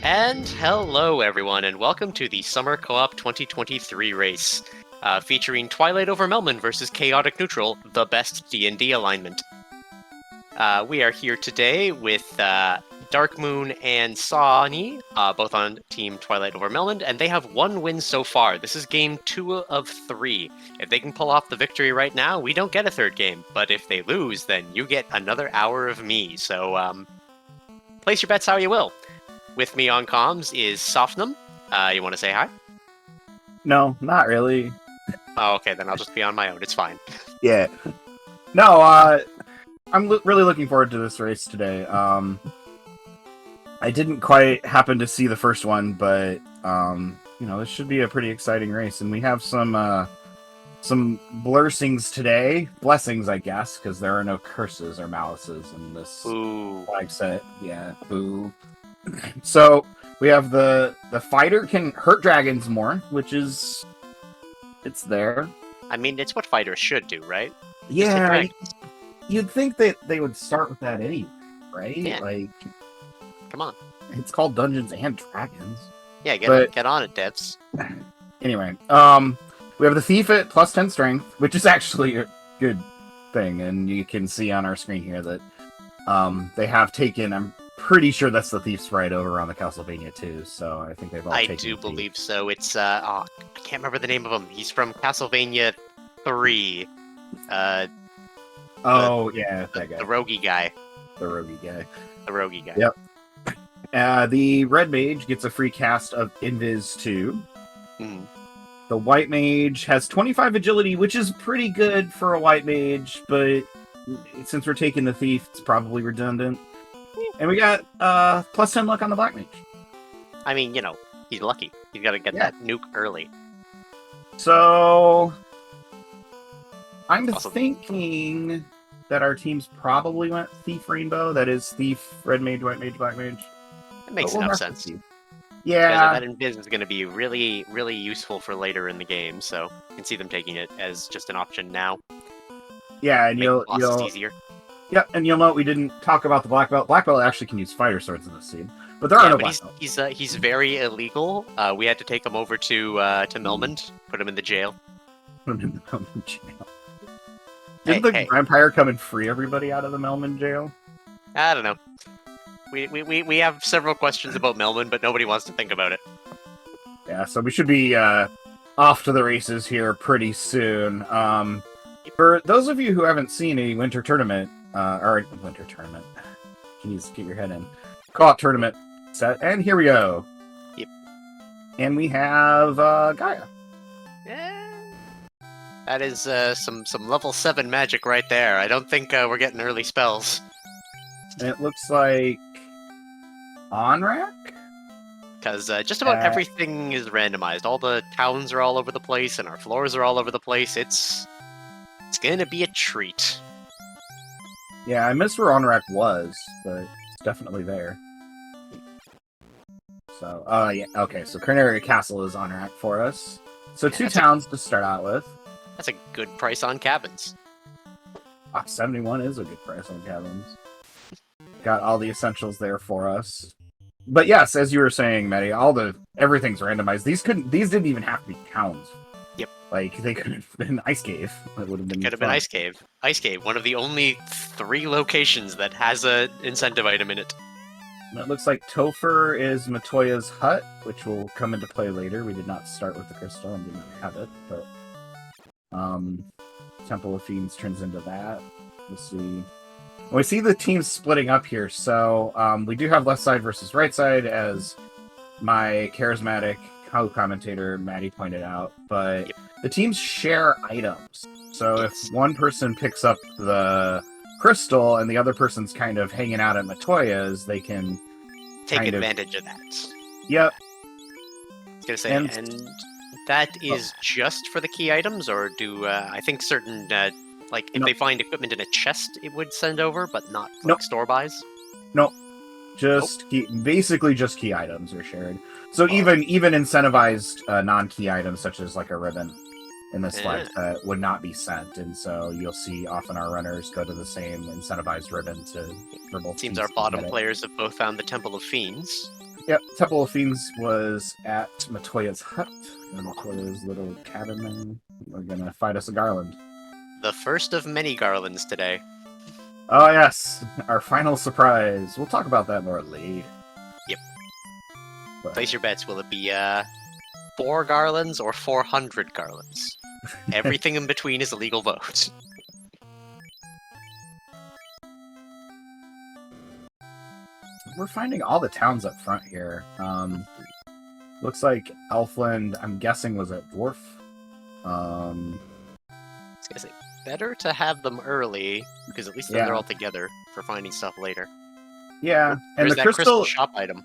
And hello everyone, and welcome to the Summer Co-op 2023 race, featuring Twilight over Melman versus Chaotic Neutral, the best D&D alignment. We are here today with Dark Moon and Sani, both on Team Twilight over Melman, and they have one win so far. This is game 2 of 3. If they can pull off the victory right now, we don't get a third game, but if they lose, then you get another hour of me, so place your bets how you will. With me on comms is Sofnum. You want to say hi? No, not really. Oh, okay, then I'll just be on my own. It's fine. Yeah. No, I'm really looking forward to this race today. I didn't quite happen to see the first one, but this should be a pretty exciting race, and we have some blursings today. Blessings, I guess, because there are no curses or malices in this flag set. Yeah, boo. So we have the fighter can hurt dragons more, which is it's there. I mean, it's what fighters should do, right? Yeah, you'd think that they would start with that anyway, right? Yeah. Like, come on, it's called Dungeons and Dragons. Yeah, get on it, devs. Anyway, we have the thief at +10 strength, which is actually a good thing, and you can see on our screen here that they have taken. I'm pretty sure that's the thief sprite over on the Castlevania 2, so I think they've all taken. I do believe so. It's I can't remember the name of him. He's from Castlevania 3. Yeah, that guy. The roguey guy. The roguey guy. Yep. The red mage gets a free cast of Invis 2. Mm. The white mage has 25 agility, which is pretty good for a white mage, but since we're taking the thief, it's probably redundant. And we got +10 luck on the black mage. I mean, he's lucky. He's got to get that nuke early. So I'm thinking that our teams probably went thief rainbow. That is thief, red mage, white mage, black mage. That makes enough sense. Yeah. That invis is going to be really, really useful for later in the game, so you can see them taking it as just an option now. Yeah, and you'll easier. Yeah, and you'll note we didn't talk about the black belt. Black belt actually can use fighter swords in this scene, but there are no black belts. He's very illegal. We had to take him over to Melmond, put him in the jail. Put him in the Melmond jail. Did the vampire come and free everybody out of the Melmond jail? I don't know. We have several questions about Melmond, but nobody wants to think about it. Yeah, so we should be off to the races here pretty soon. For those of you who haven't seen a winter tournament, jeez, get your head in. Co-op tournament set, and here we go. Yep. And we have Gaia. Yeah. That is some level 7 magic right there. I don't think we're getting early spells. And it looks like on-rack? Because just about everything is randomized. All the towns are all over the place, and our floors are all over the place. It's gonna be a treat. Yeah, I missed where on-rack was, but it's definitely there. So, yeah, okay, so Carnaria Castle is on-rack for us. So 2 towns to start out with. That's a good price on cabins. 71 is a good price on cabins. Got all the essentials there for us. But yes, as you were saying, Maddie, everything's randomized. These didn't even have to be towns. Yep. Like, they could have been Ice Cave. It would have been been Ice Cave. Ice Cave, one of the only 3 locations that has an incentive item in it. And it looks like Topher is Matoya's hut, which will come into play later. We did not start with the crystal and did not have it, but Temple of Fiends turns into that. We'll see. We see the teams splitting up here, so we do have left side versus right side, as my charismatic co-commentator Maddie pointed out, but the teams share items. So if one person picks up the crystal and the other person's kind of hanging out at Matoya's, they can take advantage of that. Yep. I was gonna say, and that is just for the key items, or do I think certain if they find equipment in a chest, it would send over, but not store buys? Nope. Basically just key items are shared. So even incentivized non-key items, such as like a ribbon in this flag set, would not be sent. And so you'll see often our runners go to the same incentivized ribbon for both. Seems our bottom players have both found the Temple of Fiends. Yep, Temple of Fiends was at Matoya's hut. And Matoya's little cabin there. We're gonna fight us a Garland. The first of many garlands today. Oh yes, our final surprise. We'll talk about that more later. Yep. But, Place your bets. Will it be 4 garlands or 400 garlands? Everything in between is a legal vote. we're finding all the towns up front here. Looks like Elfland, I'm guessing, was at Dwarf. I was gonna say, better to have them early, because at least then they're all together for finding stuff later. Yeah, and There's the that crystal shop item.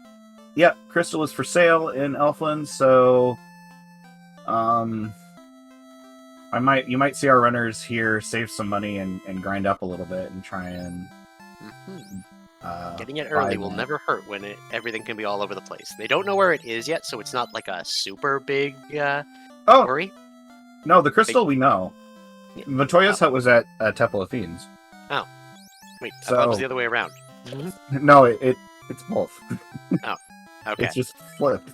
Yep, crystal is for sale in Elfland, so you might see our runners here save some money and grind up a little bit and try and Getting it early will never hurt when everything can be all over the place. They don't know where it is yet, so it's not like a super big worry. No, the crystal we know. Yeah. Matoya's hut was at Temple of Fiends. Oh. Wait, I thought it was the other way around. No, it's both. Oh. Okay. It's just flipped.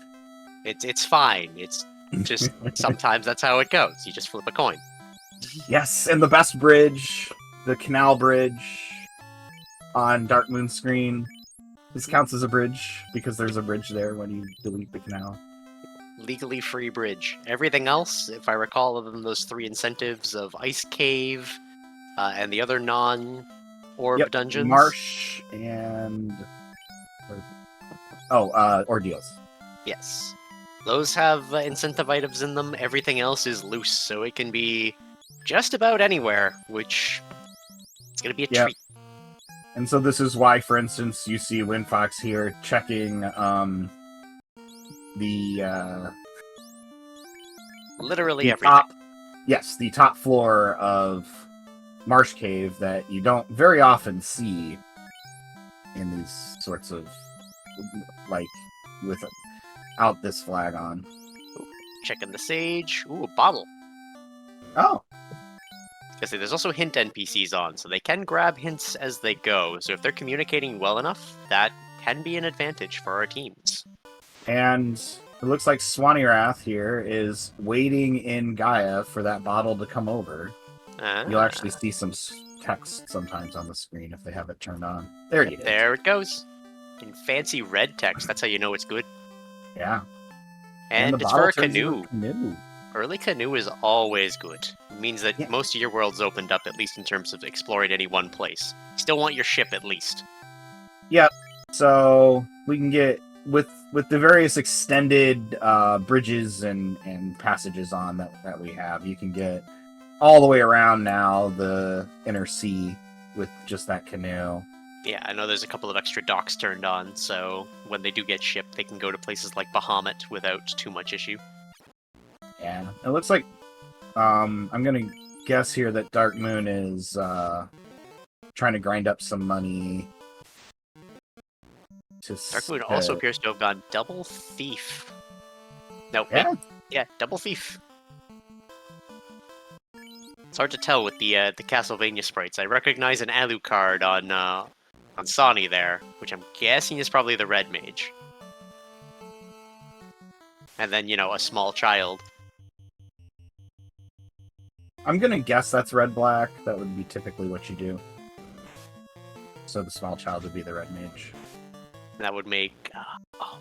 It's fine. It's just sometimes that's how it goes. You just flip a coin. Yes, and the best bridge, the canal bridge on Dark Moon screen. This counts as a bridge because there's a bridge there when you delete the canal. Legally free bridge. Everything else, if I recall, other than those 3 incentives of Ice Cave and the other non-orb dungeons. Marsh and Ordeals. Yes. Those have incentive items in them. Everything else is loose, so it can be just about anywhere, which it's going to be a treat. And so this is why, for instance, you see Windfox here checking literally everything. The top floor of Marsh Cave that you don't very often see in these sorts of, like, without this flag on. Checking the sage. Ooh, a bottle. Oh. Because there's also hint NPCs on, so they can grab hints as they go. So if they're communicating well enough, that can be an advantage for our teams. And it looks like Swanee Wrath here is waiting in Gaia for that bottle to come over. You'll actually see some text sometimes on the screen if they have it turned on. There you go. There it goes. In fancy red text, that's how you know it's good. Yeah. And it's for a canoe. Early canoe is always good. It means that most of your world's opened up, at least in terms of exploring any one place. You still want your ship, at least. Yep. So we can get, with the various extended bridges and passages on that we have, you can get all the way around now the inner sea with just that canoe. Yeah, I know there's a couple of extra docks turned on, so when they do get shipped, they can go to places like Bahamut without too much issue. Yeah, it looks like I'm gonna guess here that Dark Moon is trying to grind up some money. Dark Moon also appears to have gone double thief. No, yeah, double thief. It's hard to tell with the Castlevania sprites. I recognize an Alucard on Sonny there, which I'm guessing is probably the red mage. And then, a small child. I'm gonna guess that's red-black. That would be typically what you do. So the small child would be the red mage. That would make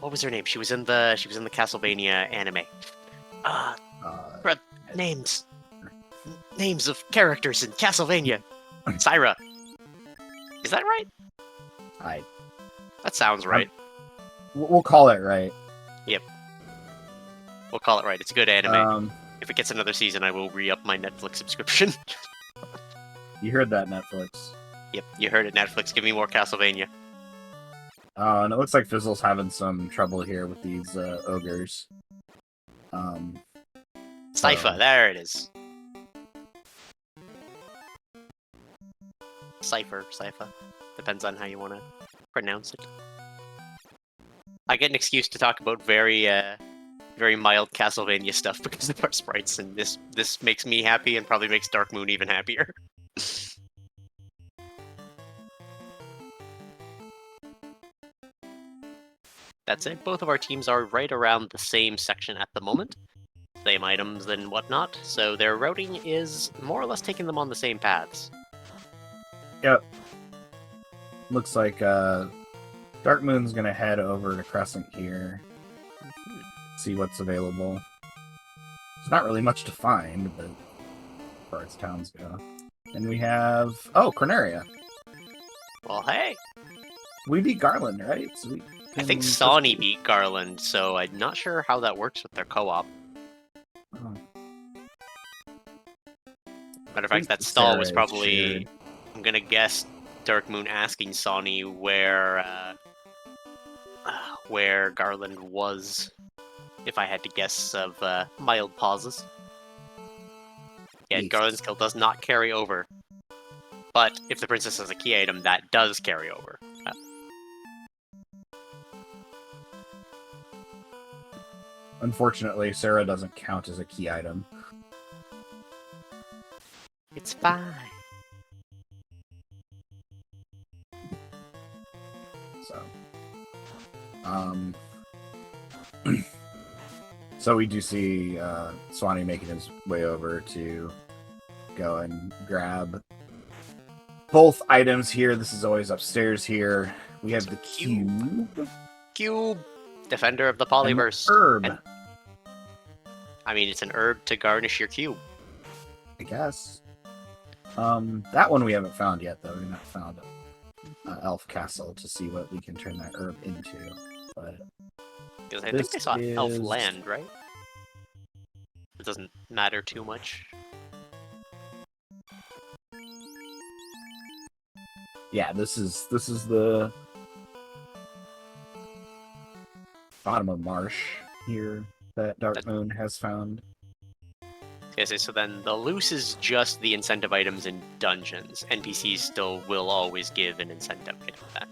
what was her name? She was in the Castlevania anime. Names of characters in Castlevania. Syra. Is that right? That sounds right. We'll call it right. Yep. We'll call it right. It's a good anime. If it gets another season, I will re-up my Netflix subscription. You heard that, Netflix. Yep, you heard it, Netflix. Give me more Castlevania. And it looks like Fizzle's having some trouble here with these ogres. Sypha, there it is. Sypha. Depends on how you want to pronounce it. I get an excuse to talk about very mild Castlevania stuff because of our sprites, and this makes me happy and probably makes Dark Moon even happier. That's it. Both of our teams are right around the same section at the moment. Same items and whatnot, so their routing is more or less taking them on the same paths. Yep. Looks like Dark Moon's gonna head over to Crescent here. See what's available. There's not really much to find, but as far as towns go. And we have Corneria. Well, hey! We beat Garland, right? So I think Sawney beat Garland, so I'm not sure how that works with their co-op. Oh. Matter of fact, that stall was probably, I'm gonna guess, Dark Moon asking Sawney where Garland was, if I had to guess of mild pauses. Yeah, East. Garland's skill does not carry over. But if the princess has a key item, that does carry over. Unfortunately, Sarah doesn't count as a key item. It's fine. So, so we do see Swanee making his way over to go and grab both items here. This is always upstairs here. We have the cube. Cube! Defender of the polyverse. Herb. I mean, it's an herb to garnish your cube. I guess. That one we haven't found yet, though. We've not found Elf Castle to see what we can turn that herb into. But because I think I saw Elf Land, right? It doesn't matter too much. Yeah, this is the bottom of marsh here that Dark Moon has found. Okay, so then the loose is just the incentive items in dungeons. NPCs still will always give an incentive item for that.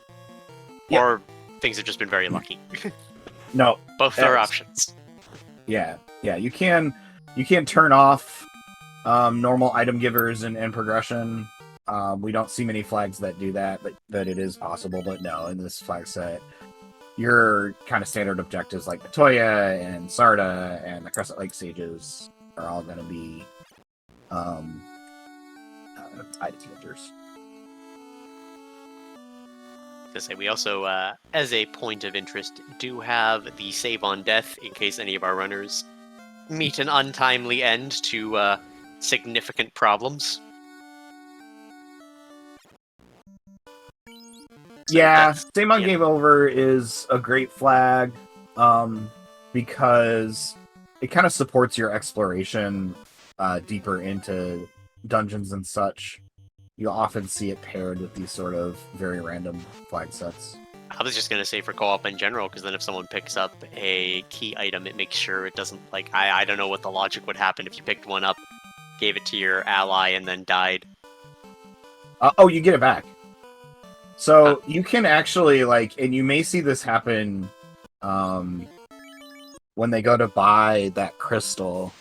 Yep. Or things have just been very lucky. No. Both are options. Yeah. You can turn off normal item givers in progression. We don't see many flags that do that, but it is possible. But no, in this flag set, your kind of standard objectives like Matoya and Sarda and the Crescent Lake Sages are all going to be item givers. To say, we also, as a point of interest, do have the save on death in case any of our runners meet an untimely end to significant problems. So yeah, save on game over is a great flag because it kind of supports your exploration deeper into dungeons and such. You'll often see it paired with these sort of very random flag sets. I was just going to say for co-op in general, because then if someone picks up a key item, it makes sure it doesn't, like, I don't know what the logic would happen if you picked one up, gave it to your ally, and then died. You get it back. So you can actually, like, and you may see this happen when they go to buy that crystal,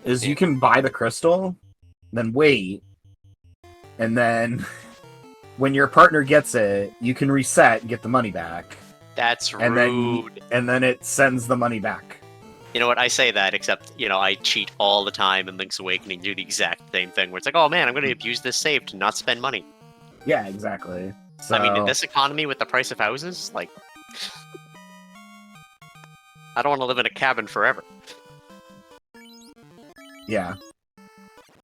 is you can buy the crystal, then wait, and then when your partner gets it, you can reset and get the money back. That's rude. And then it sends the money back. You know what? I say that, except, I cheat all the time in Link's Awakening, do the exact same thing, where it's like, oh man, I'm going to abuse this save to not spend money. Yeah, exactly. So... I mean, in this economy with the price of houses, like... I don't want to live in a cabin forever. Yeah.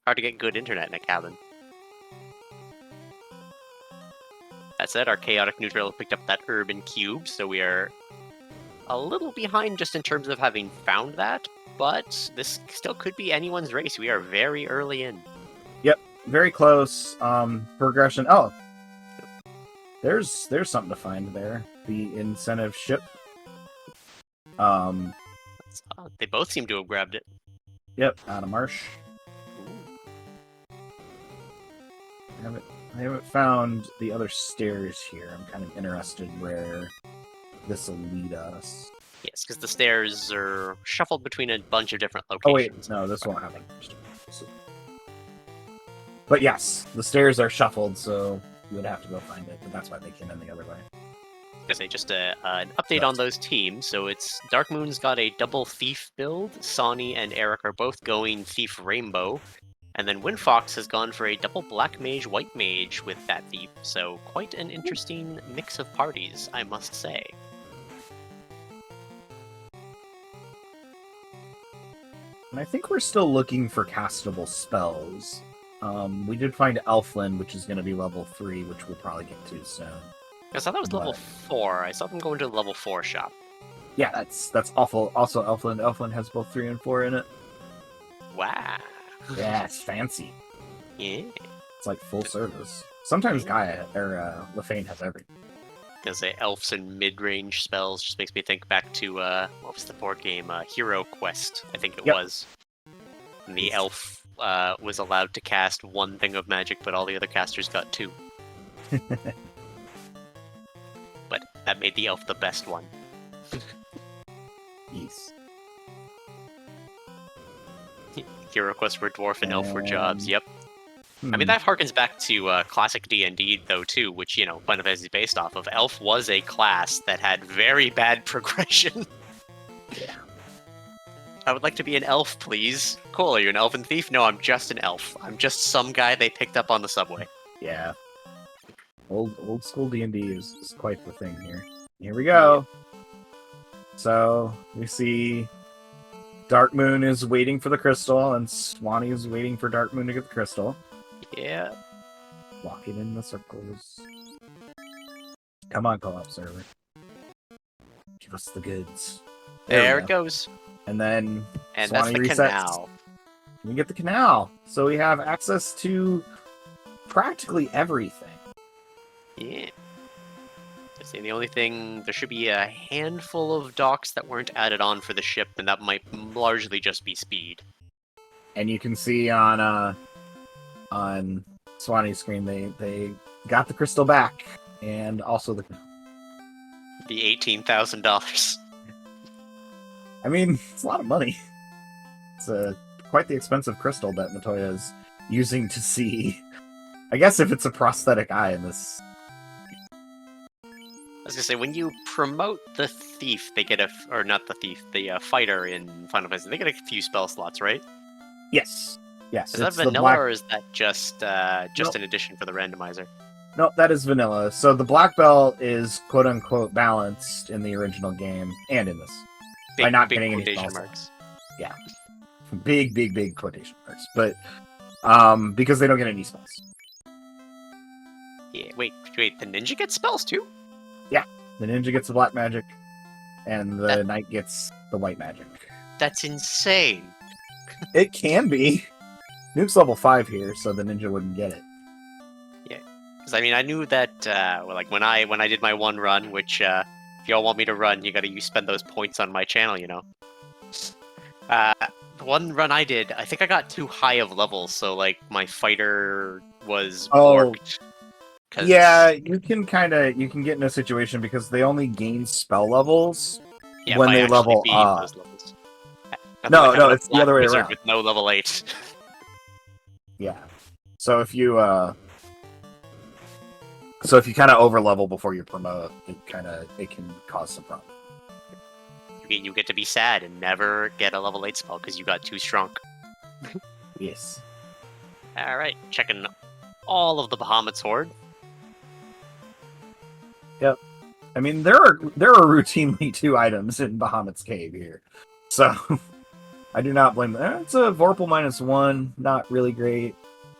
Hard to get good internet in a cabin. That said, our Chaotic Neutral picked up that Urban Cube, so we are a little behind just in terms of having found that, but this still could be anyone's race. We are very early in. Yep, very close. Progression. Oh, there's something to find there. The incentive ship. They both seem to have grabbed it. Yep, out of marsh. I haven't found the other stairs here. I'm kind of interested where this will lead us. Yes, because the stairs are shuffled between a bunch of different locations. Oh wait, no, this won't happen. But yes, the stairs are shuffled, so you would have to go find it, but that's why they came in the other way. I say just an update on those teams. So it's Dark Moon's got a double Thief build. Sonny and Eric are both going Thief Rainbow. And then Windfox has gone for a double Black Mage, White Mage with that Thief. So quite an interesting mix of parties, I must say. And I think we're still looking for castable spells. We did find Elflin, which is going to be level 3, which we'll probably get to soon. I thought that was level 4. I saw them go into the level 4 shop. Yeah, that's awful. Also, Elflin has both 3 and 4 in it. Wow. Yeah, it's fancy. Yeah. It's like full service. Sometimes Gaia or Lefane has everything. Gonna say elves and mid-range spells just makes me think back to what was the board game? Hero Quest, I think it was. And the elf was allowed to cast one thing of magic, but all the other casters got 2. But that made the elf the best one. Yes. Hero Quest were dwarf and elf were jobs. Yep. I mean, that harkens back to classic D&D, though, too, which, you know, Final Fantasy is based off of. Elf was a class that had very bad progression. Yeah. I would like to be an elf, please. Cool, are you an elven thief? No, I'm just an elf. I'm just some guy they picked up on the subway. Yeah. Old school D&D is quite the thing here. Here we go. So, we see Dark Moon is waiting for the crystal, and Swanee is waiting for Dark Moon to get the crystal. Yeah. Walking in the circles. Come on, co-op server. Give us the goods. There it goes. And then and Swanee that's the resets. canal. We get the canal. So we have access to practically everything. Yeah. I say the only thing, there should be a handful of docks that weren't added on for the ship, and that might largely just be speed. And you can see on Swanee's screen they got the crystal back, and also the $18,000. I mean, it's a lot of money. It's quite the expensive crystal that Matoya is using to see. I guess if it's a prosthetic eye in this. I was gonna say, when you promote the thief, they get or not the thief, the fighter in Final Fantasy, they get a few spell slots, right? Yes. Yes. Is that vanilla, or is that just an addition for the randomizer? No, that is vanilla. So the black belt is quote unquote balanced in the original game and in this. By not getting any quotation spell marks. Yeah. Big quotation marks. But because they don't get any spells. Yeah, wait, the ninja gets spells too? Yeah. The ninja gets the black magic, and the knight gets the white magic. That's insane. It can be. Nuke's level 5 here, so the ninja wouldn't get it. Yeah, because I mean, I knew that like when I did my one run, which if y'all want me to run, you gotta spend those points on my channel, you know. The one run I did, I think I got too high of levels, so like my fighter was warped. Yeah, you can get in a situation because they only gain spell levels when they level up. Those levels. No, it's the other way around. With no level 8. Yeah. So if you kind of over level before you promote, it can cause some problems. You get to be sad and never get a level 8 spell because you got too strong. Yes. Alright, checking all of the Bahamut's Horde. Yep. I mean, there are routinely 2 items in Bahamut's Cave here. So, I do not blame them. It's a Vorpal -1, not really great.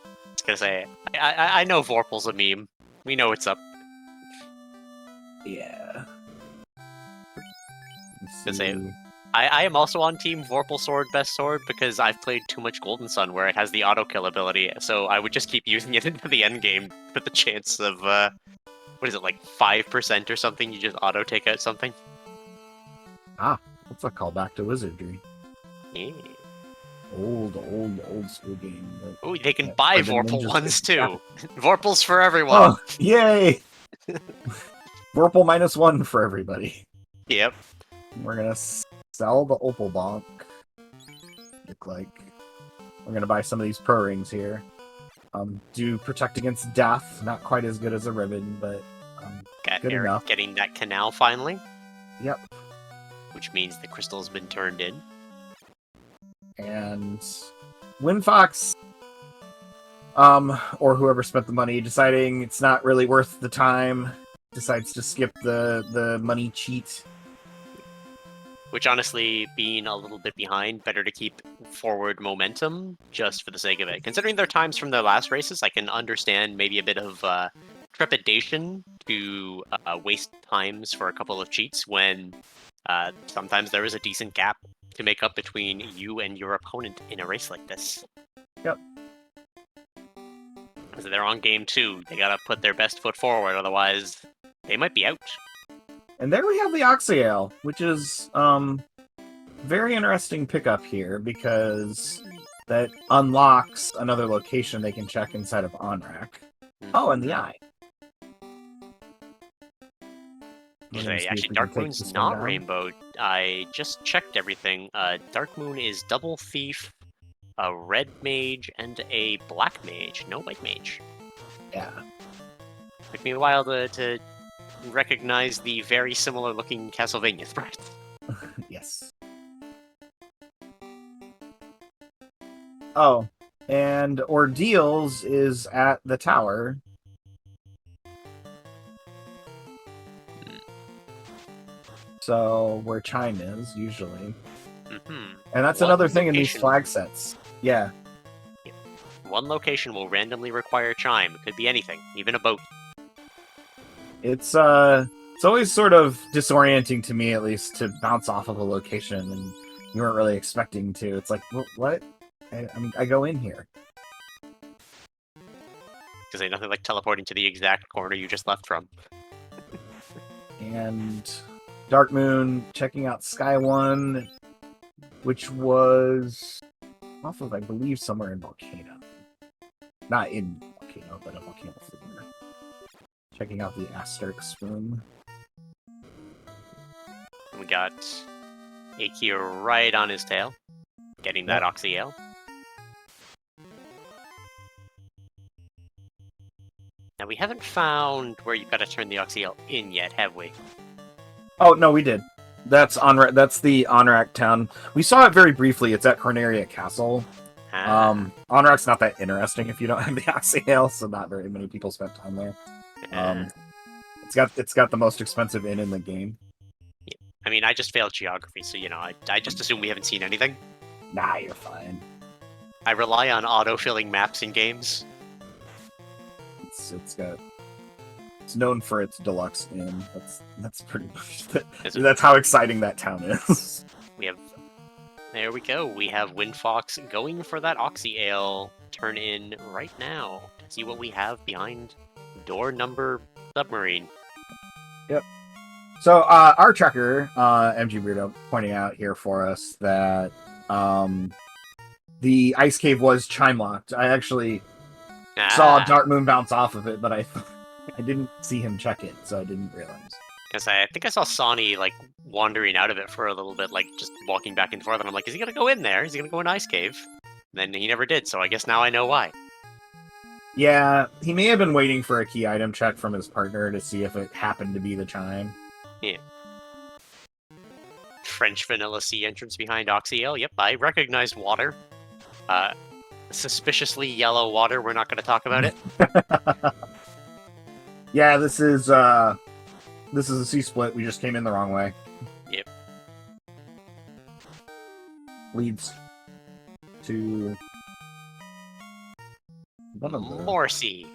I was gonna say, I know Vorpal's a meme. We know what's up. Yeah. I am also on Team Vorpal Sword Best Sword because I've played too much Golden Sun where it has the auto kill ability, so I would just keep using it into the end game with the chance of what is it, like 5% or something? You just auto take out something. That's a callback to Wizardry. Yeah. Old school game. Oh, they can buy Vorpal ones too. Vorpals for everyone. Oh, yay! Vorpal -1 for everybody. Yep. We're gonna sell the Opal Bonk. Look like we're gonna buy some of these pro rings here. Do protect against death. Not quite as good as a ribbon, but at Good Eric enough. getting that canal finally. Yep. Which means the crystal's been turned in. And Winfox, or whoever spent the money, deciding it's not really worth the time, decides to skip the money cheat. Which honestly, being a little bit behind, better to keep forward momentum just for the sake of it. Considering their times from their last races, I can understand maybe a bit of trepidation to waste times for a couple of cheats when sometimes there is a decent gap to make up between you and your opponent in a race like this. Yep. So they're on game 2. They gotta put their best foot forward, otherwise they might be out. And there we have the Oxyale, which is very interesting pickup here because that unlocks another location they can check inside of Onrak. Oh, and the eye. Actually, Dark Moon's not rainbow. I just checked everything. Dark Moon is double thief, a red mage, and a black mage. No white mage. Yeah. Took me a while to recognize the very similar looking Castlevania sprites. Yes. Oh, and Ordeals is at the tower. So, where Chime is, usually. Mm-hmm. And that's another thing in these flag sets. Yeah. One location will randomly require Chime. It could be anything, even a boat. It's always sort of disorienting to me, at least, to bounce off of a location and you weren't really expecting to. It's like, what? I go in here. Because ain't nothing like teleporting to the exact corner you just left from. And Dark Moon checking out Sky One, which was off of, I believe, somewhere in Volcano. Not in Volcano, but a Volcano figure. Checking out the Asterix room. We got Akir right on his tail, getting that Oxyale. Now, we haven't found where you've got to turn the Oxyale in yet, have we? Oh, no, we did. That's the Onrak town. We saw it very briefly. It's at Corneria Castle. Onrak's not that interesting if you don't have the Oxyale, so not very many people spent time there. It's got the most expensive inn in the game. Yeah. I mean, I just failed geography, so, I just assume we haven't seen anything. Nah, you're fine. I rely on auto-filling maps in games. It's known for its deluxe inn. That's pretty much that's how exciting that town is. There we go. We have Windfox going for that Oxyale turn in right now to see what we have behind door number submarine. Yep. So our tracker, MG Weirdo, pointing out here for us that the ice cave was chime locked. I actually saw Dark Moon bounce off of it, but I didn't see him check it, so I didn't realize. Because I think I saw Sonny wandering out of it for a little bit, just walking back and forth, and I'm like, is he gonna go in there? Is he gonna go in Ice Cave? And then he never did, so I guess now I know why. Yeah, he may have been waiting for a key item check from his partner to see if it happened to be the chime. Yeah. French Vanilla Sea entrance behind Oxyale. Yep, I recognized water. Suspiciously yellow water. We're not going to talk about it. Yeah, this is a C-split. We just came in the wrong way. Yep. Leads to more C.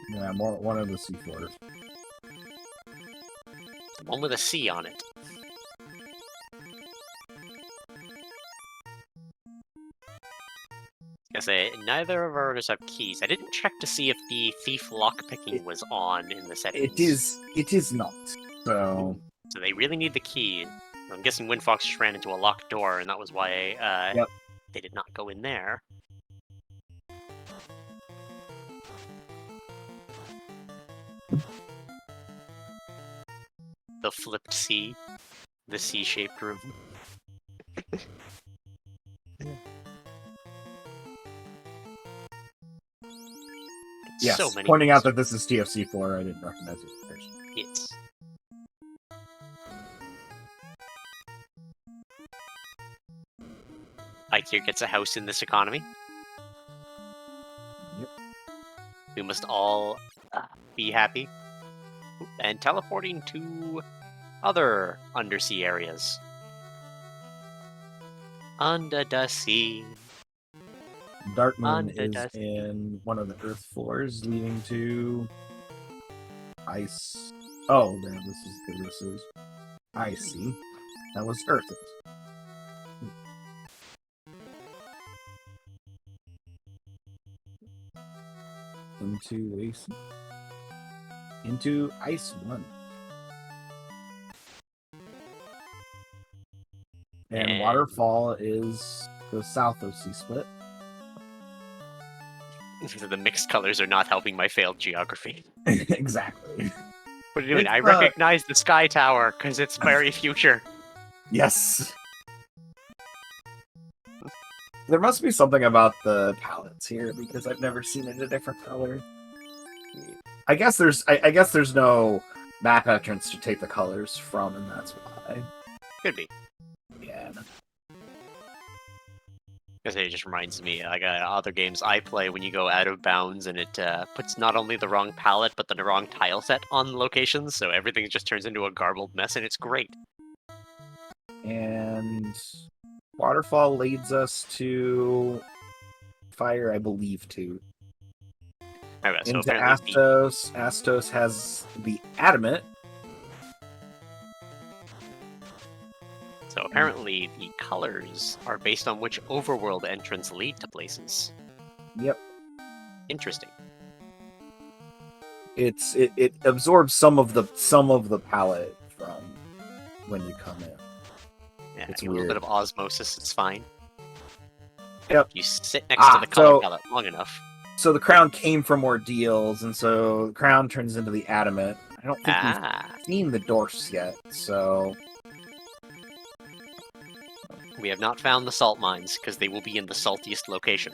Yeah, one of the C floors. One with a C on it. I say neither of our owners have keys. I didn't check to see if the thief lockpicking was on in the settings. It is not. So they really need the key. I'm guessing Windfox just ran into a locked door, and that was why they did not go in there. The flipped C. The C-shaped room. Yes, pointing out that this is TFC4, I didn't recognize it first. Ikea gets a house in this economy. Yep. We must all be happy. And teleporting to other undersea areas. Under the sea. Dark Moon Under is the sea. in one of the Earth floors, leading to ice. Oh, man, this is. I see. That was Earth. Into Ice 1. And Waterfall is the south of C-Split. The mixed colors are not helping my failed geography. Exactly. What are you doing? I recognize the Sky Tower because it's very future. Yes. There must be something about the palettes here because I've never seen it a different color. I guess there's no map entrance to take the colors from, and that's why. Could be. Yeah. Because it just reminds me, like other games I play, when you go out of bounds and it puts not only the wrong palette but the wrong tile set on locations, so everything just turns into a garbled mess, and it's great. And Waterfall leads us to Fire, I believe, too. Okay, so Into apparently Astos. Astos has the Adamant. So apparently the colors are based on which overworld entrance lead to places. Yep. Interesting. It absorbs some of the palette from when you come in. Yeah, It's a little weird. bit of osmosis, it's fine. Yep. You sit next to the color palette long enough. So the crown came from Ordeals, and so the crown turns into the Adamant. I don't think we've seen the dwarfs yet, so... We have not found the salt mines, because they will be in the saltiest location.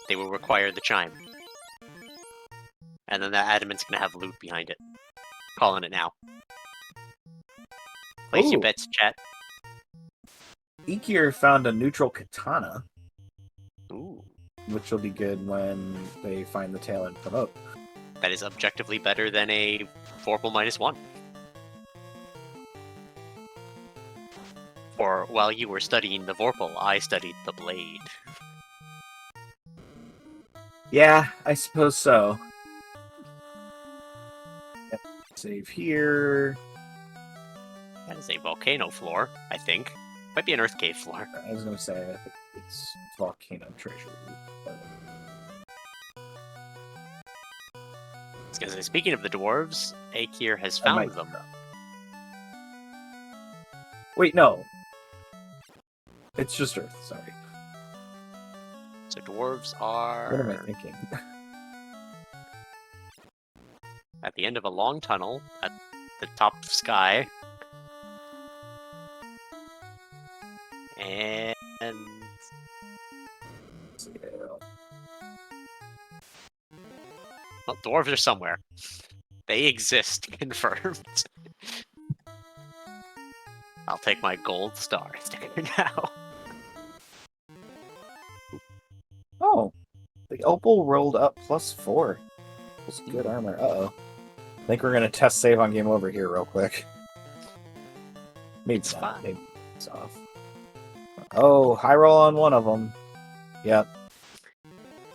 They will require the chime. And then the Adamant's gonna have loot behind it. Calling it now. Place your bets, chat. Ikir found a neutral katana. Ooh. Which will be good when they find the tail and promote. That is objectively better than a Vorpal -1. For while you were studying the Vorpal, I studied the blade. Yeah, I suppose so. Yep. Save here. That is a volcano floor, I think. Might be an earth cave floor. I was gonna say, I think it's volcano treasure. But... I was gonna say, speaking of the dwarves, Akir has found them. Wait, no. It's just Earth, sorry. So dwarves are... What am I thinking? At the end of a long tunnel, at the top of sky. And... Well, dwarves are somewhere. They exist, confirmed. I'll take my gold star sticker now. Oh, the opal rolled up +4. That's good armor. Uh-oh. I think we're gonna test save on game over here real quick. Maybe it's not. Maybe it's off. Oh, high roll on one of them. Yep.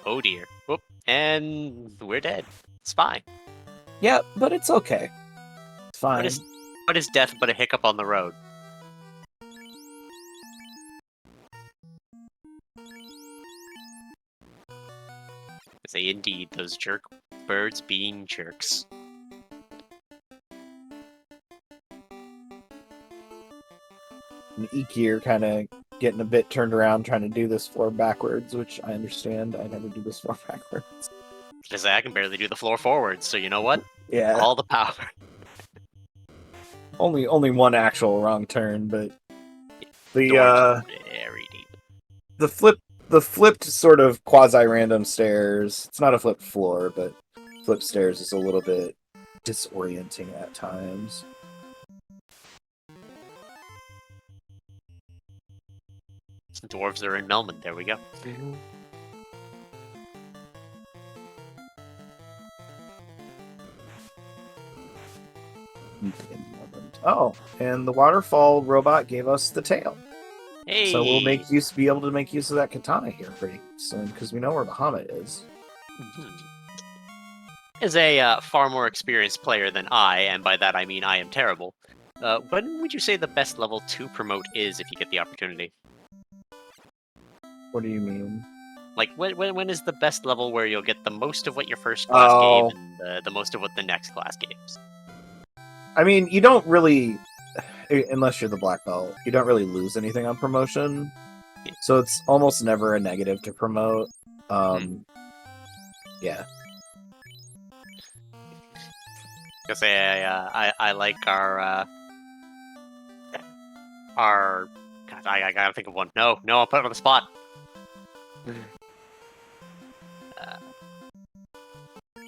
Oh dear. Whoop. And we're dead. It's fine. Yeah, but it's okay. It's fine. What is death but a hiccup on the road? Say indeed, those jerk birds being jerks. And Ikir kind of getting a bit turned around trying to do this floor backwards, which I understand. I never do this floor backwards. Because I can barely do the floor forwards, so you know what? Yeah. All the power. Only one actual wrong turn, but the very deep. The flipped sort of quasi-random stairs. It's not a flipped floor, but flipped stairs is a little bit disorienting at times. Dwarves are in Melman. There we go. Oh, and the waterfall robot gave us the tail. Hey. So we'll be able to make use of that katana here pretty soon because we know where Bahamut is. As a far more experienced player than I, and by that I mean I am terrible, when would you say the best level to promote is if you get the opportunity? What do you mean? Like, when is the best level where you'll get the most of what your first class gave and the most of what the next class gives? I mean, you don't really, unless you're the black belt, you don't really lose anything on promotion. So it's almost never a negative to promote. Yeah. Because I like our God, I gotta think of one. No, I'll put it on the spot.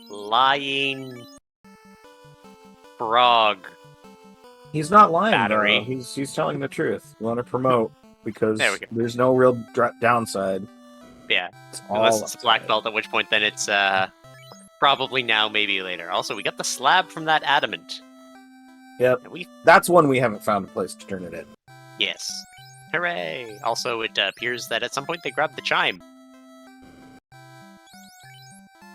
Lying frog. He's not lying, Battery. bro. He's telling the truth. We want to promote because There we go. there's no real downside. Yeah. It's all Unless it's a black upside. belt, at which point then it's probably now, maybe later. Also, we got the slab from that adamant. Yep. And that's one we haven't found a place to turn it in. Yes. Hooray! Also, it appears that at some point they grabbed the chime.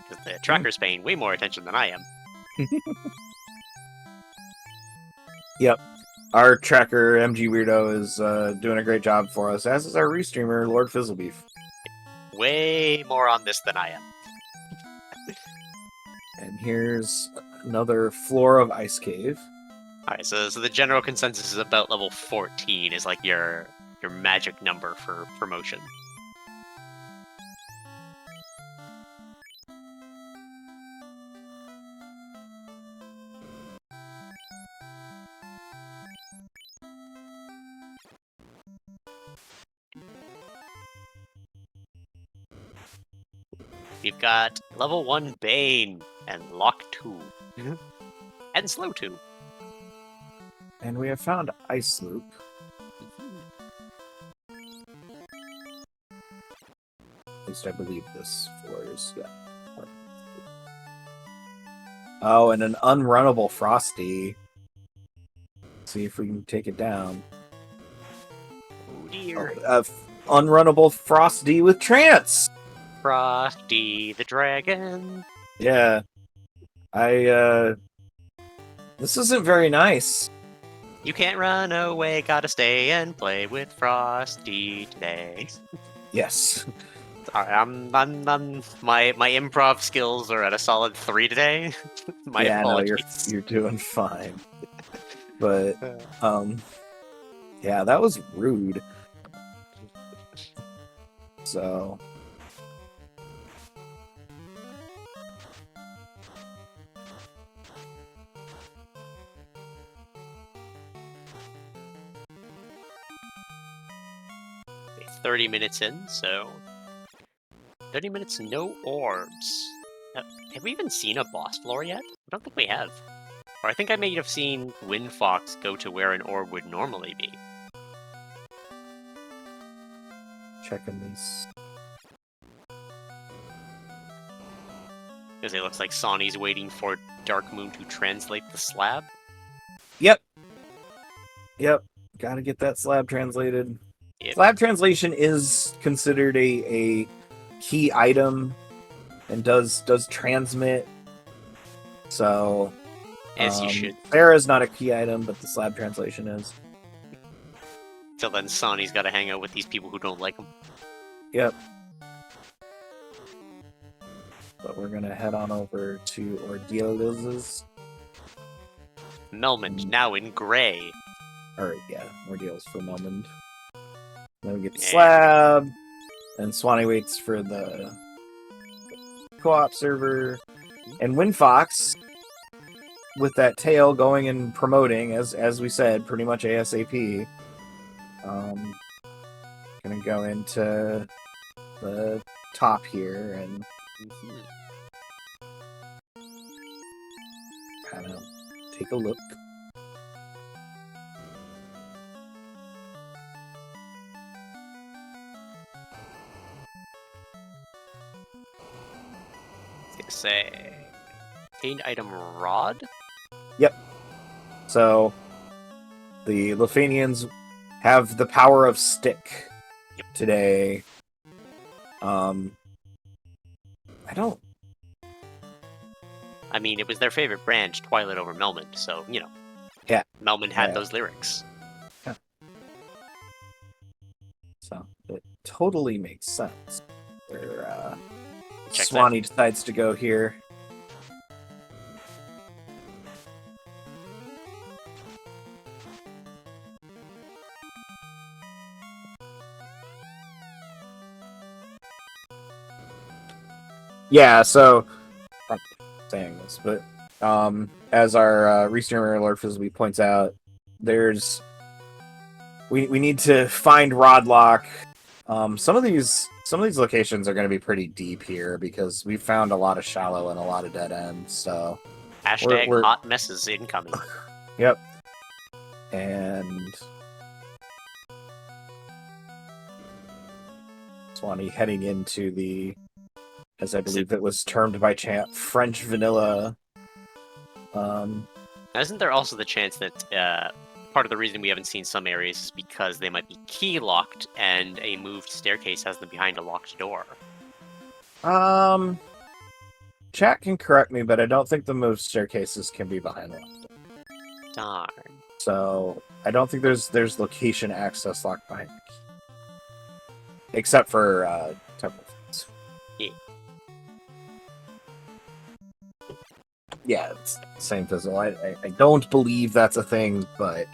Because the tracker's paying way more attention than I am. Yep. Our tracker, MG Weirdo, is doing a great job for us, as is our restreamer, Lord Fizzlebeef. Way more on this than I am. And here's another floor of Ice Cave. Alright, so the general consensus is about level 14 is like your magic number for promotion. We've got level 1 Bane and Lock 2. And Slow 2. And we have found Ice Loop. At least I believe this floor is, yeah. Oh, and an unrunnable Frosty. See if we can take it down. Oh dear. Unrunnable Frosty with Trance! Frosty the Dragon. Yeah. This isn't very nice. You can't run away, gotta stay and play with Frosty today. Yes. Sorry, I'm my improv skills are at a solid 3 today. My apologies. No, you're doing fine. But yeah, that was rude. So Okay, 30 minutes in, so 30 minutes, no orbs. Have we even seen a boss floor yet? I don't think we have. Or I think I may have seen Windfox go to where an orb would normally be. checking these. Because it looks like Sonny's waiting for Dark Moon to translate the slab. Yep. Gotta get that slab translated. Yep. Slab translation is considered a key item and does transmit. So As you should. Farah's not a key item, but the slab translation is. Till then, Sonny's got to hang out with these people who don't like him. Yep. But we're gonna head on over to Ordeal's. Melmond, now in gray. Or yeah, Ordeal's for Melmond. Then we get the slab, and Swanee waits for the co-op server, and Windfox with that tail going and promoting as we said, pretty much ASAP. Gonna go into the top here and kind of take a look. gonna say obtained item rod. So the Lefanians have the power of stick today. I mean, it was their favorite brand, Twilight over Melmond, so, you know. Yeah. Melmond had Yeah. those lyrics. So it totally makes sense. Where Checks Swanee decides to go here. Yeah, so I'm saying this, but as our restreamer Lord Frisbee points out, there's we need to find Rodlock. Some of these locations are going to be pretty deep here because we found a lot of shallow and a lot of dead ends. So Hashtag hot messes incoming. Yep. And Swanee heading into the, as I believe it was termed by Champ, French vanilla. Isn't there also the chance that part of the reason we haven't seen some areas is because they might be key locked and a moved staircase has them behind a locked door? Chat can correct me, but I don't think the moved staircases can be behind them. Darn. So I don't think there's location access locked behind the key. Except for temple things. Yeah. Yeah, it's the same fizzle. I don't believe that's a thing, but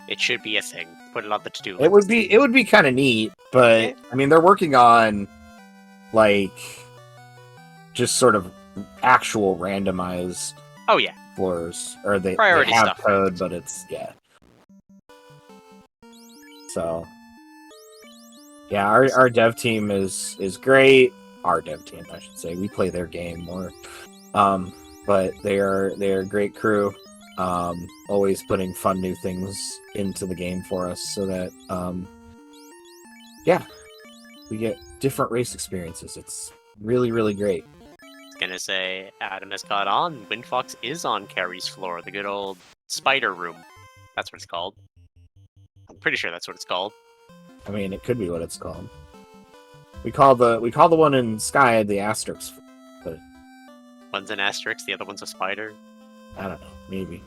It should be a thing. Put it on the to-do it would be kind of neat. But Yeah. I mean, they're working on like just sort of actual randomized Oh yeah. floors, or they Priority have stuff. code, but it's So yeah, our dev team is great. Our dev team, I should say, we play their game more. But they're a great crew. Always putting fun new things into the game for us, so that we get different race experiences. It's really, really great. I was gonna say Adam has caught on. Windfox is on Carrie's floor, the good old spider room. That's what it's called. I'm pretty sure that's what it's called. I mean, it could be what it's called. We call the one in Sky the asterisk, but One's an asterisk, the other one's a spider. I don't know, maybe.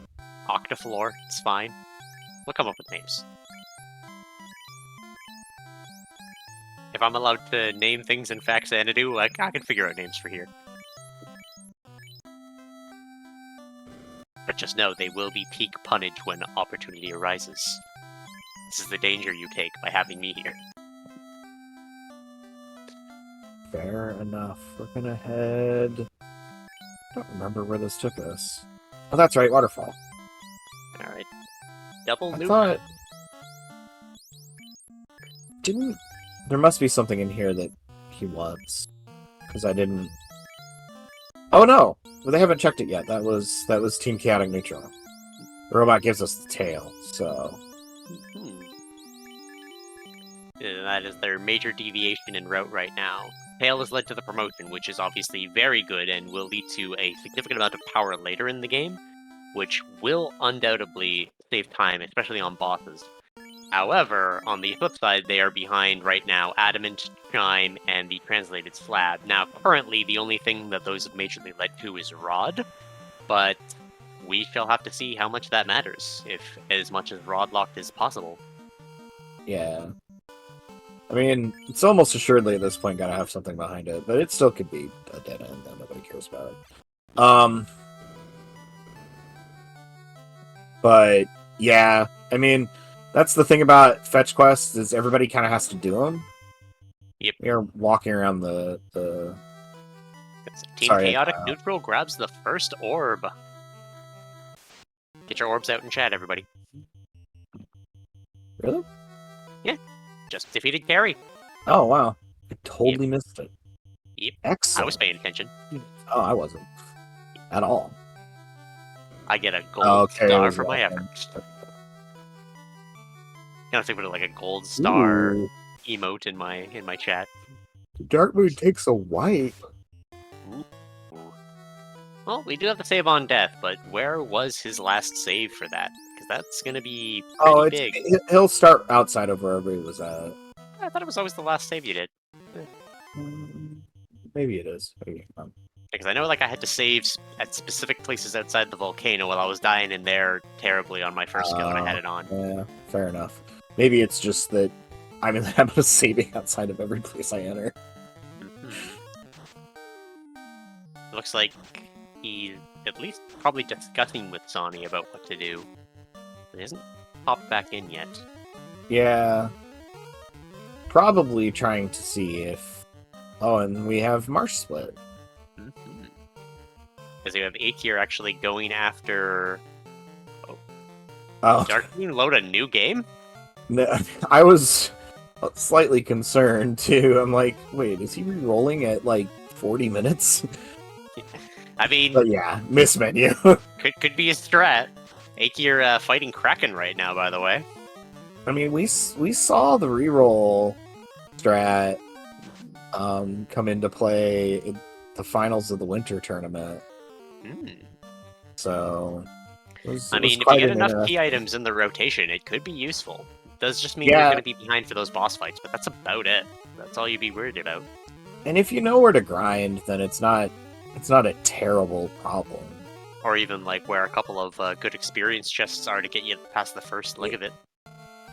Octafloor, it's fine. We'll come up with names. If I'm allowed to name things in Fact Xanadu, I can figure out names for here. But just know they will be peak punnage when opportunity arises. This is the danger you take by having me here. Fair enough. We're gonna head. I don't remember where this took us. Oh, that's right, waterfall. Alright. Double I nuke. thought there must be something in here that he wants, because I didn't. Oh no, well, they haven't checked it yet. That was Team Chaotic Neutral. The robot gives us the tail, so. Yeah, that is their major deviation in route right now. Tail has led to the promotion, which is obviously very good and will lead to a significant amount of power later in the game, which will undoubtedly save time, especially on bosses. However, on the flip side, they are behind right now Adamant, Chime, and the translated Slab. Now, currently, the only thing that those have majorly led to is Rod, but we shall have to see how much that matters, if as much as Rod locked is possible. Yeah. I mean, it's almost assuredly at this point gotta have something behind it, but it still could be a dead end that nobody cares about. But yeah, I mean, that's the thing about fetch quests is everybody kind of has to do them. Yep. You're walking around the Team Sorry, Chaotic Neutral grabs the first orb. Get your orbs out in chat, everybody. Really? Yeah. Just defeated Carrie. Oh wow, I totally missed it. Yep. Excellent. I was paying attention. Oh, I wasn't at all. I get a gold star for my welcome. efforts. I think of like a gold star Ooh. emote in my chat. Dark Moon takes a wipe. Ooh. Well, we do have the save on death, but where was his last save for that? Because that's going to be Oh, pretty big. he'll start outside of wherever he was at. I thought it was always the last save you did. Maybe it is. Because I know, like, I had to save at specific places outside the volcano while I was dying in there terribly on my first go, and I had it on. Yeah, fair enough. Maybe it's just that I'm in the habit of saving outside of every place I enter. It looks like he's at least probably discussing with Sonny about what to do. He hasn't popped back in yet. Yeah. Probably trying to see if... Oh, and we have Marsh Split. Because you have Akir actually going after... Oh. Darkwing load a new game? No, I was slightly concerned, too. I'm like, wait, is he re-rolling at, like, 40 minutes? I mean... But yeah, miss menu. could be a strat. Akir fighting Kraken right now, by the way. I mean, we saw the re-roll strat come into play in the finals of the winter tournament. So, I mean, if you get enough key items in the rotation, it could be useful. It does just mean you're going to be behind for those boss fights, but that's about it. That's all you'd be worried about. And if you know where to grind, then it's not a terrible problem. Or even like where a couple of good experience chests are to get you past the first leg of it.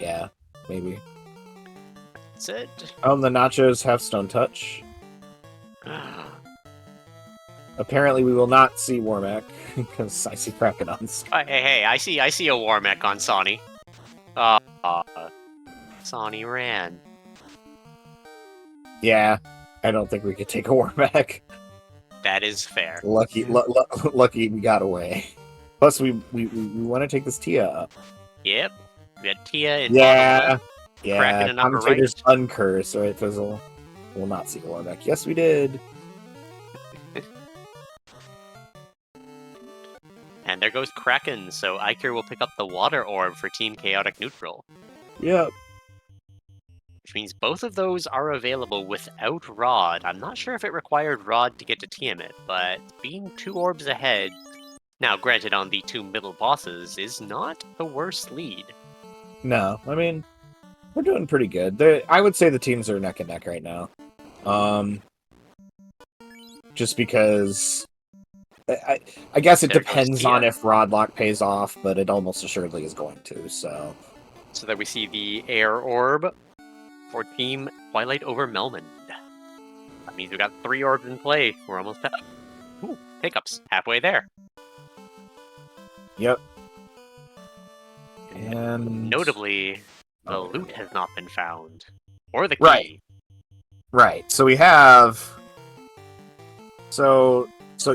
Yeah, maybe. That's it. The nachos have stone touch. Apparently, we will not see Warmac because I see Krakenons. Hey! I see a Warmech on Sonny. Sonny ran. Yeah, I don't think we could take a Warmac. That is fair. Lucky we got away. Plus, we want to take this Tia up. Yep. We had Tia in Yeah. Kraken in upper Commentator's right. Uncurse, right, Fizzle? We'll not see Warmac. Yes, we did. And there goes Kraken, so Iker will pick up the Water Orb for Team Chaotic Neutral. Yep. Which means both of those are available without Rod. I'm not sure if it required Rod to get to Tiamat, but being 2 orbs ahead, now granted on the 2 middle bosses, is not the worst lead. No, I mean, we're doing pretty good. I would say the teams are neck and neck right now. Just because... I guess it depends on if Rodlock pays off, but it almost assuredly is going to, so... So there we see the Air Orb for Team Twilight over Melmond. That means we've got 3 orbs in play. We're almost at... Ooh, hiccups. Halfway there. Yep. And... Notably, the loot has not been found. Or the key. Right. So we have... So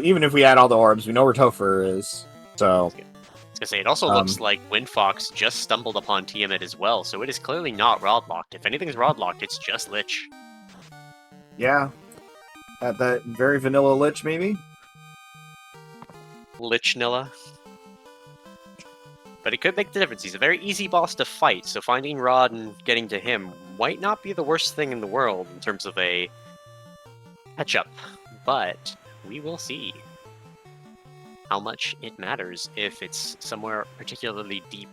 even if we add all the orbs, we know where Topher is. So... I was gonna say, it also looks like Windfox just stumbled upon Tiamat as well, so it is clearly not Rodlocked. If anything's Rodlocked, it's just Lich. Yeah. That very vanilla Lich, maybe? Lichnilla. But it could make the difference. He's a very easy boss to fight, so finding Rod and getting to him might not be the worst thing in the world in terms of a catch-up. But we will see how much it matters if it's somewhere particularly deep.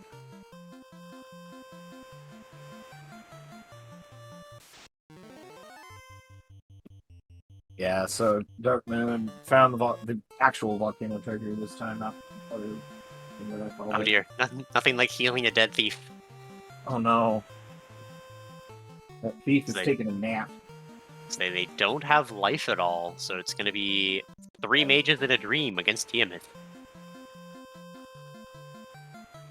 Yeah, so Dark Moon found the actual volcano treasure this time, not other thing that I called Oh it. dear, nothing like healing a dead thief. Oh no. That thief is They- taking a nap. So they don't have life at all, so it's going to be 3 mages in a dream against Tiamat.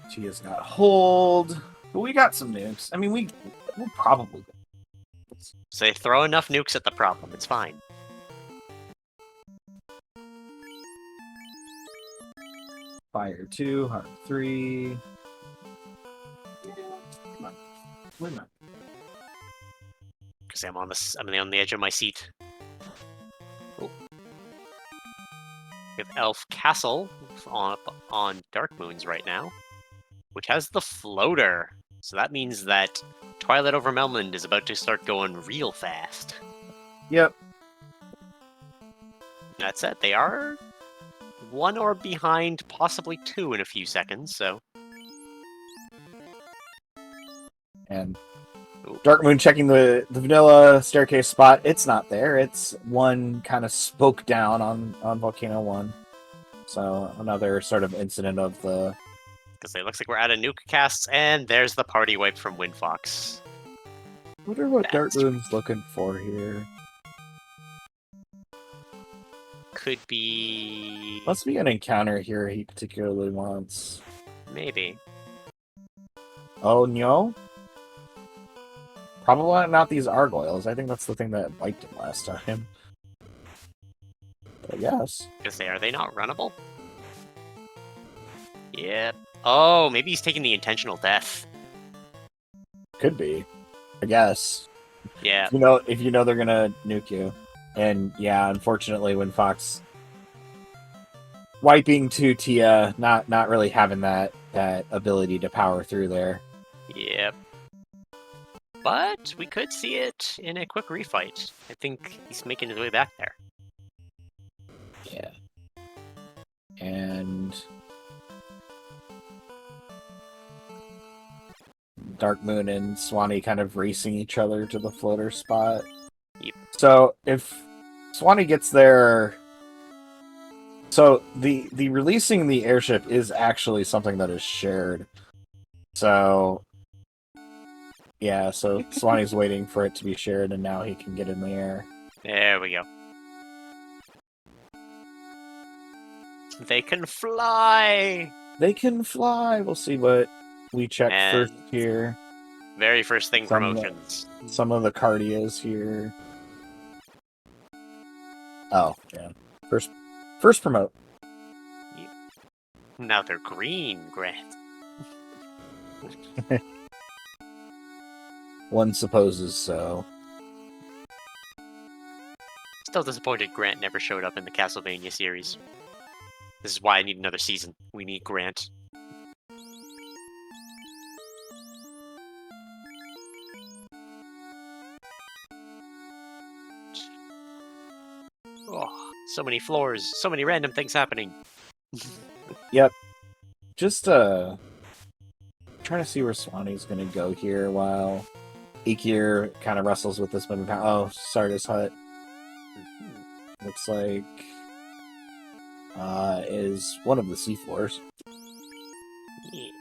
She has got hold, but we got some nukes. I mean, we'll probably... So they throw enough nukes at the problem, it's fine. Fire 2, Heart 3... Come on. Wait a minute. Because I'm on the edge of my seat. Oh. We have Elf Castle on Dark Moons right now, which has the floater. So that means that Twilight over Melmond is about to start going real fast. Yep. That's it. They are 1 orb behind, possibly 2 in a few seconds, so... And Dark Moon checking the vanilla staircase spot. It's not there. It's one kind of spoke down on Volcano 1. So another sort of incident of the... Because it looks like we're out of nuke casts, and there's the party wipe from Windfox. Wonder what Dark That's- Moon's looking for here. Could be... Must be an encounter here he particularly wants. Maybe. Oh, no? Probably not these Argoyles. I think that's the thing that wiped him last time. But yes. Because are they not runnable? Yep. Oh, maybe he's taking the intentional death. Could be. I guess. Yeah. If you know they're gonna nuke you. And yeah, unfortunately when Fox wiping to Tia, not really having that ability to power through there. Yep. But we could see it in a quick refight. I think he's making his way back there. Yeah. And Dark Moon and Swanee kind of racing each other to the floater spot. Yep. So if Swanee gets there, so the releasing the airship is actually something that is shared. So yeah, so Swanee's waiting for it to be shared, and now he can get in the air. There we go. They can fly! They can fly! We'll see what we check And- first here. Very first thing, Some- promotions. Some of the cardias here. Oh, yeah. First promote. Now they're green, Grant. One supposes so. Still disappointed Grant never showed up in the Castlevania series. This is why I need another season. We need Grant. Oh, so many floors, so many random things happening. Just trying to see where Swanee's gonna go here while Ikir kind of wrestles with this moving power. Oh, Sardis Hut. Looks like is one of the seafloors. Yes.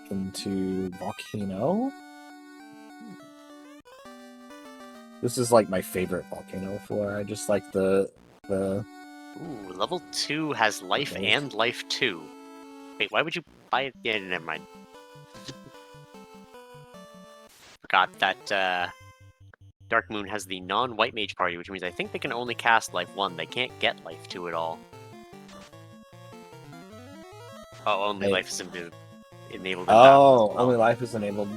Into Volcano. This is like my favorite volcano floor. I just like the Ooh, level 2 has life Nice. and life 2. Wait, why would you buy it? Yeah, never mind. Forgot that Dark Moon has the non-white mage party, which means I think they can only cast life 1. They can't get life 2 at all. Oh, only Hey. life is enabled in battle as well. only life is enabled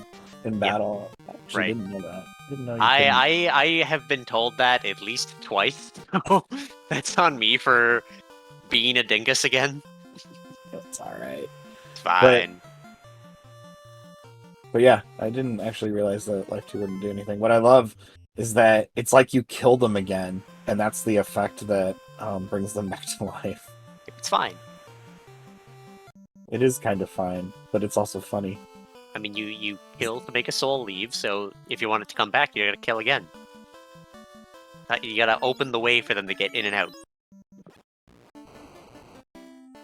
in battle. I actually Right. didn't know that. Didn't know you couldn't- I have been told that at least twice. So that's on me for being a dingus again. It's alright. It's fine. But yeah, I didn't actually realize that Life 2 wouldn't do anything. What I love is that it's like you kill them again, and that's the effect that brings them back to life. It's fine. It is kind of fine, but it's also funny. I mean, you kill to make a soul leave, so if you want it to come back, you gotta kill again. You gotta open the way for them to get in and out.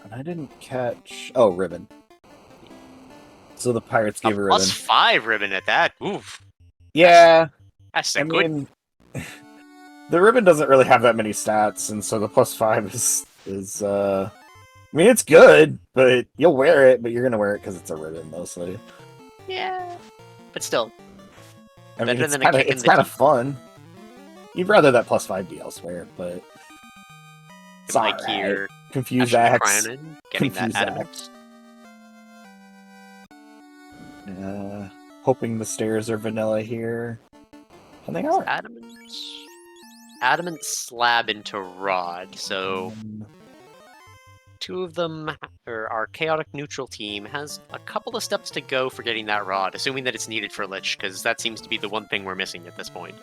And I didn't catch... Oh, ribbon. So the pirates A gave a ribbon. +5 ribbon at that. Oof. Yeah, That's a I good... mean... the ribbon doesn't really have that many stats, and so the +5 is I mean, it's good, but you'll wear it, but you're gonna wear it because it's a ribbon, mostly. Yeah. But still. I mean, Better it's than a kinda, kick in it's the kind of teeth. fun. You'd rather that +5 be elsewhere, but it's Like alright. here, Confuse Ashen X. Cronin, getting that Confuse adamant. Hoping the stairs are vanilla here. And they are. Adamant. Adamant slab into rod, so two of them, or our chaotic neutral team, has a couple of steps to go for getting that rod, assuming that it's needed for Lich, because that seems to be the one thing we're missing at this point.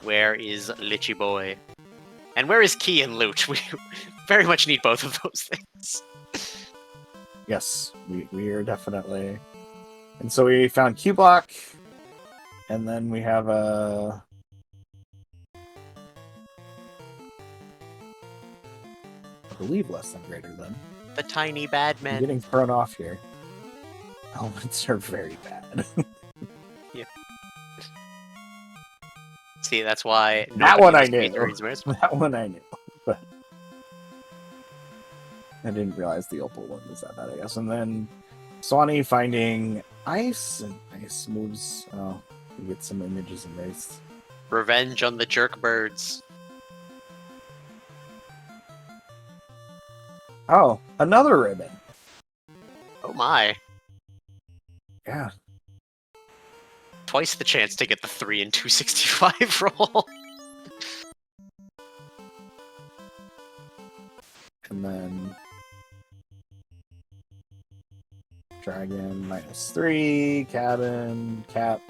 Where is Lichy Boy? And where is key and loot? We very much need both of those things. Yes, we are definitely. And so we found Q block, and then we have a. I believe less than greater than. The tiny bad I'm men. getting thrown off here. Elements are very bad. See, that's why That one I nobody must be knew. Reasoners. That one I knew, but I didn't realize the opal one was that bad, I guess. And then Swanee finding ice, and ice moves. Oh, we get some images in this. Revenge on the jerk birds. Oh, another ribbon. Oh my. Yeah. Twice the chance to get the 3 and 265 roll. And then dragon -3, cabin, cap.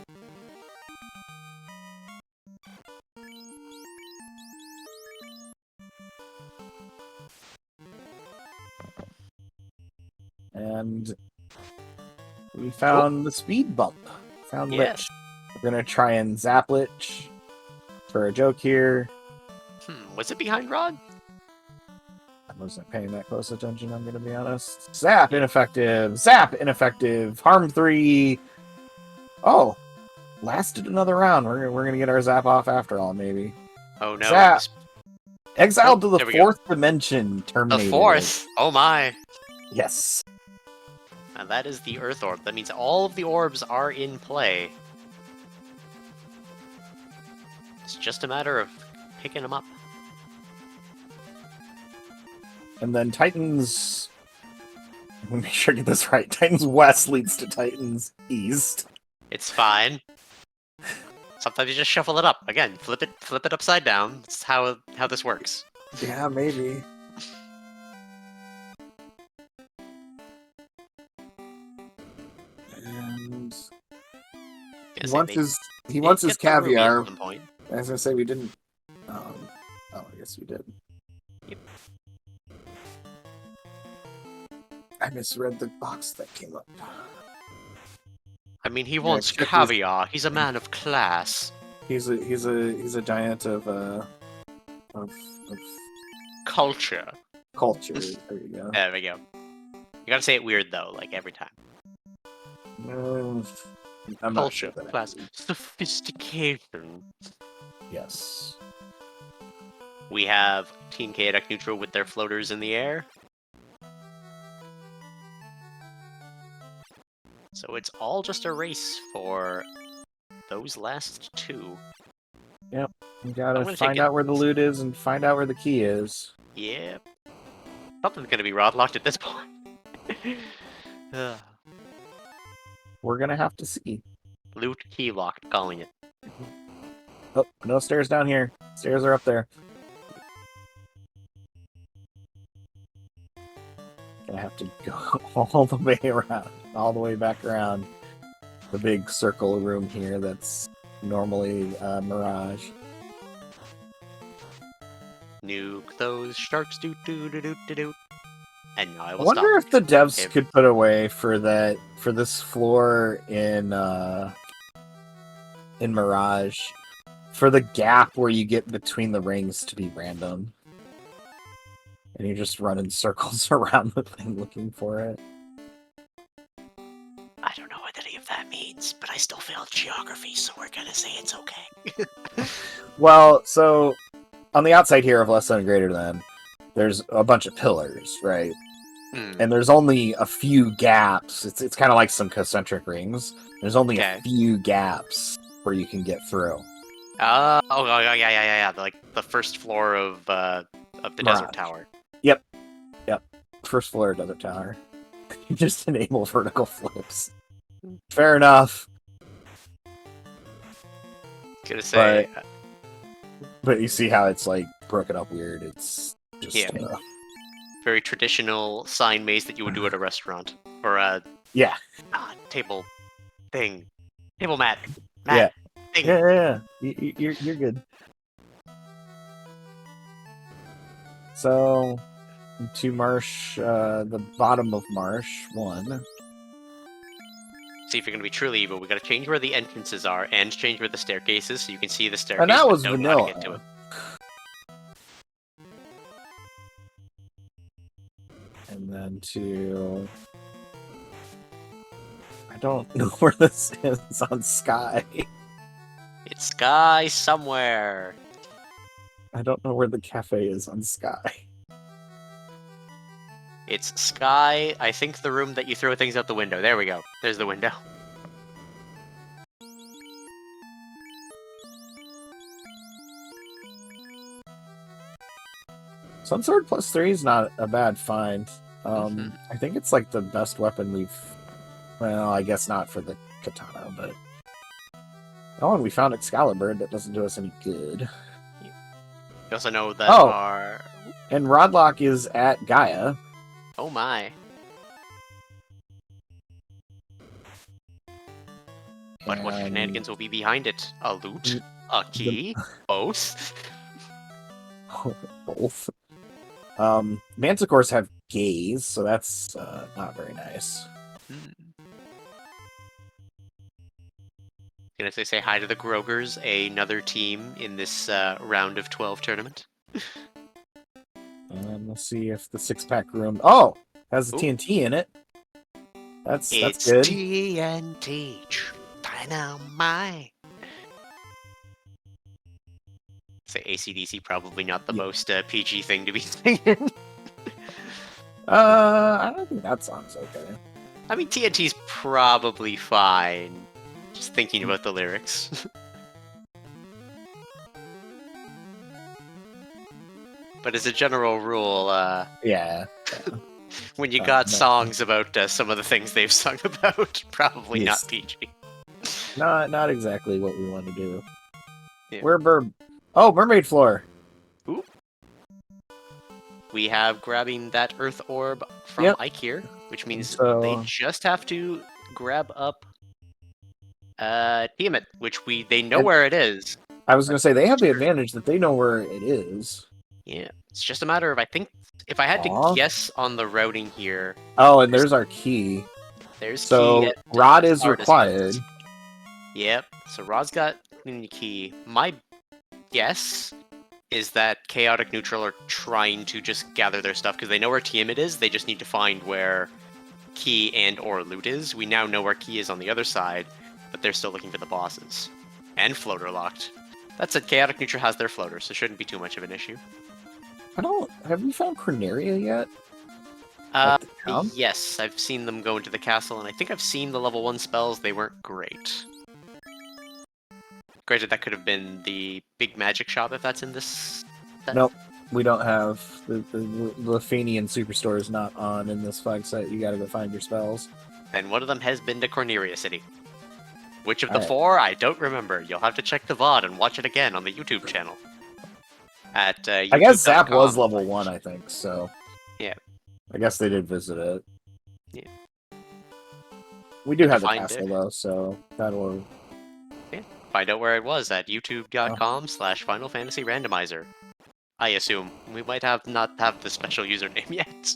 And we found the speed bump. Found Yes. Lich. We're gonna try and zap Lich for a joke here. Was it behind Rod? I wasn't paying that close attention, I'm gonna be honest. Zap ineffective. Zap ineffective. Harm 3. Oh, lasted another round. We're gonna get our zap off after all, maybe. Oh no. Zap. Exiled to the There we go. 4th dimension. The Terminated. 4th. Oh my. Yes. And that is the Earth Orb. That means all of the orbs are in play. It's just a matter of picking them up. And then Titans. Let me make sure I get this right. Titans West leads to Titans East. It's fine. Sometimes you just shuffle it up. Again, flip it upside down. That's how this works. Yeah, maybe. And he wants his caviar. At some point. I was gonna say we didn't. Oh, I guess we did. Yep. I misread the box that came up. I mean, he wants check his- caviar. He's a man of class. He's a giant of Culture. culture. There you go. There we go. You gotta say it weird though, like every time. I'm not Culture, sure that class, happens. sophistication. Yes. We have Team Chaotic Neutral with their floaters in the air. So it's all just a race for those last two. You I'm gotta gonna find take it. out where the loot is and find out where the key is. Yep. Something's gonna be rod locked at this point. Ugh. We're gonna have to see. Loot key locked, calling it. Oh, no stairs down here. Stairs are up there. Gonna have to go all the way around, all the way back around the big circle room here that's normally Mirage. Nuke those sharks, do do do do do do. And now I I will wonder stop. if the devs If- could put away for this floor in Mirage for the gap where you get between the rings to be random. And you just run in circles around the thing looking for it. I don't know what any of that means, but I still failed geography, so we're gonna say it's okay. Well, so on the outside here of less than and greater than, there's a bunch of pillars, right? And there's only a few gaps. It's kind of like some concentric rings. There's only Okay. a few gaps where you can get through. Yeah. Like the first floor of the desert Mirage. tower. First floor of Desert Tower. You just enable vertical flips. Fair enough. Gonna say, But you see how it's like broken up weird. It's just Yeah. Very traditional sign maze that you would do at a restaurant or a yeah. table thing, table mat. Yeah. Thing. Yeah. You're good. So, to Marsh, the bottom of Marsh, 1. See if you're going to be truly evil. We got to change where the entrances are and change where the staircase is so you can see the staircase. And that but was don't know how to vanilla. get to it. And then to... I don't know where this is on Sky. It's Sky somewhere. I don't know where the cafe is on Sky. It's Sky, I think the room that you throw things out the window. There we go. There's the window. Sunsword +3 is not a bad find. Mhm. I think it's like the best weapon we've... Well, I guess not for the katana, but... Oh, and we found Excalibur. That doesn't do us any good. You also know that Oh. our... And Rodlock is at Gaia. Oh my. But what and shenanigans will be behind it? A loot? A key? Both? Both. Manticores have gaze, so that's not very nice. Gonna say hi to the Grogers, another team in this round of 12 tournament. Let's see if the 6-pack room... Oh! Has the Ooh. TNT in it. That's It's good. TNT Dynamite. Say AC/DC, probably not the most PG thing to be singing. I don't think that song's okay. I mean, TNT's probably fine. Just thinking about the lyrics. But as a general rule, Yeah. when you got no. songs about some of the things they've sung about, probably Yes. not PG. Not exactly what we want to do. Yeah. Where Oh, mermaid floor. Ooh. We have grabbing that Earth Orb from Yep. Ike here, which means So- they just have to grab up Tiamat, which they know And- where it is. I was going to say, they have the advantage that they know where it is. Yeah, it's just a matter of, I think, if I had Aw. to guess on the routing here, Oh, and there's our key. there's So, key at Rod is Artist required. Fest. Yep, so Rod's got the key. My guess is that Chaotic Neutral are trying to just gather their stuff because they know where Tiamat is. They just need to find where Key and or Loot is. We now know where Key is on the other side, but they're still looking for the bosses. And Floater locked. That said, Chaotic Neutral has their floater, so shouldn't be too much of an issue. Have we found Corneria yet? the town? Yes, I've seen them go into the castle, and I think I've seen the level 1 spells. They weren't great. Granted, that could have been the big magic shop if that's in this set. Nope. We don't have the Lefanian Superstore is not on in this flag set. You gotta go find your spells. And one of them has been to Corneria City. Which of the Alright. 4? I don't remember. You'll have to check the VOD and watch it again on the YouTube channel. At I guess Zap youtube.com. was level 1, I think, so. Yeah. I guess they did visit it. Yeah. We do have the Find castle, it. though, so that'll... Find out where it was at youtube.com/Final Fantasy Randomizer. I assume. We might not have the special username yet.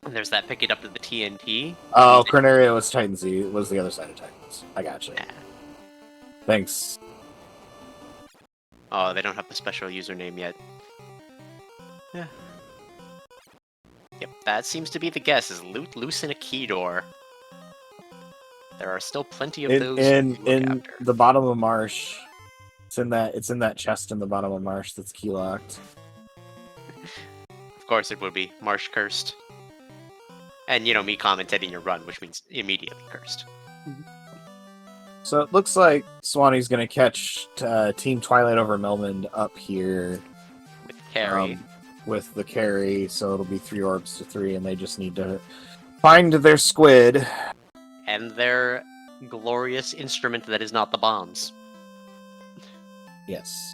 And there's that pick it up to the TNT. Oh, Corneria was Titan Z. It was the other side of Titans. I gotcha. Nah. Thanks. Oh, they don't have the special username yet. Yeah. Yep, that seems to be the guess, is loot loose in a key door. There are still plenty of those In to look after. the bottom of Marsh. It's in that chest in the bottom of Marsh that's key locked. Of course it would be. Marsh cursed. And, you know, me commentating your run, which means immediately cursed. So it looks like Swanee's gonna catch Team Twilight over Melmond up here With Carrie. with the carry, so it'll be 3 orbs to 3, and they just need to find their squid. And their glorious instrument that is not the bombs. Yes.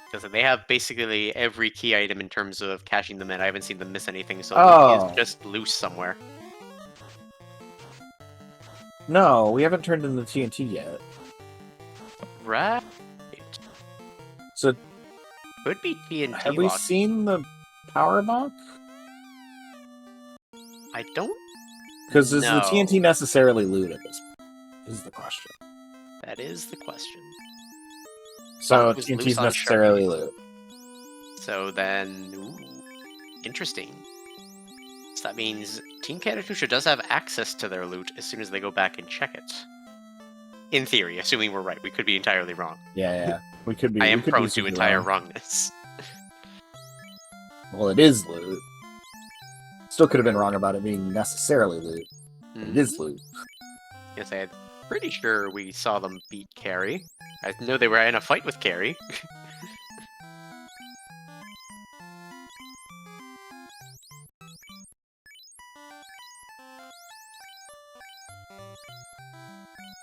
Because they have basically every key item in terms of cashing them in. I haven't seen them miss anything, so Oh. it's just loose somewhere. No, we haven't turned in the TNT yet. Right. So Could be TNT have we locked. seen the power block? I don't Because is the know. TNT necessarily loot at this point? Is the question. That is the question. So It was loose TNT's on necessarily loot. So then, ooh, interesting. So that means Team Catatusha does have access to their loot as soon as they go back and check it. In theory, assuming we're right. We could be entirely wrong. Yeah. We could be. I we am could prone be to super entire wrong. wrongness. Well, it is loot. Still could have been wrong about it being necessarily loot. But it is loot. Yes, I'm pretty sure we saw them beat Carrie. I know they were in a fight with Carrie.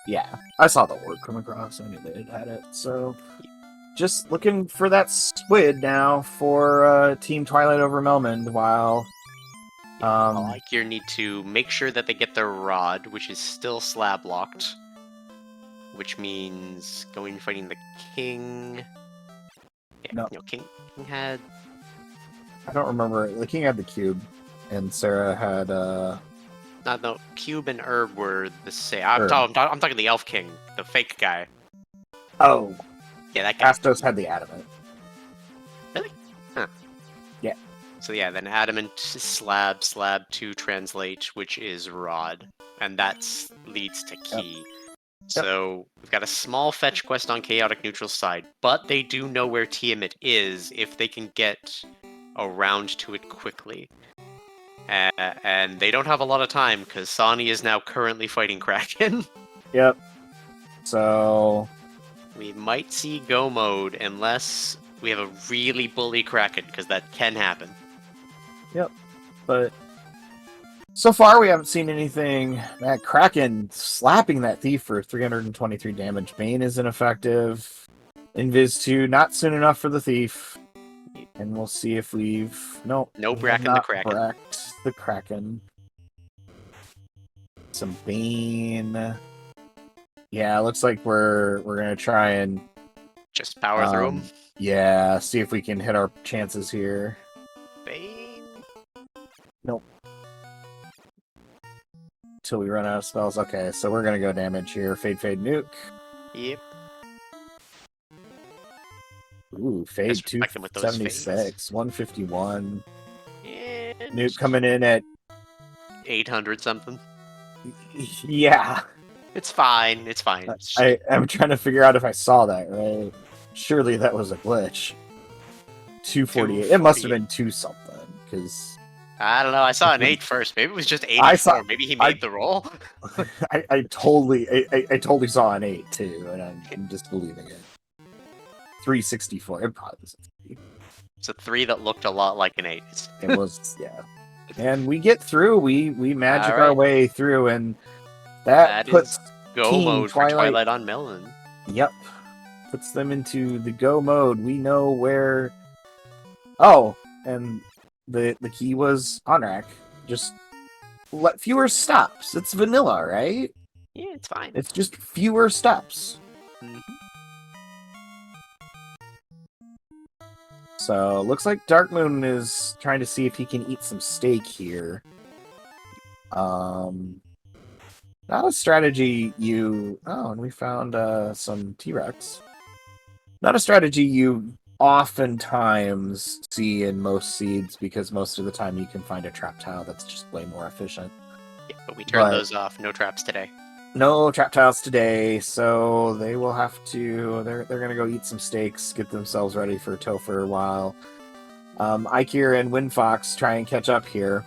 Yeah, I saw the orb come across. I knew they had it. So, just looking for that squid now for Team Twilight over Melmond. While Here need to make sure that they get their rod, which is still slab locked. Which means going and fighting the king. Yeah, No. King had. I don't remember. The king had the cube, and Sarah had No, Cube and Herb were the same. Herb. I'm talking the Elf King, the fake guy. Oh, Yeah, that guy. Astos had the adamant. Really? Huh. Yeah. So yeah, then adamant slab to translate, which is rod, and that leads to key. So we've got a small fetch quest on Chaotic Neutral's side, but they do know where Tiamat is if they can get around to it quickly. And they don't have a lot of time because Sani is now currently fighting Kraken. Yep. So We might see go mode unless we have a really bully Kraken, because that can happen. but so far we haven't seen anything. That Kraken slapping that thief for 323 damage. Bane is ineffective. Invis 2 not soon enough for the thief. And we'll see if we've No we have Bracken the not Kraken. bracked the Kraken. Some Bane. Yeah, looks like we're gonna try and Just power through him. Yeah, see if we can hit our chances here. Bane. Nope. Till we run out of spells. Okay, so we're gonna go damage here. Fade, nuke. Yep. Ooh, fade Disrespect him with those 276, 151. And Nuke coming in at 800 something. yeah. It's fine. It's fine. It's just- I'm trying to figure out if I saw that right. Surely that was a glitch. 248. It must have been 2 something because I don't know. I saw an 8 first. Maybe it was just 84. I saw- Maybe he made the roll. I totally saw an 8 too, and I'm just believing it. 364. It probably was a 3. It's a 3 that looked a lot like an 8. It was yeah. And we get through. We magic our way through, and that puts go Team mode for Twilight on Melon. Yep. Puts them into the go mode. We know where. Oh, and the key was on rack. Just let fewer stops. It's vanilla, right? Yeah, it's fine. It's just fewer steps. Mhm. So looks like Dark Moon is trying to see if he can eat some steak here. Not a strategy you. Oh, and we found some T-Rex. Not a strategy you oftentimes see in most seeds, because most of the time you can find a trap tile that's just way more efficient. Yeah, but we turned those off. No traps today. No trap tiles today, so they will have to. They're gonna go eat some steaks, get themselves ready for Topher, while Ikir and Windfox try and catch up here.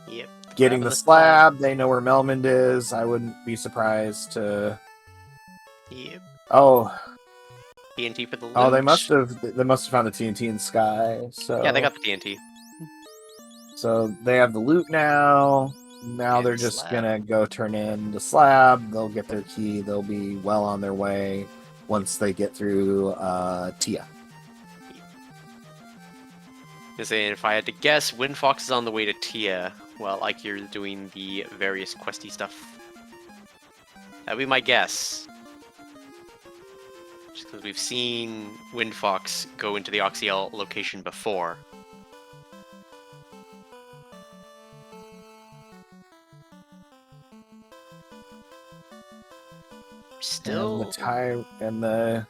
Yep. Getting the slab, they know where Melmond is. I wouldn't be surprised to. Yep. Oh, TNT for the loot. oh, they must have found the TNT in Sky. So Yeah, they got the TNT. So they have the loot now. Now And they're the just slab. gonna go turn in the slab. They'll get their key. They'll be well on their way once they get through Tia. If I had to guess, Windfox is on the way to Tia, while Ikir's doing the various questy stuff. That'd be my guess. Just because we've seen Windfox go into the Oxyel location before. Still... And the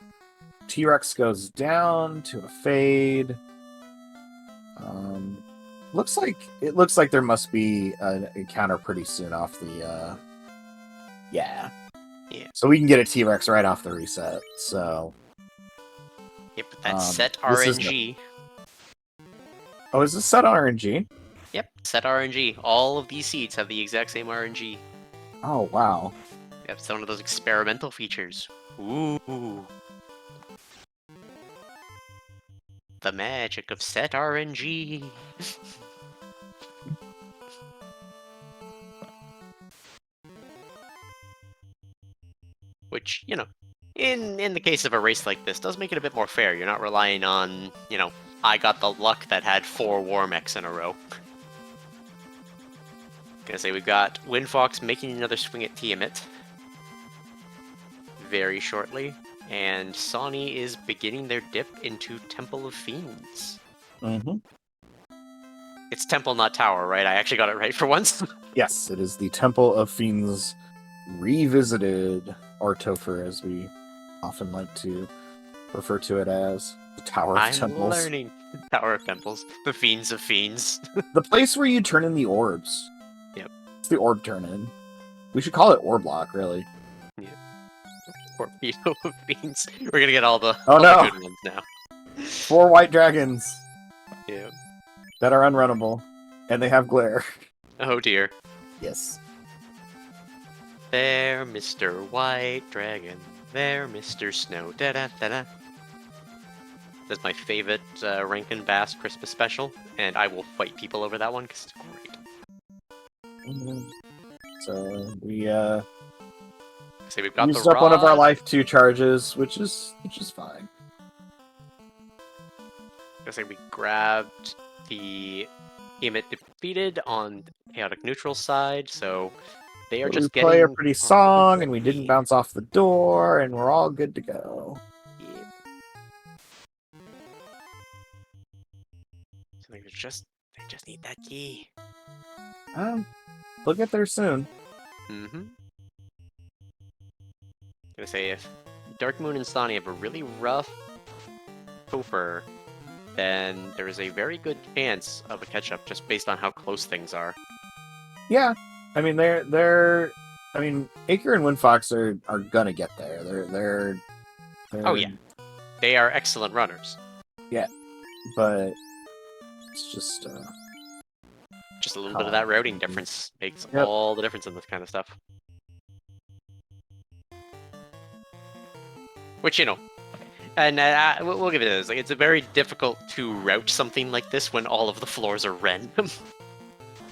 T-Rex goes down to a fade. Looks like there must be an encounter pretty soon off the yeah. So we can get a T-Rex right off the reset. So Yep, that's set RNG. Oh, is this set on RNG? Yep, set RNG. All of these seeds have the exact same RNG. Oh wow. Yep, it's one of those experimental features. Ooh. The magic of set RNG. Which, you know, in the case of a race like this, does make it a bit more fair. You're not relying on, you know, I got the luck that had 4 Warmechs in a row. Gonna say we've got Windfox making another swing at Tiamat very shortly, and Sony is beginning their dip into Temple of Fiends. Mm-hmm. It's Temple, not Tower, right? I actually got it right for once. Yes, it is the Temple of Fiends Revisited, or Topher, as we often like to refer to it as. The Tower of Temples. I'm learning. Tower of Temples. The Fiends of Fiends. The place where you turn in the orbs. Yep. It's the orb turn-in. We should call it Orblock, really. Yeah. Torpedo of Fiends. We're gonna get all the, the good ones now. 4 white dragons. Yeah. That are unrunnable. And they have glare. Oh dear. Yes. There, Mr. White Dragon. There, Mr. Snow. Da-da-da-da. That's my favorite Rankin Bass Christmas special, and I will fight people over that one because it's great. Mm-hmm. So we So we've got used the up one of our rod. life 2 charges, which is fine. I say we grabbed the Emmet defeated on the chaotic neutral side, so they are We just play a getting pretty song, and we didn't bounce off the door, and we're all good to go. Yeah. So they just need that key. We'll get there soon. Mm-hmm. Gonna say if Dark Moon and Stani have a really rough Topher, then there is a very good chance of a catch-up just based on how close things are. Yeah, I mean they're I mean Acre and Windfox are gonna get there. They're Oh yeah, they are excellent runners. Yeah, but it's just a little bit of that routing difference makes all the difference in this kind of stuff. Which, you know, and we'll give it this. Like, it's very difficult to route something like this when all of the floors are random.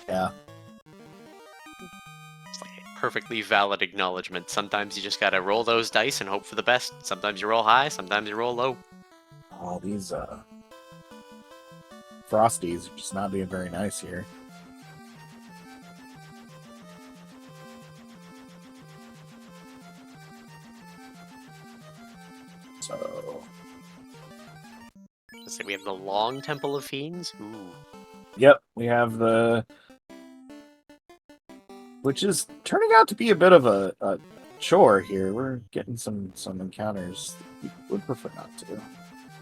Yeah. It's like a perfectly valid acknowledgement. Sometimes you just gotta roll those dice and hope for the best. Sometimes you roll high, sometimes you roll low. All these Frosties are just not being very nice here. So Let's say we have the Long Temple of Fiends. Ooh. Yep, we have the... Which is turning out to be a bit of a chore here. We're getting some encounters we would prefer not to.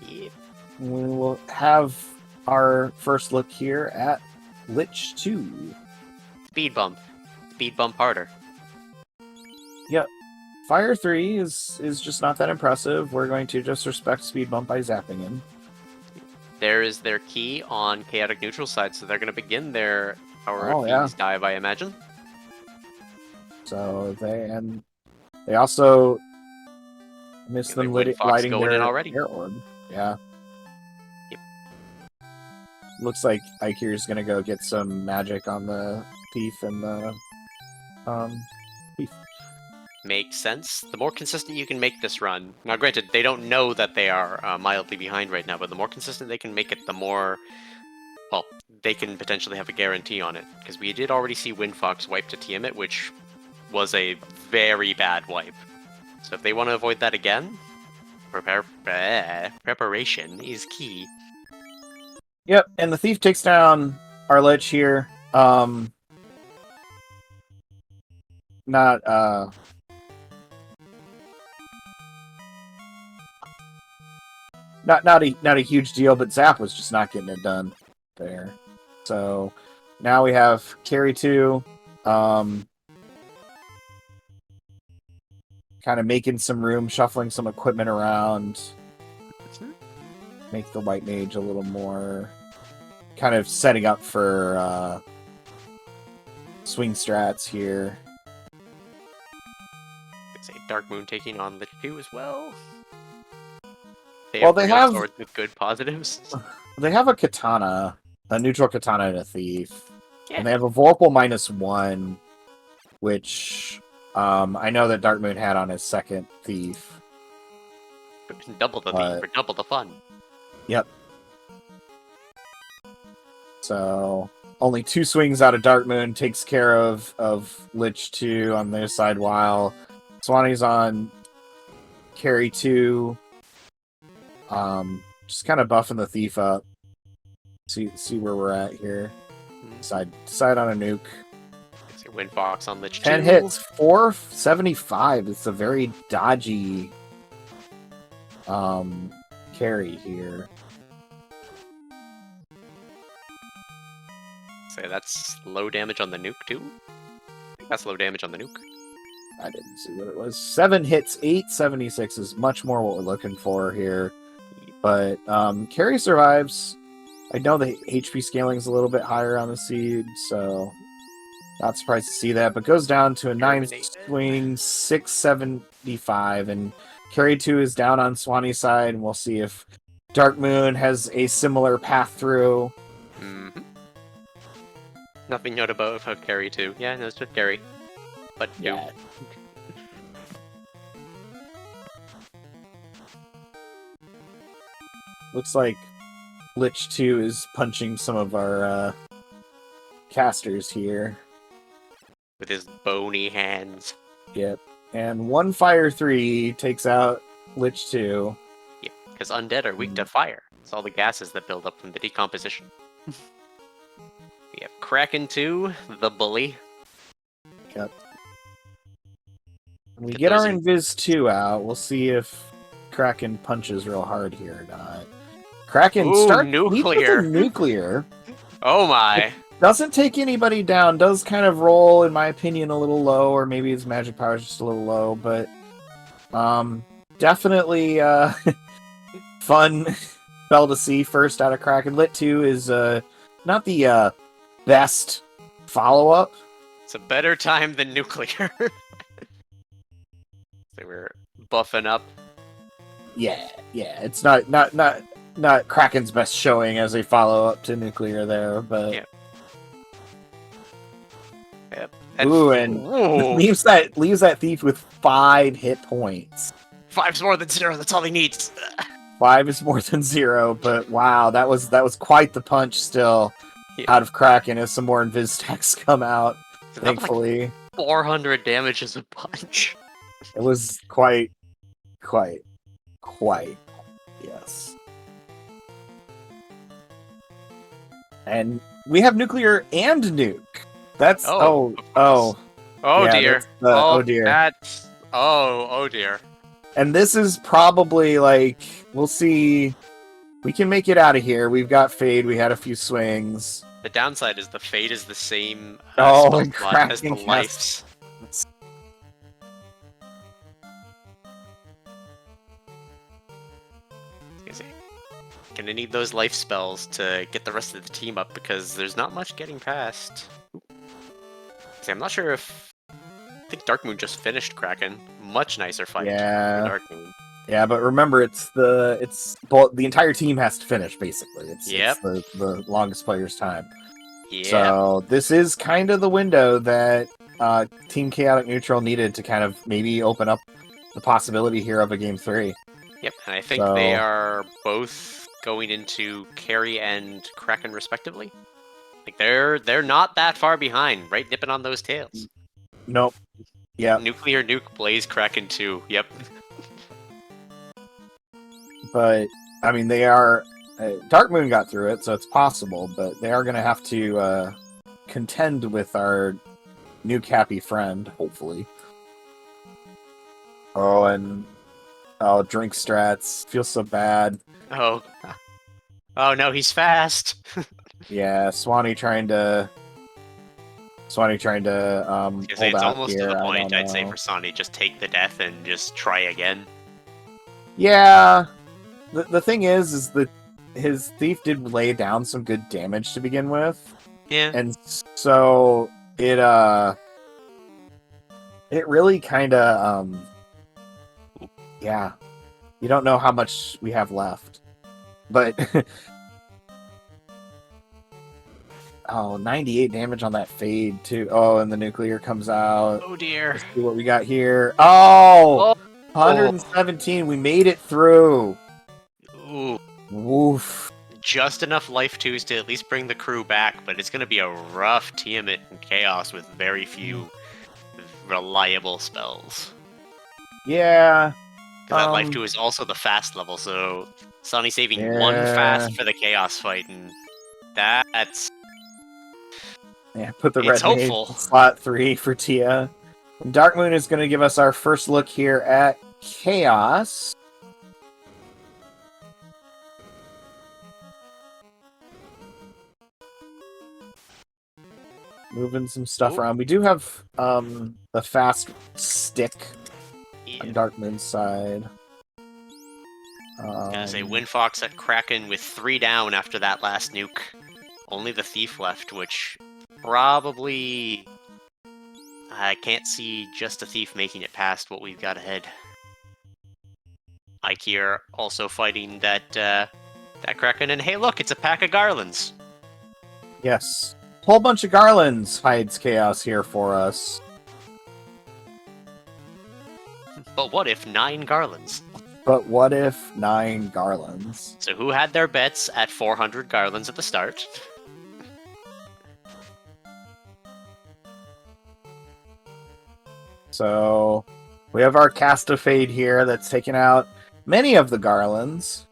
Yep. We will have our first look here at Lich 2. Speed bump. Speed bump harder. Yep. Fire 3 is just not that impressive. We're going to just respect Speed Bump by zapping him. There is their key on chaotic neutral side, so they're going to begin their Tower of Fiends dive, I imagine. So they also miss them lighting their air orb. Yeah. Yep. Looks like Ikir's gonna go get some magic on the thief and the thief. Makes sense. The more consistent you can make this run, now granted, they don't know that they are mildly behind right now, but the more consistent they can make it, the more, well, they can potentially have a guarantee on it. Because we did already see Windfox wipe to Tiamat, which was a very bad wipe. So if they want to avoid that again, Preparation is key. Yep, and the thief takes down our lich here. Not not a huge deal, but Zap was just not getting it done there. So now we have carry 2, kind of making some room, shuffling some equipment around, make the white mage a little more, kind of setting up for swing strats here. Say Dark Moon taking on Lich 2 as well. They Well, have they regular have- swords with good positives. They have a katana, a neutral katana and a thief. Yeah. And they have a Vorpal -1, which I know that Dark Moon had on his second thief. Double the thief or double the fun. Yep. So only 2 swings out of Dark Moon takes care of Lich 2 on their side, while Swanee's on carry 2. Just kind of buffing the thief up. See where we're at here. Decide on a nuke. Wind Fox on Lich 2. 10 hits, 475. It's a very dodgy carry here. Say that's low damage on the nuke too. I think that's low damage on the nuke. I didn't see what it was. 7 hits, 876 is much more what we're looking for here. But carry survives. I know the HP scaling is a little bit higher on the seed, so not surprised to see that. But goes down to a 9 swing, 675, and carry 2 is down on Swanee's side, and we'll see if Dark Moon has a similar path through. Mm-hmm. Nothing notable about carry 2. Yeah, no, it's just carry. But yeah. Looks like Lich 2 is punching some of our casters here. With his bony hands. Yep. And 1 Fire 3 takes out Lich 2. Yep, because undead are weak to fire. It's all the gases that build up from the decomposition. We have Kraken 2, the bully. Yep. When we get our Invis 2 out, we'll see if Kraken punches real hard here or not. Kraken starts nuclear. Nuclear. Oh my. Doesn't take anybody down. Does kind of roll, in my opinion, a little low, or maybe his magic power is just a little low, but definitely fun spell to see first out of Kraken. Lit 2 is not the best follow-up. It's a better time than nuclear. They were buffing up. Yeah. It's not Kraken's best showing as a follow-up to nuclear there, but yeah. Yep. Ooh, and leaves that thief with 5 hit points. 5's more than 0. That's all he needs. 5 is more than 0, but wow, that was quite the punch still out of Kraken as some more Invis stacks come out. So thankfully, like 400 damage is a punch. It was quite. Yes. And we have nuclear and nuke. That's oh yeah, dear. Oh dear. That's oh dear. And this is probably like, we'll see. We can make it out of here. We've got Fade. We had a few swings. The downside is the Fade is the same and slot as the lives. Gonna need those life spells to get the rest of the team up because there's not much getting past. See, I'm not sure if I think Dark Moon just finished Kraken. Much nicer fight. Yeah. For Dark Moon. Yeah, but remember, the entire team has to finish basically. It's the longest player's time. Yeah. So this is kind of the window that Team Chaotic Neutral needed to kind of maybe open up the possibility here of a game 3. Yep, and I think they are both going into Carry and Kraken respectively. Like they're not that far behind, right? Nipping on those tails. Nope. Yeah. Nuclear Nuke Blaze Kraken 2. Yep. but I mean, they are. Dark Moon got through it, so it's possible, but they are going to have to contend with our new Cappy friend, hopefully. Drink strats. Feels so bad. Oh. Oh no, he's fast. Yeah, Swanee trying to hold It's out almost here. to the I point, don't I'd say, know. for Sonny, just take the death and just try again. Yeah, the thing is that his thief did lay down some good damage to begin with, Yeah. and so it really kind of yeah, you don't know how much we have left, but 98 damage on that fade too. Oh, and the nuclear comes out. Oh dear. Let's see what we got here. Oh, Oh. 117. We made it through. Ooh. Woof. Just enough life twos to at least bring the crew back, but it's going to be a rough Tiamat and Chaos with very few reliable spells. Yeah. Because that life 2 is also the fast level, so Sonny saving one Yeah. fast for the Chaos fight, and that's... Yeah, put the It's red mage hopeful. in slot 3 for Tia. And Dark Moon is going to give us our first look here at Chaos. Moving some stuff Ooh. around. We do have the fast stick Yeah. on Dark Moon's side. Gonna say Windfox at Kraken with 3 down after that last nuke. Only the Thief left, which probably... I can't see just a Thief making it past what we've got ahead. Ikea also fighting that Kraken, and hey look, it's a pack of Garlands! Yes. Whole bunch of Garlands hides Chaos here for us. But what if 9 Garlands? But what if 9 Garlands? So who had their bets at 400 Garlands at the start? So we have our Cast of Fade here that's taken out many of the Garlands.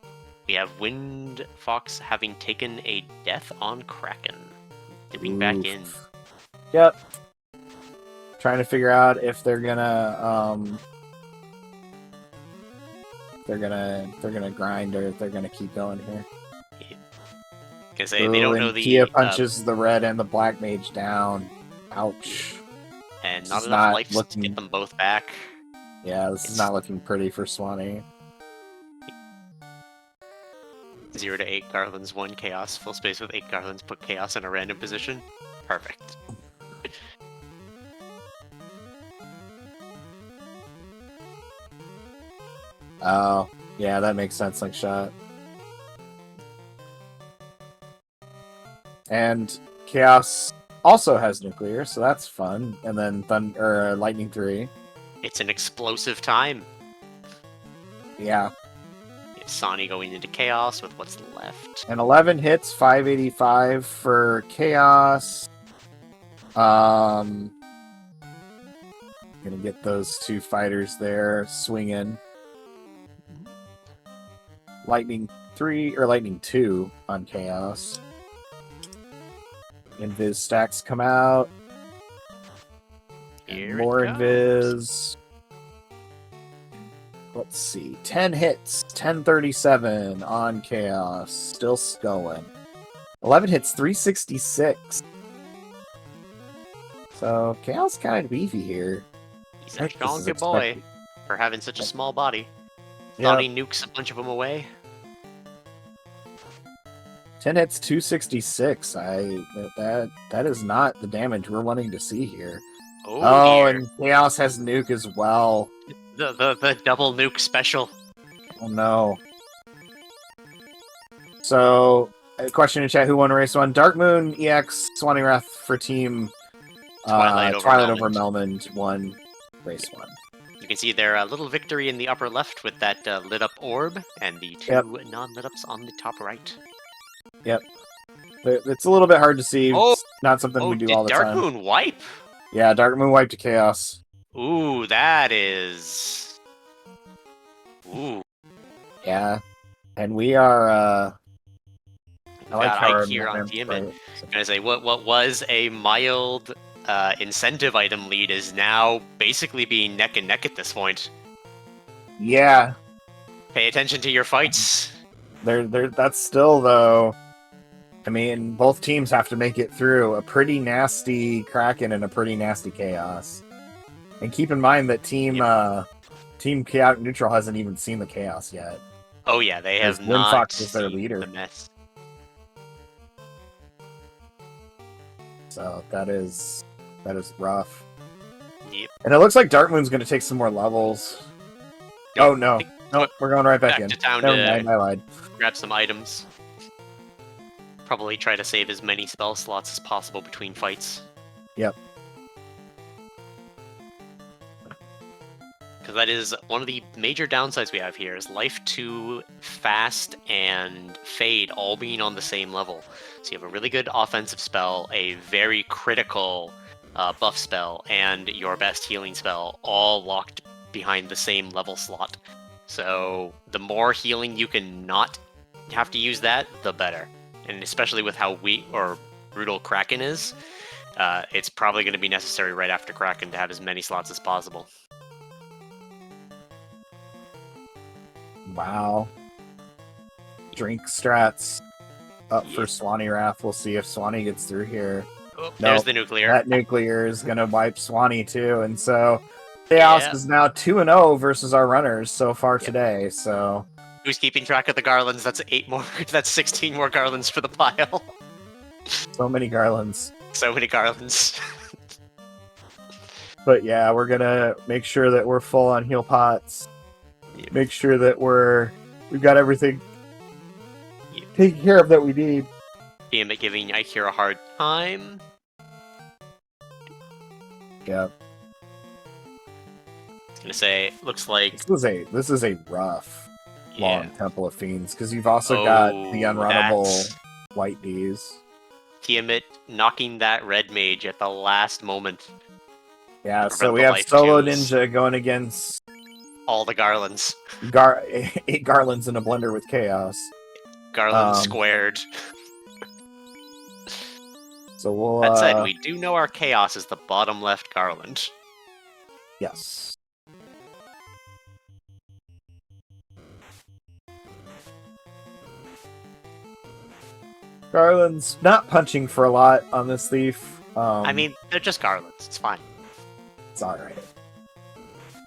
We have Wind Fox having taken a death on Kraken. Dipping back in. Yep. Trying to figure out if they're gonna grind or if they're gonna keep going here. Because they don't know the... Tia punches the red and the black mage down. Ouch. And not This is enough not life to get them both back. Yeah, this is not looking pretty for Swanee. 0 to 8 Garlands, 1 Chaos. Full space with 8 Garlands, put Chaos in a random position. Perfect. Oh, yeah, that makes sense, like shot. And Chaos also has nuclear, so that's fun. And then Lightning 3. It's an explosive time. Yeah. Sonny going into Chaos with what's left. And 11 hits, 585 for Chaos. Gonna get those 2 fighters there swinging. Lightning 2 on Chaos. Invis stacks come out. Here More it comes. Invis. Let's see. 10 hits, 1037 on Chaos. Still going. 11 hits, 366. So Chaos kind of beefy here. He's I a think this is stronger boy expected. for having such a small body. Yep. Thought he nukes a bunch of them away. 10 hits, 266. That is not the damage we're wanting to see here. Oh, dear. And Chaos has nuke as well. The double nuke special. Oh no. So, a question in chat: who won race 1? Dark Moon, EX, Swanee Wrath for team. Twilight over Melmond won race 1. You can see their little victory in the upper left with that lit up orb, and the 2 non-lit ups on the top right. Yep. It's a little bit hard to see. Oh! It's not something we do all the Dark time. Moon wipe? Yeah, Dark Moon wiped to Chaos. Ooh, that is... Ooh. Yeah. And we are, I like Got how Ike our here on momentum's Tiamat. right. Gonna say what was a mild incentive item lead is now basically being neck and neck at this point. Yeah, Pay attention to your fights. that's still though. I mean, both teams have to make it through a pretty nasty Kraken and a pretty nasty Chaos. And keep in mind that Team Chaotic Neutral hasn't even seen the Chaos yet. Oh yeah, they have As not Windfox is their seen leader. the mess. So that is rough. Yep. And it looks like Darkmoon's going to take some more levels. Yep. Oh no, nope, we're going right back in. to town Never to mind, I lied. grab some items. Probably try to save as many spell slots as possible between fights. Yep. Because that is one of the major downsides we have here, is Life 2, Fast, and Fade all being on the same level. So you have a really good offensive spell, a very critical buff spell, and your best healing spell all locked behind the same level slot. So the more healing you can not have to use that, the better. And especially with how weak or brutal Kraken is, it's probably going to be necessary right after Kraken to have as many slots as possible. Wow. Drink strats up for Yep. Swanee Wrath. We'll see if Swanee gets through here. Oh, No, there's the nuclear. That nuclear is going to wipe Swanee too. And so Chaos Yeah. is now 2-0 versus our runners so far Yep. today. So Who's keeping track of the garlands? That's 8 more. That's 16 more garlands for the pile. so many Garlands. So many garlands. But yeah, we're going to make sure that we're full on heal pots. Yep. Make sure that we've got everything Yep. taken care of that we need. Damn it, giving Ike here a hard time. Yeah. I was gonna say, looks like This is a rough long yeah. Temple of Fiends because you've also got the Oh, unrunnable that's White D's. Tiamat knocking that red mage at the last moment. Yeah, Prevent so we the have life Solo twos. Ninja going against All the garlands. 8 Garlands in a blender with Chaos. Garland squared. So we'll. That said, we do know our chaos is the bottom left garland. Yes. Garland's not punching for a lot on this thief. I mean, they're just garlands. It's fine. It's alright.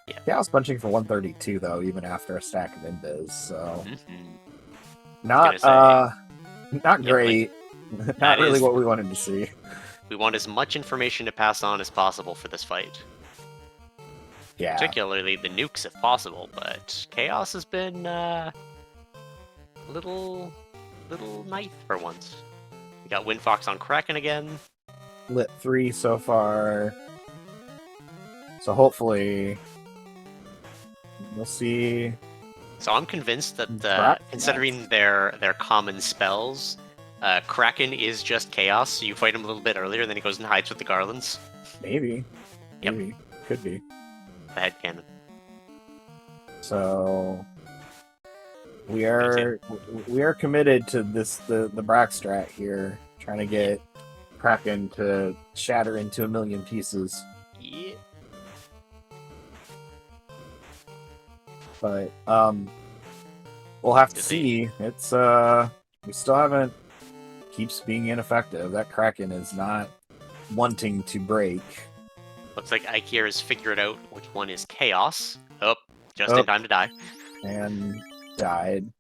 Yeah. Chaos punching for 132 though, even after a stack of invis. So Mhm. not not Yeah, great. Not that really is- what we wanted to see. We want as much information to pass on as possible for this fight. Yeah. Particularly the nukes if possible, but Chaos has been little nice for once. We got Windfox on Kraken again. Lit 3 so far. So hopefully we'll see. So I'm convinced that Kraken. considering their common spells, Kraken is just Chaos, so you fight him a little bit earlier, then he goes and hides with the garlands. Maybe. Yep. Maybe. Could be. The headcanon. So we are committed to the Brack strat here, trying to get Kraken to shatter into a million pieces. Yeah. But we'll have to Did see. It's we still haven't keeps being ineffective. That Kraken is not wanting to break. Looks like Ike here has figured out which one is Chaos. Oh, just in time to die. And died.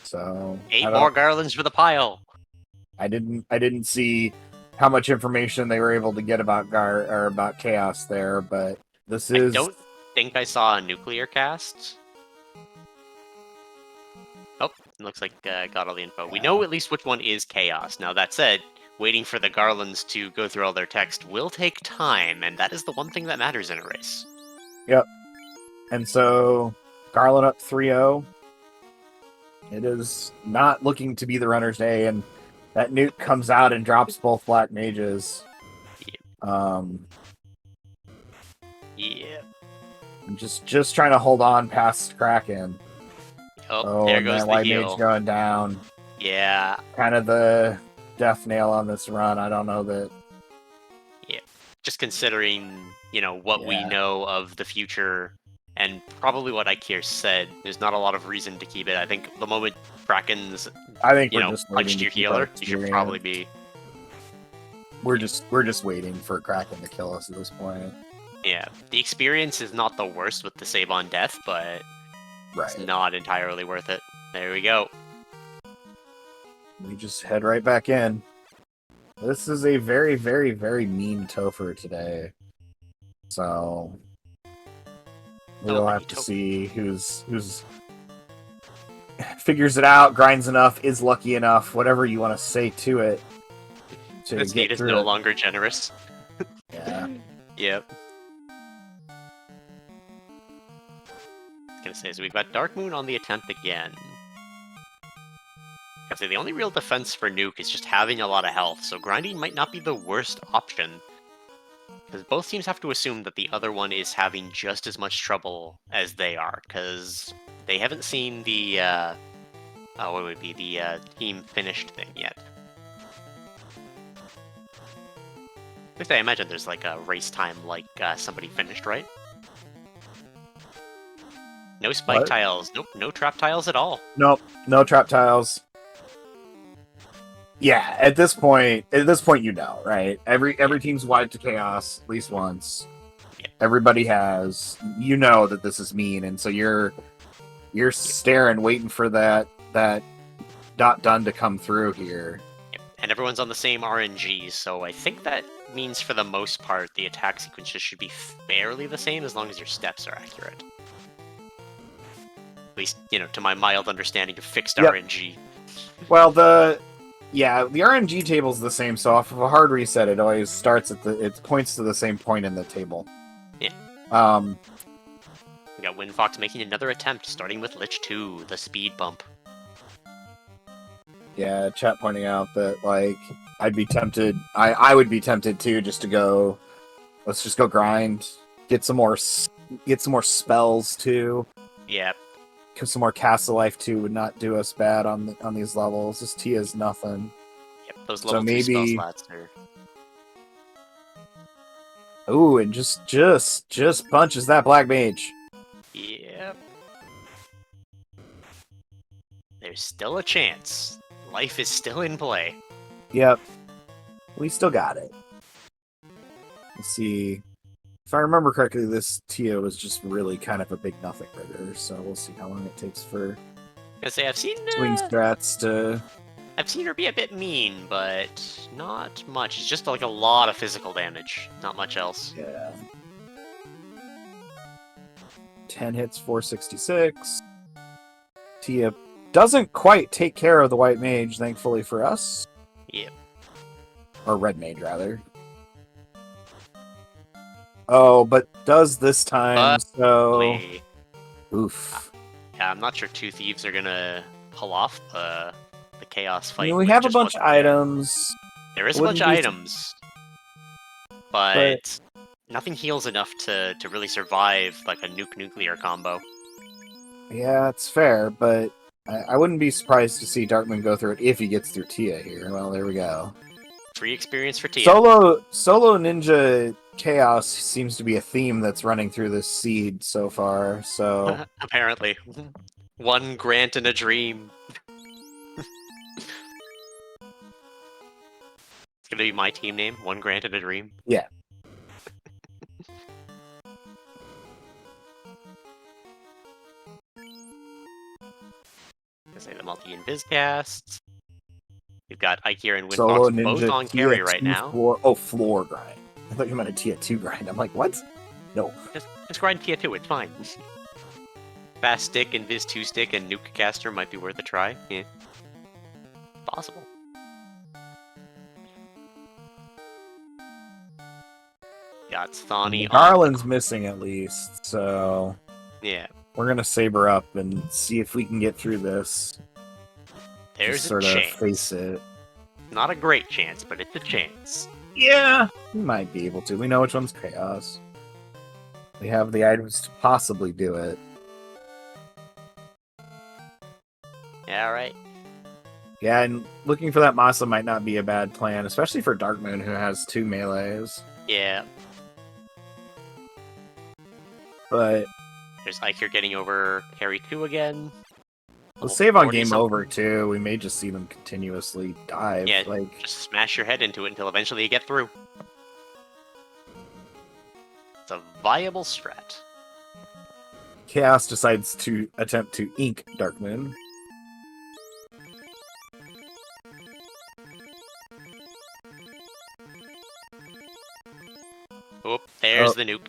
So 8 more garlands for the pile. I didn't see how much information they were able to get about about Chaos there, but this is. I don't think I saw a nuclear cast. Oh, it looks like got all the info. We know at least which one is Chaos. Now that said, waiting for the garlands to go through all their text will take time, and that is the one thing that matters in a race. Yep. And so Garland up 3-0. It is not looking to be the runner's day, and that nuke comes out and drops both black mages. Yeah. I'm just trying to hold on past Kraken. Oh, there and goes that the white heal. mage going down. Yeah, Kind of the death nail on this run. I don't know that. just considering, what we Yeah. know of the future and probably what Ikir said, there's not a lot of reason to keep it. I think the moment Kraken's, I think we're just waiting punched to your keep our healer, you should probably experience. be... We're just waiting for Kraken to kill us at this point. Yeah, the experience is not the worst with the save on death, but it's Right. not entirely worth it. There we go. We just head right back in. This is a very, very, very mean Topher today. So we'll have to see who's figures it out, grinds enough, is lucky enough, whatever you want to say to it. This feat is no longer generous. Yeah. Yep. I was gonna say, so we've got Dark Moon on the attempt again. I'd say the only real defense for Nuke is just having a lot of health, so grinding might not be the worst option. Because both teams have to assume that the other one is having just as much trouble as they are, because they haven't seen the, what would be the team finished thing yet. At least I imagine there's like a race time like somebody finished, right? No spike tiles. Nope, no trap tiles at all. Nope, no trap tiles. Yeah, at this point, right? Every team's wide to chaos at least once. Yeah. Everybody has, that this is mean, and so you're staring, waiting for that dot done to come through here. Yep. And everyone's on the same RNG, so I think that means for the most part the attack sequences should be fairly the same as long as your steps are accurate. At least, to my mild understanding of fixed RNG. Well, the RNG table's the same, so off of a hard reset, it always starts it points to the same point in the table. Yeah. We got Windfox making another attempt, starting with Lich 2, the speed bump. Yeah, chat pointing out that, I'd be tempted, I would be tempted too, just to go, let's just go grind, get some more spells too. Yeah. Because some more castle life too would not do us bad on these levels. This Tia is nothing. Yep, those level 3 spell slots are... Ooh, and just punches that black mage. Yep. There's still a chance. Life is still in play. Yep. We still got it. Let's see. If I remember correctly, this Tia was just really kind of a big nothing rigger, so we'll see how long it takes for I've seen swing strats to... I've seen her be a bit mean, but not much. It's just a lot of physical damage, not much else. Yeah. 10 hits, 466. Tia doesn't quite take care of the white mage, thankfully for us. Yep. Or red mage, rather. Oh, but does this time, so... Oof. Yeah, I'm not sure two thieves are gonna pull off the chaos fight. We have a bunch of items. There is a bunch of items. But nothing heals enough to really survive a nuclear combo. Yeah, it's fair, but I wouldn't be surprised to see Darkman go through it if he gets through Tia here. Well, there we go. Free experience for Tia. Solo ninja chaos seems to be a theme that's running through this seed so far, so... Apparently. One grant and a dream. It's gonna be my team name, One Grant and a Dream. Yeah. Say the multi-invis casts. We've got Ikir and Solo Windfox both ninja on carry right TX2 now. Floor grind. I thought you meant a Tia 2 grind. I'm like, what? No. Just grind Tia 2, it's fine. Fast stick, Invis 2 stick, and Nuke caster might be worth a try. Yeah. Possible. Got Thani. Garland's missing at least, so... Yeah. We're gonna saber up and see if we can get through this. There's just a sort chance. of face it. Not a great chance, but it's a chance. Yeah, we might be able to. We know which one's chaos. We have the items to possibly do it. Yeah, right. Yeah, and looking for that Masa might not be a bad plan, especially for Dark Moon, who has 2 melees. Yeah. But There's Iker getting over Harry 2 again. we'll Level save on 40 game something. over, too. We may just see them continuously dive. Yeah, Like, just smash your head into it until eventually you get through. It's a viable strat. Chaos decides to attempt to ink Dark Moon. Oh, there's Oh. the nuke.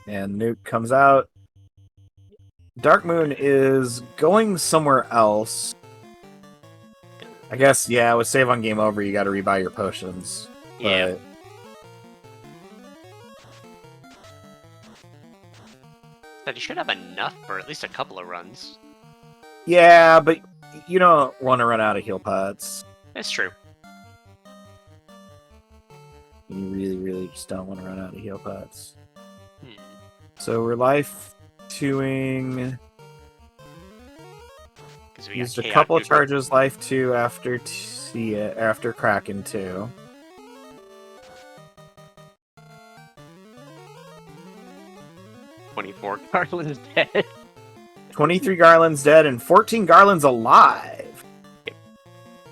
And Nuke comes out. Dark Moon is going somewhere else. I guess, yeah, with save on game over, you gotta rebuy your potions. Yeah. But But you should have enough for at least a couple of runs. yeah, but you don't want to run out of heal pots. That's true. You really, really just don't want to run out of heal pots. Hmm. So we're life 2ing. 'Cause we Used got a chaotic couple neutral. charges life 2 after after Kraken 2. 24 Garland's dead. 23 Garlands dead and 14 Garlands alive.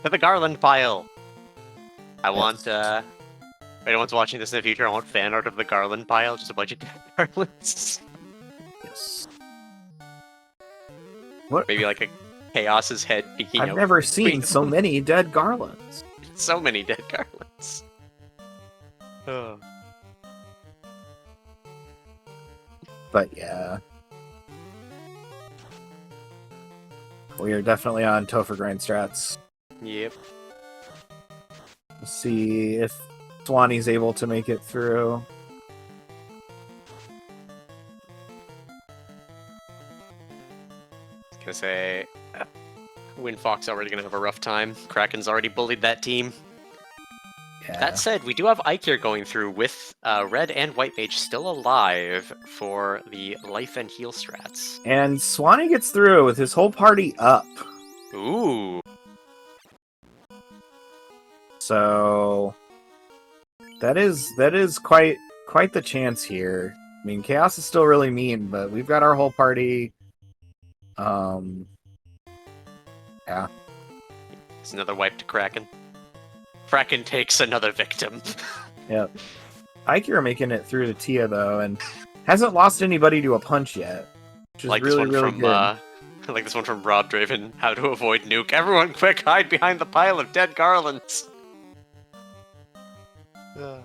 To the Garland pile. I Yes. want, if anyone's watching this in the future, I want fan art of the Garland pile, just a bunch of dead Garlands. Yes. What? Maybe like a Chaos's head peeking out. I've never between seen so them. many dead Garlands. So many dead Garlands. Oh. But yeah. We are definitely on Topher grind strats. Yep. We'll see if Swanee's able to make it through. Gonna say, Windfox already gonna have a rough time. Kraken's already bullied that team. Yeah. That said, we do have Iker going through with Red and White Mage still alive for the life and heal strats. And Swanee gets through with his whole party up. Ooh. So that is quite the chance here. I mean, Chaos is still really mean, but we've got our whole party. Yeah. It's another wipe to Kraken. Kraken takes another victim. Yep. Ikira making it through to Tia though, and hasn't lost anybody to a punch yet, which is Like really this one really from good. like this one from Rob Draven. How to avoid nuke. Everyone quick, hide behind the pile of dead garlands. Yeah.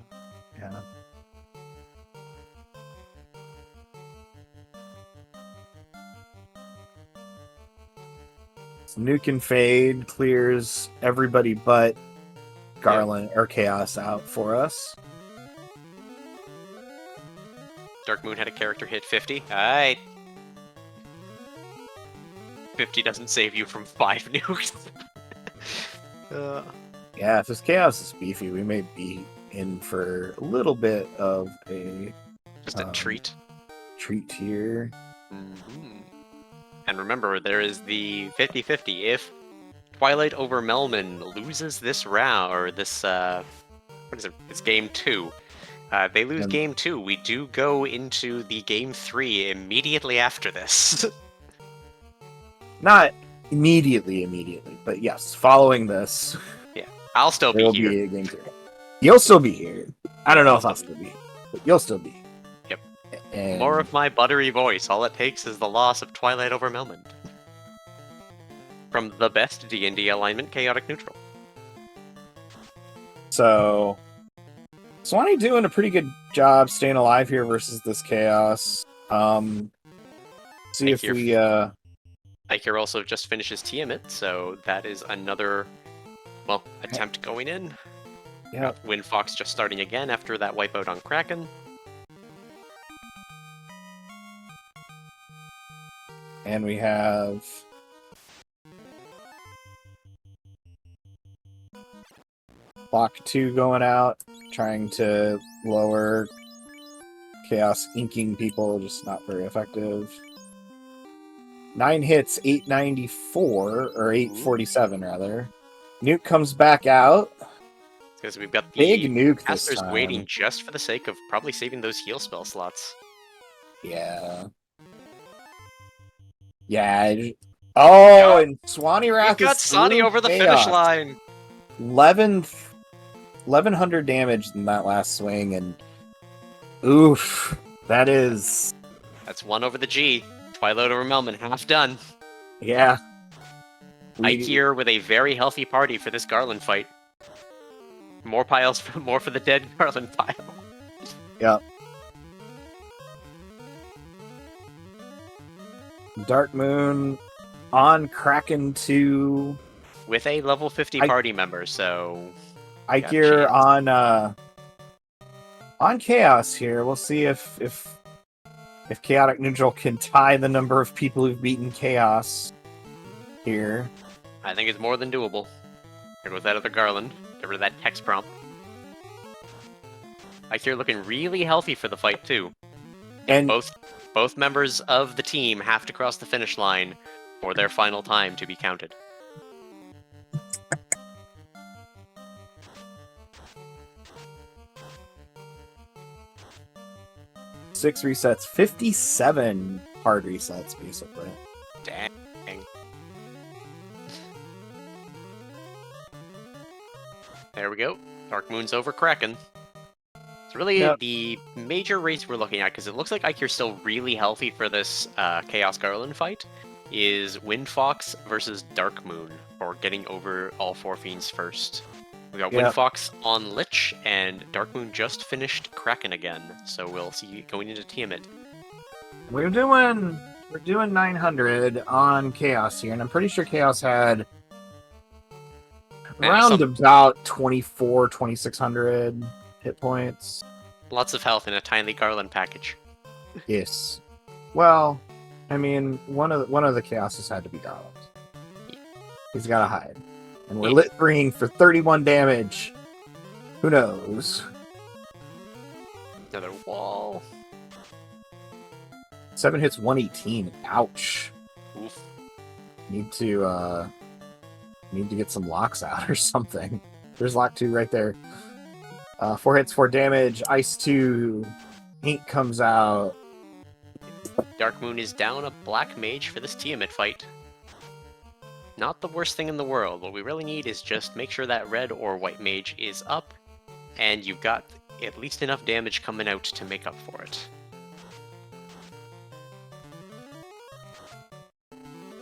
So Nuke and Fade clears everybody but Garland or Chaos out for us. Dark Moon had a character hit 50. Alright. 50 doesn't save you from 5 nukes. Yeah, if this Chaos is beefy, we may be in for a little bit of a Just a treat. treat here. Mm-hmm. And remember, there is the 50-50. If Twilight over Melman loses this round, or this, what is it? It's game 2. They lose game 2. We do go into the game 3 immediately after this. Not immediately, but yes, following this, I'll still be there will here. be a game 3. You'll still be here. I don't know if I'll still be, but you'll still be. Yep. And More of my buttery voice. All it takes is the loss of Twilight over Melman. From the best D&D alignment, Chaotic Neutral. so Swanee doing a pretty good job staying alive here versus this Chaos. See if Thank we Iker also just finishes Tiamat, so that is another, well, attempt going in. yeah. Windfox just starting again after that wipeout on Kraken. And we have Block 2 going out, trying to lower Chaos inking people, just not very effective. 9 hits, 894, or 847 rather. Nuke comes back out. Because we've got the Big nuke this casters time. waiting just for the sake of probably saving those heal spell slots. Yeah. Yeah. Oh, and Swanee Wrath We've got is Sonny through over the chaos. finish line. 1100 damage in that last swing, and oof, that's one over the G. Twilight over Melman, half done. yeah. Ike here with a very healthy party for this Garland fight. More piles, more for the dead Garland pile. Yep. Dark Moon on Kraken 2. With a level 50 party member, so Ike here on Chaos here. We'll see if Chaotic Neutral can tie the number of people who've beaten Chaos here. I think it's more than doable. There goes that other Garland. Get rid of that text prompt. Ike here looking really healthy for the fight too. And both members of the team have to cross the finish line for their final time to be counted. Six resets, 57 hard resets, basically. Dang. There we go. Dark Moon's over Kraken. It's really the major race we're looking at, because it looks like Ike's still really healthy for this Chaos Garland fight, is Windfox versus Dark Moon for getting over all 4 fiends first. We got Windfox on Lich, and Dark Moon just finished Kraken again, so we'll see going into Tiamat. We're doing 900 on Chaos here, and I'm pretty sure Chaos had around about 2600 hit points. Lots of health in a tiny Garland package. Yes. Well, I mean, one of the Chaoses had to be Garland. He's got to hide. And we're lit green for 31 damage. Who knows? Another wall. 7 hits, 118. Ouch. Oof. Need to get some locks out or something. There's lock 2 right there. 4 hits, 4 damage. Ice 2. Ink comes out. Dark Moon is down a black mage for this Tiamat fight. Not the worst thing in the world. What we really need is just make sure that red or white mage is up, and you've got at least enough damage coming out to make up for it.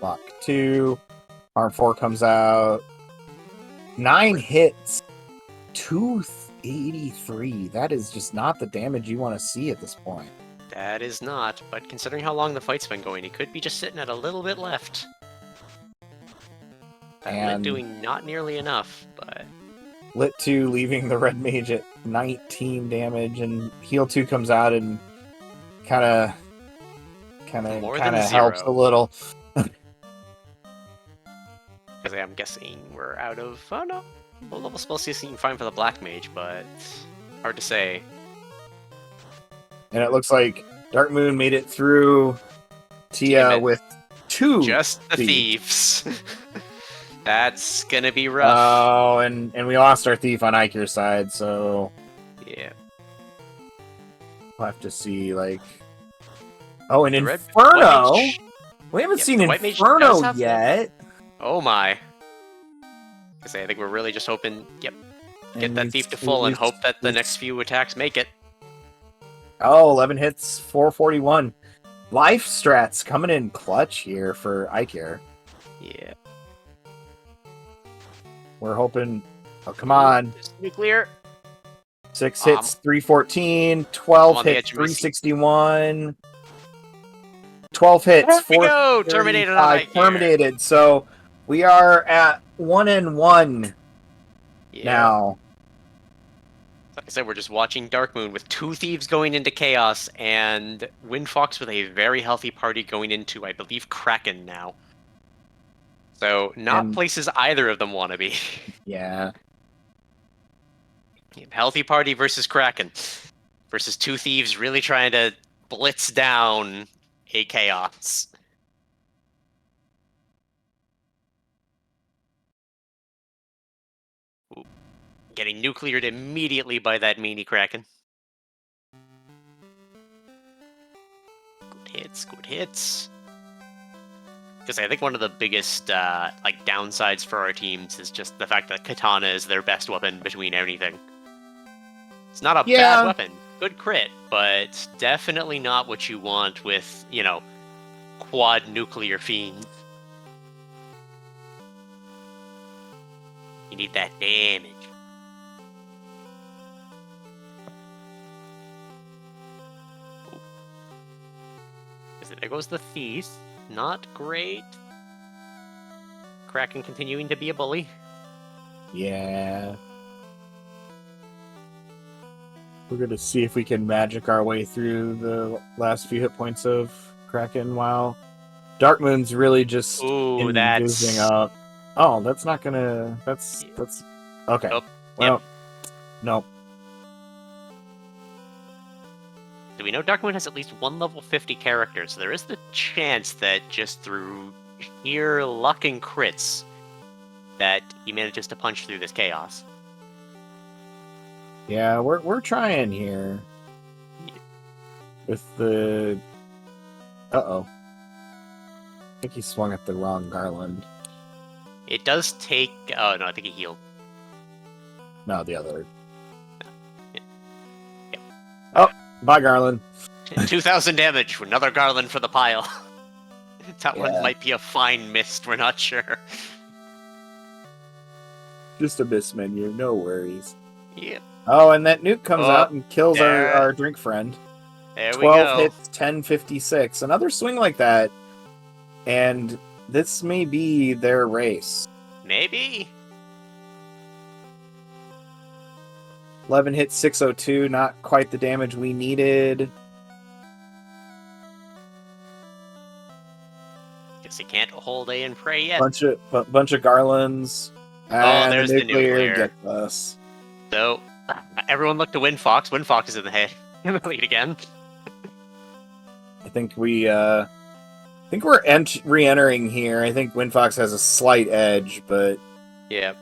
Lock 2. Arm 4 comes out. 9 hits. 283. That is just not the damage you want to see at this point. That is not, but considering how long the fight's been going, he could be just sitting at a little bit left. Lit doing not nearly enough, but... Lit 2 leaving the red mage at 19 damage, and heal 2 comes out and kind of helps a little. Because I'm guessing we're out of... Oh no, low level spell seem fine for the black mage, but hard to say. And it looks like Dark Moon made it through Tia with 2 just the thieves. That's gonna be rough. Oh, and we lost our thief on Ike's side, so yeah, we'll have to see. Like, oh, and Inferno. We haven't seen Inferno yet. Oh my! I think we're really just hoping. Yep, get that thief to full and hope that the next few attacks make it. Oh, 11 hits, 441. Life strats coming in clutch here for Ike. Yeah. We're hoping... Oh, come on. Nuclear. 6 hits, 314. 12 hits, 361. 12 hits, 4. Terminated on Ike. Terminated. So we are at 1-1 now. Like I said, we're just watching Dark Moon with 2 thieves going into Chaos and Windfox with a very healthy party going into, I believe, Kraken now. So, not places either of them want to be. Yeah. Healthy party versus Kraken. Versus 2 thieves really trying to blitz down a Chaos. Getting nucleared immediately by that meanie Kraken. Good hits, good hits. Because I think one of the biggest like downsides for our teams is just the fact that Katana is their best weapon between anything. It's not a bad weapon. Good crit, but definitely not what you want with, you know, quad nuclear fiends. You need that damage. There goes the thief. Not great. Kraken continuing to be a bully. Yeah. We're going to see if we can magic our way through the last few hit points of Kraken while Dark Moon's really just using up. Oh, that's not going to... That's... Okay. Nope. Well, Yep. Nope. Do we know Dark Moon has at least one level 50 character, so there is the chance that just through sheer luck and crits that he manages to punch through this chaos. Yeah, we're trying here. With the... Uh-oh. I think he swung at the wrong Garland. It does take... Oh, no, I think he healed. No, the other. Yeah. Oh, bye, Garland. 2,000 damage. Another Garland for the pile. That one Yeah. might be a fine mist, we're not sure. Just a miss menu, no worries. Yep. Oh, and that nuke comes out and kills there. our drink friend. There 12 we go. hits, 1056. Another swing like that, and this may be their race. Maybe. 11 hits, 602. Not quite the damage we needed. Guess he can't hold A and pray yet. Bunch of Garlands. And there's the nuclear. Gets us. So, everyone look to Windfox. Windfox is in the head. In the lead again. I think we're re-entering here. I think Windfox has a slight edge, but Yeah.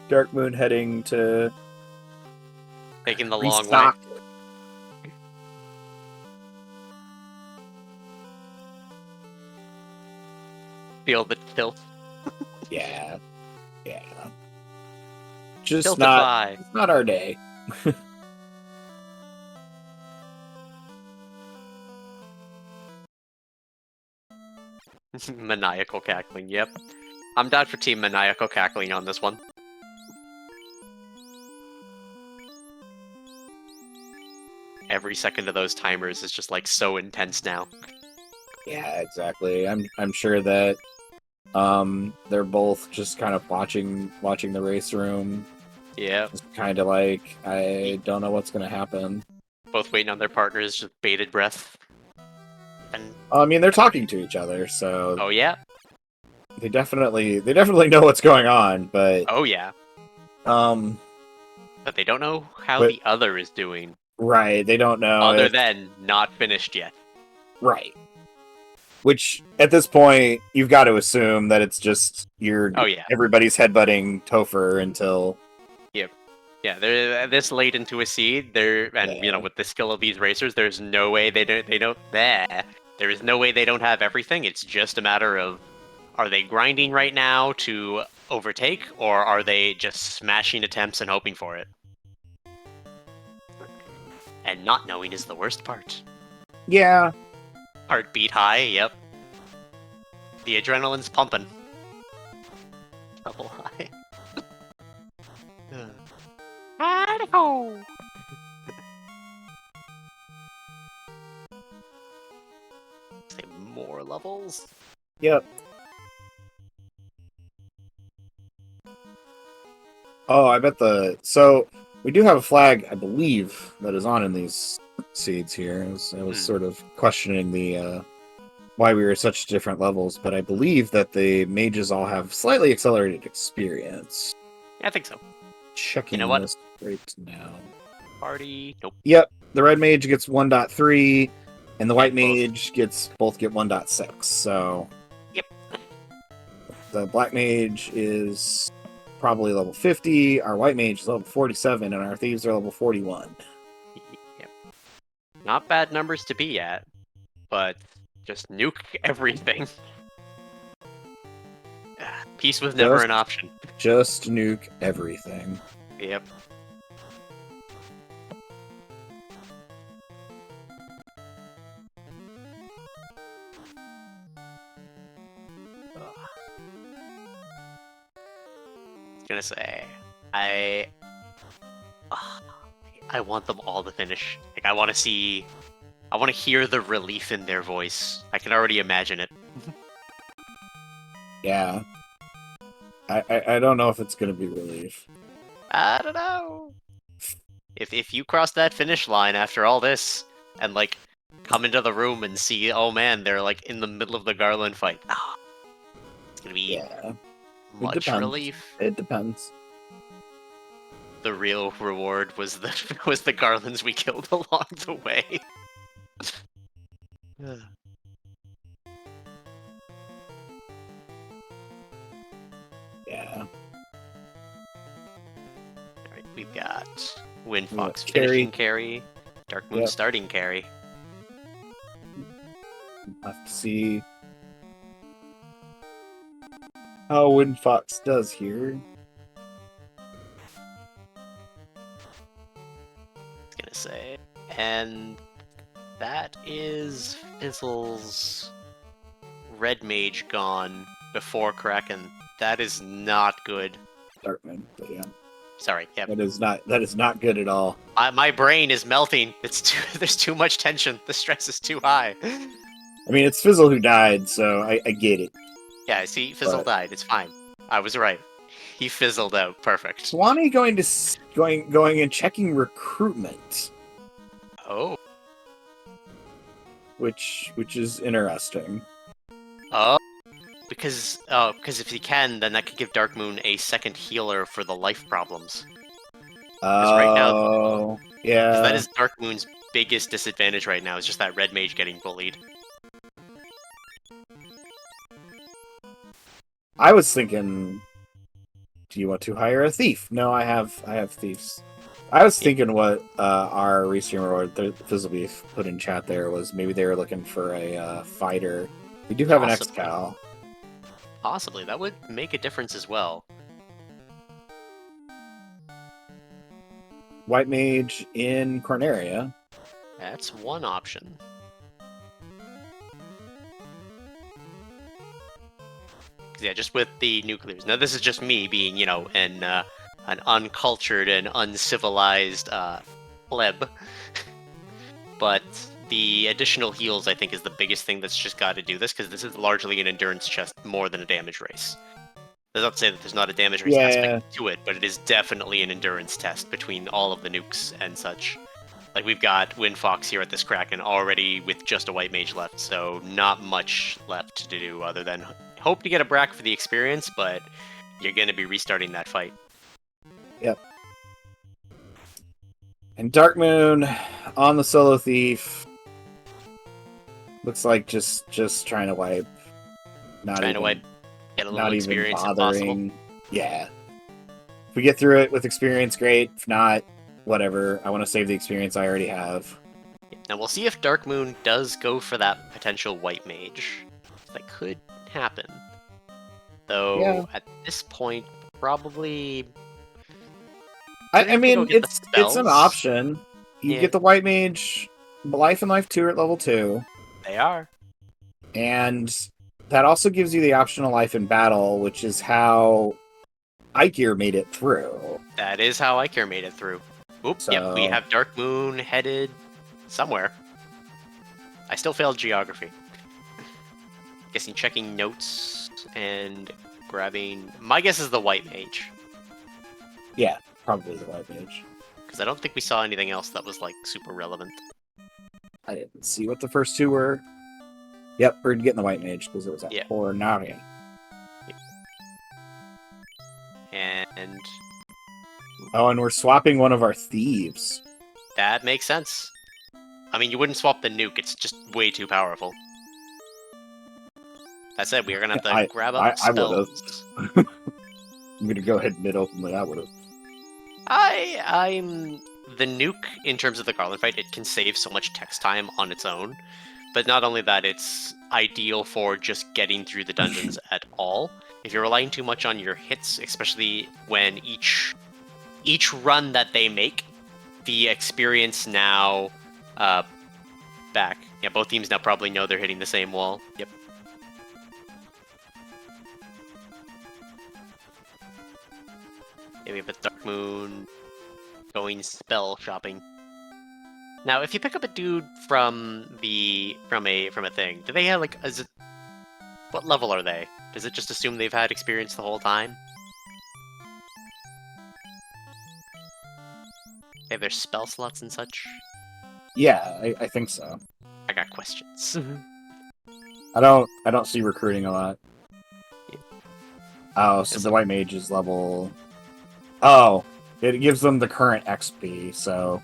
Dark Moon heading to Taking the long way. restock. Feel the tilt. Yeah. Just Tiltify. not our day. Maniacal cackling, yep. I'm down for team maniacal cackling on this one. Every second of those timers is just like so intense now. Yeah, exactly. I'm sure that they're both just kind of watching the race room. Yeah. Just kind of like, I don't know what's gonna happen. Both waiting on their partners, just bated breath. And I mean, they're talking to each other, so oh yeah. they definitely know what's going on, but Oh yeah. But they don't know how But- the other is doing. right, they don't know Other if- than not finished yet. right. Which at this point, you've got to assume that it's just Oh yeah. everybody's headbutting Topher until Yeah, they're this late into a seed. You know, with the skill of these racers, there's no way they don't. There is no way they don't have everything. It's just a matter of, are they grinding right now to overtake, or are they just smashing attempts and hoping for it? And not knowing is the worst part. yeah. Heartbeat high. Yep. The adrenaline's pumping. Double high. Idaho. Say more levels. Yep. Oh, I bet so we do have a flag, I believe, that is on in these seeds here. I was sort of questioning the why we were such different levels, but I believe that the mages all have slightly accelerated experience. Yeah, I think so. Checking You know what? this right now. Party. Nope. Yep, the red mage gets 1.3, and the white both. mage both get 1.6. So Yep. the black mage is probably level 50, our white mage is level 47, and our thieves are level 41. Yep. Not bad numbers to be at, but just nuke everything. Peace was never an option. Just nuke everything. Yep. Gonna say I want them all to finish. Like I want to hear the relief in their voice. I can already imagine it. Yeah. I don't know if it's gonna be relief. I don't know. If you cross that finish line after all this and like come into the room and see, oh man, they're like in the middle of the Garland fight. It's gonna be much relief. It depends. The real reward was the Garlands we killed along the way. Yeah. Alright, we've got Windfox finishing carry, Dark Moon starting carry. We'll have to see how Windfox does here. I was gonna say. And that is Fizzle's Red Mage gone before Kraken. That is not good. Darkman, but yeah. Sorry, yeah. That is not good at all. My brain is melting. There's too much tension. The stress is too high. I mean, it's Fizzle who died, so I get it. Yeah, see, Fizzle died. It's fine. I was right. He fizzled out. Perfect. Swanee going and checking recruitment. Oh. Which is interesting. Oh. Because if he can, then that could give Dark Moon a second healer for the life problems. Right now, yeah. That is Dark Moon's biggest disadvantage right now, is just that Red Mage getting bullied. I was thinking, do you want to hire a thief? No, I have thieves. I was thinking what our restream reward, Fizzlebeef, put in chat there was maybe they were looking for a fighter. We do have an X-Cal. Possibly. That would make a difference as well. White Mage in Corneria. That's one option. Yeah, just with the nuclears. Now, this is just me being, an uncultured and uncivilized pleb. But the additional heals, I think, is the biggest thing that's just got to do this, because this is largely an endurance chest more than a damage race. That's not to say that there's not a damage race aspect to it, but it is definitely an endurance test between all of the nukes and such. Like, we've got Windfox here at this Kraken already with just a white mage left, so not much left to do other than hope to get a Brack for the experience, but you're going to be restarting that fight. Yep. And Dark Moon on the Solo Thief. Looks like just trying to wipe. Get a little experience if possible. Yeah. If we get through it with experience, great. If not, whatever. I want to save the experience I already have. Now we'll see if Dark Moon does go for that potential white mage. That could happen. Though, at this point, probably... I mean, it's an option. You get the white mage, Life and Life 2 at level 2. They are. And that also gives you the optional life in battle, which is how Ikir made it through. That is how Ikir made it through. Oops, yep, we have Dark Moon headed somewhere. I still failed geography. Guessing checking notes and grabbing... My guess is the white mage. Yeah, probably the white mage. Because I don't think we saw anything else that was, like, super relevant. I didn't see what the first two were. Yep, we're getting the white mage because it was at Corneria. Yep. And... Oh, and we're swapping one of our thieves. That makes sense. I mean, you wouldn't swap the nuke, it's just way too powerful. That said, we are going to have to grab up spells. I'm gonna go ahead and mid open what I would have. I'm the nuke in terms of the Garland fight. It can save so much text time on its own, but not only that, it's ideal for just getting through the dungeons at all. If you're relying too much on your hits, especially when each run that they make, the experience now back. Yeah, both teams now probably know they're hitting the same wall. Yep. Maybe a Dark Moon going spell shopping. Now, if you pick up a dude from a thing, do they have like what level are they? Does it just assume they've had experience the whole time? They have their spell slots and such? Yeah, I think so. I got questions. I don't see recruiting a lot. Yeah. Oh, so the white mage is level. Oh, it gives them the current XP. So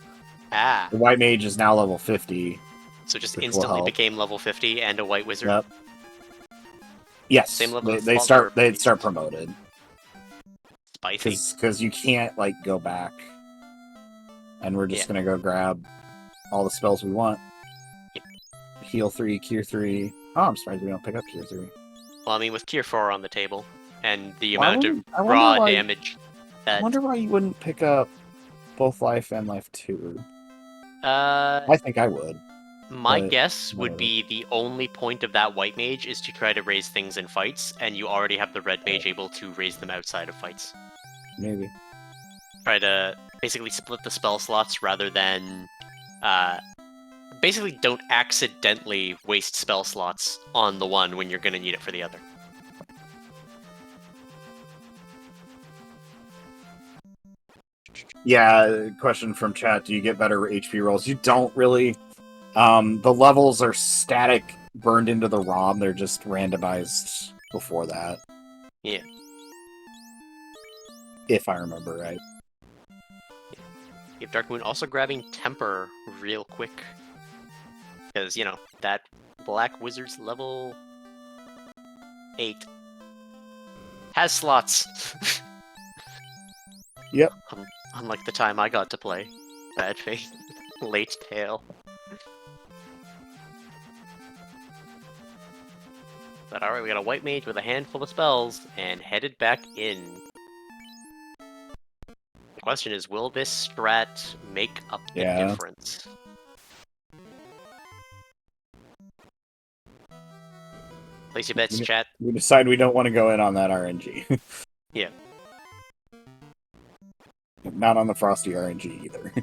the white mage is now level 50. So just instantly became level 50 and a white wizard. Yep. Yes, same level. They start promoted. Spicy. Because you can't like go back, and we're just gonna go grab all the spells we want. Yep. Heal 3, cure 3. Oh, I'm surprised we don't pick up cure 3. Well, I mean, with cure 4 on the table, and the amount of damage. I wonder why you wouldn't pick up both life and life 2. I think I would. My guess would be the only point of that white mage is to try to raise things in fights, and you already have the red mage able to raise them outside of fights. Maybe. Try to basically split the spell slots rather than... basically don't accidentally waste spell slots on the one when you're going to need it for the other. Yeah, question from chat, do you get better HP rolls? You don't really. The levels are static, burned into the ROM. They're just randomized before that. Yeah. If I remember right. You have Dark Moon also grabbing Temper real quick. Because, you know, that Black Wizard's level 8 has slots. Yep. Unlike the time I got to play. Bad Faith. Late Tail. But alright, we got a white mage with a handful of spells, and headed back in. The question is, will this strat make up the difference? Place your bets, chat. We decide we don't want to go in on that RNG. Yeah. Not on the Frosty RNG either.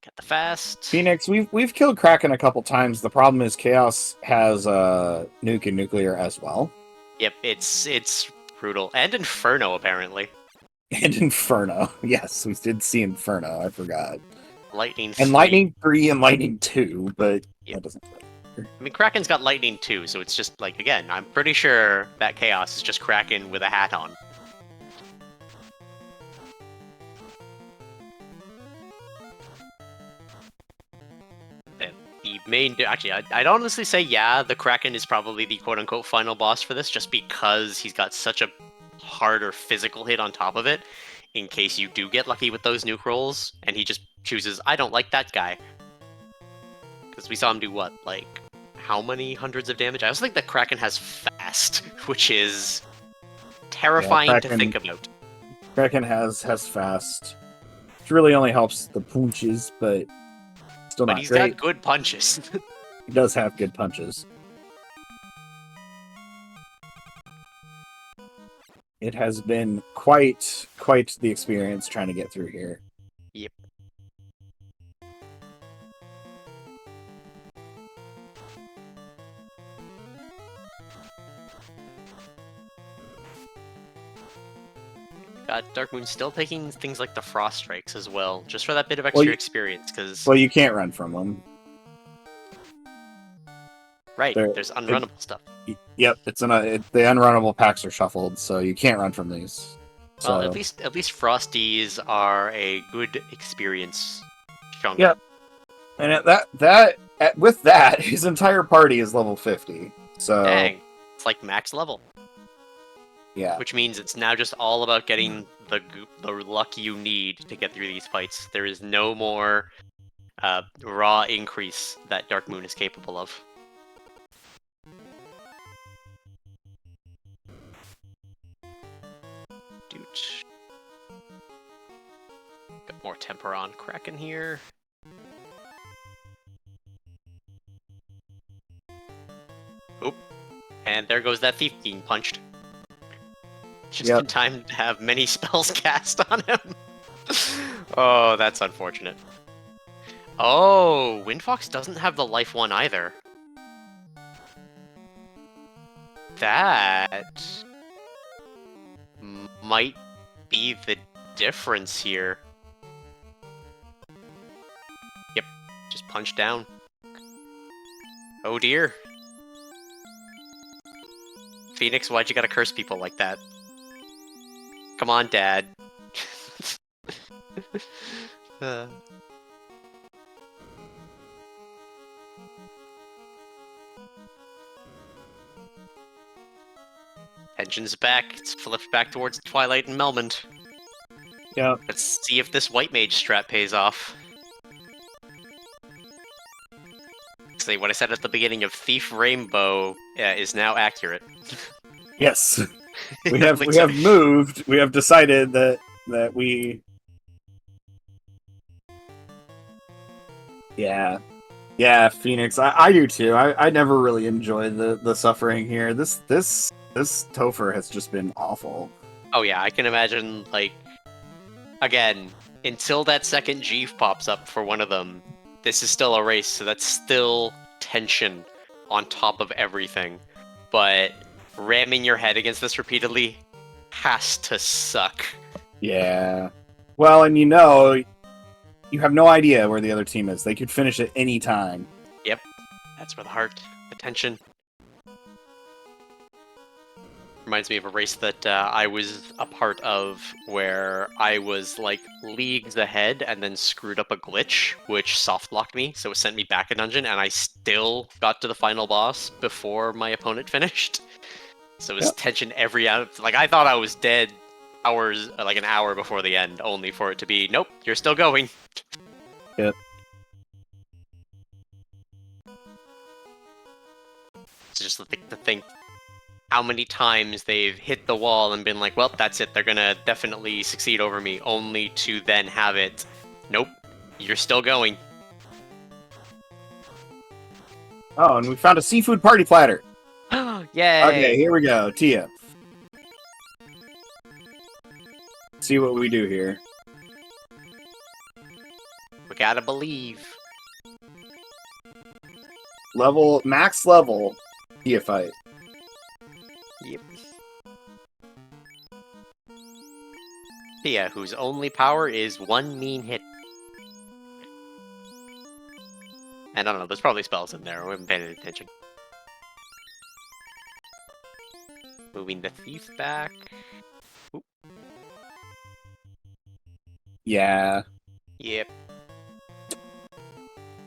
Get the fast. Phoenix, we've killed Kraken a couple times. The problem is Chaos has nuke and nuclear as well. Yep, it's brutal. And Inferno, apparently. And Inferno. Yes, we did see Inferno. I forgot. Lightning 3. And Lightning 3 and Lightning 2, but that doesn't matter. I mean, Kraken's got Lightning too, so it's just, like, again, I'm pretty sure that Chaos is just Kraken with a hat on. And the main... Actually, I'd honestly say, yeah, the Kraken is probably the quote-unquote final boss for this, just because he's got such a harder physical hit on top of it, in case you do get lucky with those nuke rolls, and he just chooses, I don't like that guy. Because we saw him do what, like... how many hundreds of damage? I also think that Kraken has fast, which is terrifying to think about. Kraken has fast, which really only helps the punches, but still not great. But he's got good punches. He does have good punches. It has been quite the experience trying to get through here. Yep. Dark Moon still taking things like the Frost Strikes as well, just for that bit of extra experience, because... Well, you can't run from them. Right, there's unrunnable stuff. Yep, the unrunnable packs are shuffled, so you can't run from these. So. Well, at least Frosties are a good experience chunk. Yep. And that with that, his entire party is level 50. So Dang. It's like max level. yeah, Which means it's now just all about getting the luck you need to get through these fights. There is no more raw increase that Dark Moon is capable of. Dude. Got more temper on Kraken here. Oop. And there goes that thief being punched. Just in time to have many spells cast on him. Oh, that's unfortunate. Oh, Windfox doesn't have the life one either. That might be the difference here. Yep, just punch down. Oh dear. Phoenix, why'd you gotta curse people like that? Come on, Dad. Tension's back. It's flipped back towards Twilight and Melmond. Yep. Let's see if this White Mage strat pays off. See, what I said at the beginning of Thief Rainbow is now accurate. Yes. We have moved. We have decided that we. Yeah, Phoenix. I do too. I never really enjoyed the suffering here. This Topher has just been awful. Oh yeah, I can imagine, like, again, until that second Jeeve pops up for one of them, this is still a race, so that's still tension on top of everything. But ramming your head against this repeatedly has to suck. Yeah. Well, and you have no idea where the other team is. They could finish at any time. Yep. That's where the heart, the tension. Reminds me of a race that I was a part of where I was like leagues ahead and then screwed up a glitch, which soft locked me, so it sent me back a dungeon, and I still got to the final boss before my opponent finished. So it was tension every hour. Like, I thought I was dead like an hour before the end, only for it to be, nope, you're still going. Yep. So just to think how many times they've hit the wall and been like, well, that's it, they're gonna definitely succeed over me, only to then have it, nope, you're still going. Oh, and we found a seafood party platter. Yay! Okay, here we go. Tia. See what we do here. We gotta believe. Max level, Tia fight. Yep. Tia, whose only power is one mean hit. And I don't know, there's probably spells in there, we haven't paid any attention. Moving the thief back. Oop. Yeah. Yep.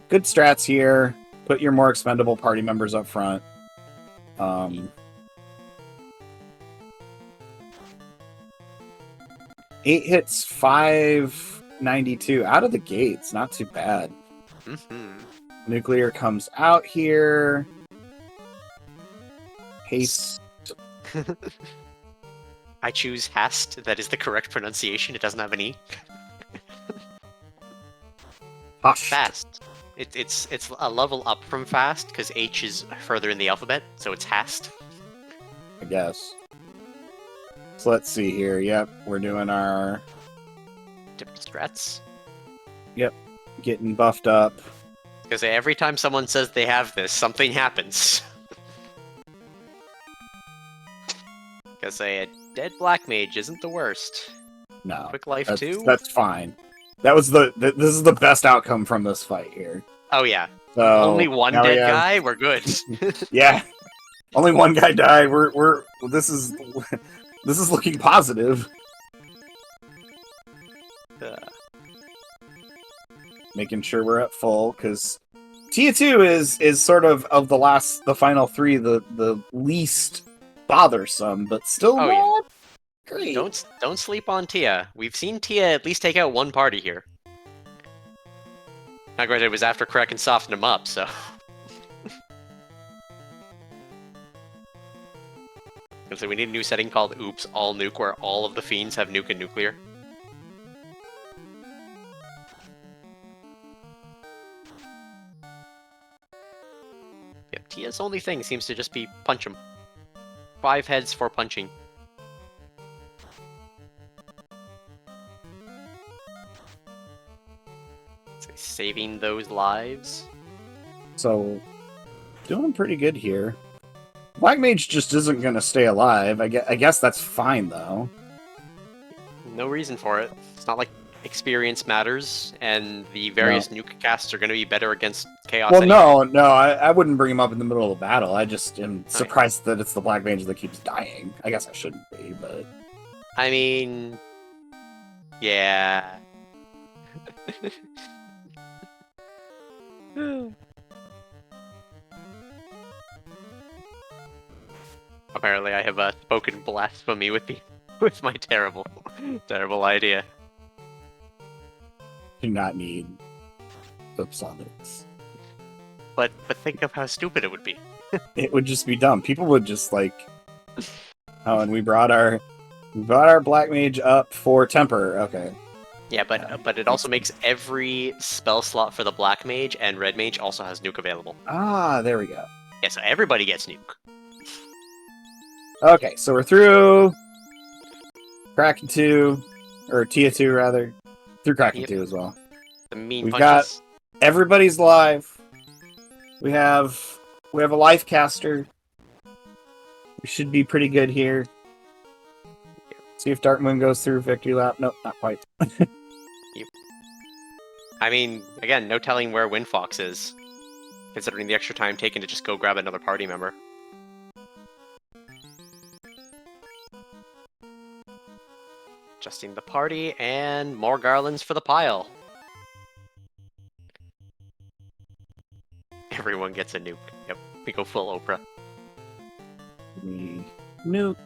Good strats here. Put your more expendable party members up front. 8 hits, 592 out of the gates. Not too bad. Mm-hmm. Nuclear comes out here. Haste. I choose Hast. That is the correct pronunciation. It doesn't have an E. Hush. Fast. It's a level up from Fast because H is further in the alphabet, so it's Hast. I guess. So let's see here. Yep, we're doing our Different strats. getting buffed up. Because every time someone says they have this, something happens. Because a dead black mage isn't the worst. No, Quick life too. that's fine. That was this is the best outcome from this fight here. Oh yeah. So Only one now dead we have- guy. We're good. Yeah, only one guy died. This is looking positive. Uh, Making sure we're at full because Tia 2 is sort of the final three, the least bothersome, but still Oh, not great. Don't sleep on Tia. We've seen Tia at least take out one party here. Now, granted, it was after Kraken softened him up, so. So we need a new setting called Oops All Nuke, where all of the fiends have nuke and nuclear. Yep, Tia's only thing seems to just be punch him. 5 heads for punching. So saving those lives. So, doing pretty good here. Black Mage just isn't going to stay alive. I guess that's fine, though. No reason for it. It's not like experience matters, and the various nuke casts are going to be better against chaos. Well, anyway. no, I wouldn't bring him up in the middle of the battle. I just am surprised that it's the Black Mage that keeps dying. I guess I shouldn't be, but... I mean... Yeah... Apparently I have spoken blasphemy with my terrible idea. Do not need subsonics. But think of how stupid it would be. It would just be dumb. People would just like... Oh, and we brought our Black Mage up for Temper. Okay. Yeah, but it also makes every spell slot for the Black Mage and Red Mage also has nuke available. Ah, there we go. Yeah, so everybody gets nuke. Okay, so we're through Kraken 2, or Tia 2 rather, through Kraken 2 as well. The mean We've punches. got everybody's live. We have a life caster. We should be pretty good here. See if Dark Moon goes through victory lap. Nope, not quite. Yep. I mean, again, no telling where Windfox is, considering the extra time taken to just go grab another party member. Adjusting the party, and more garlands for the pile. Everyone gets a nuke. Yep, we go full Oprah. We nuke.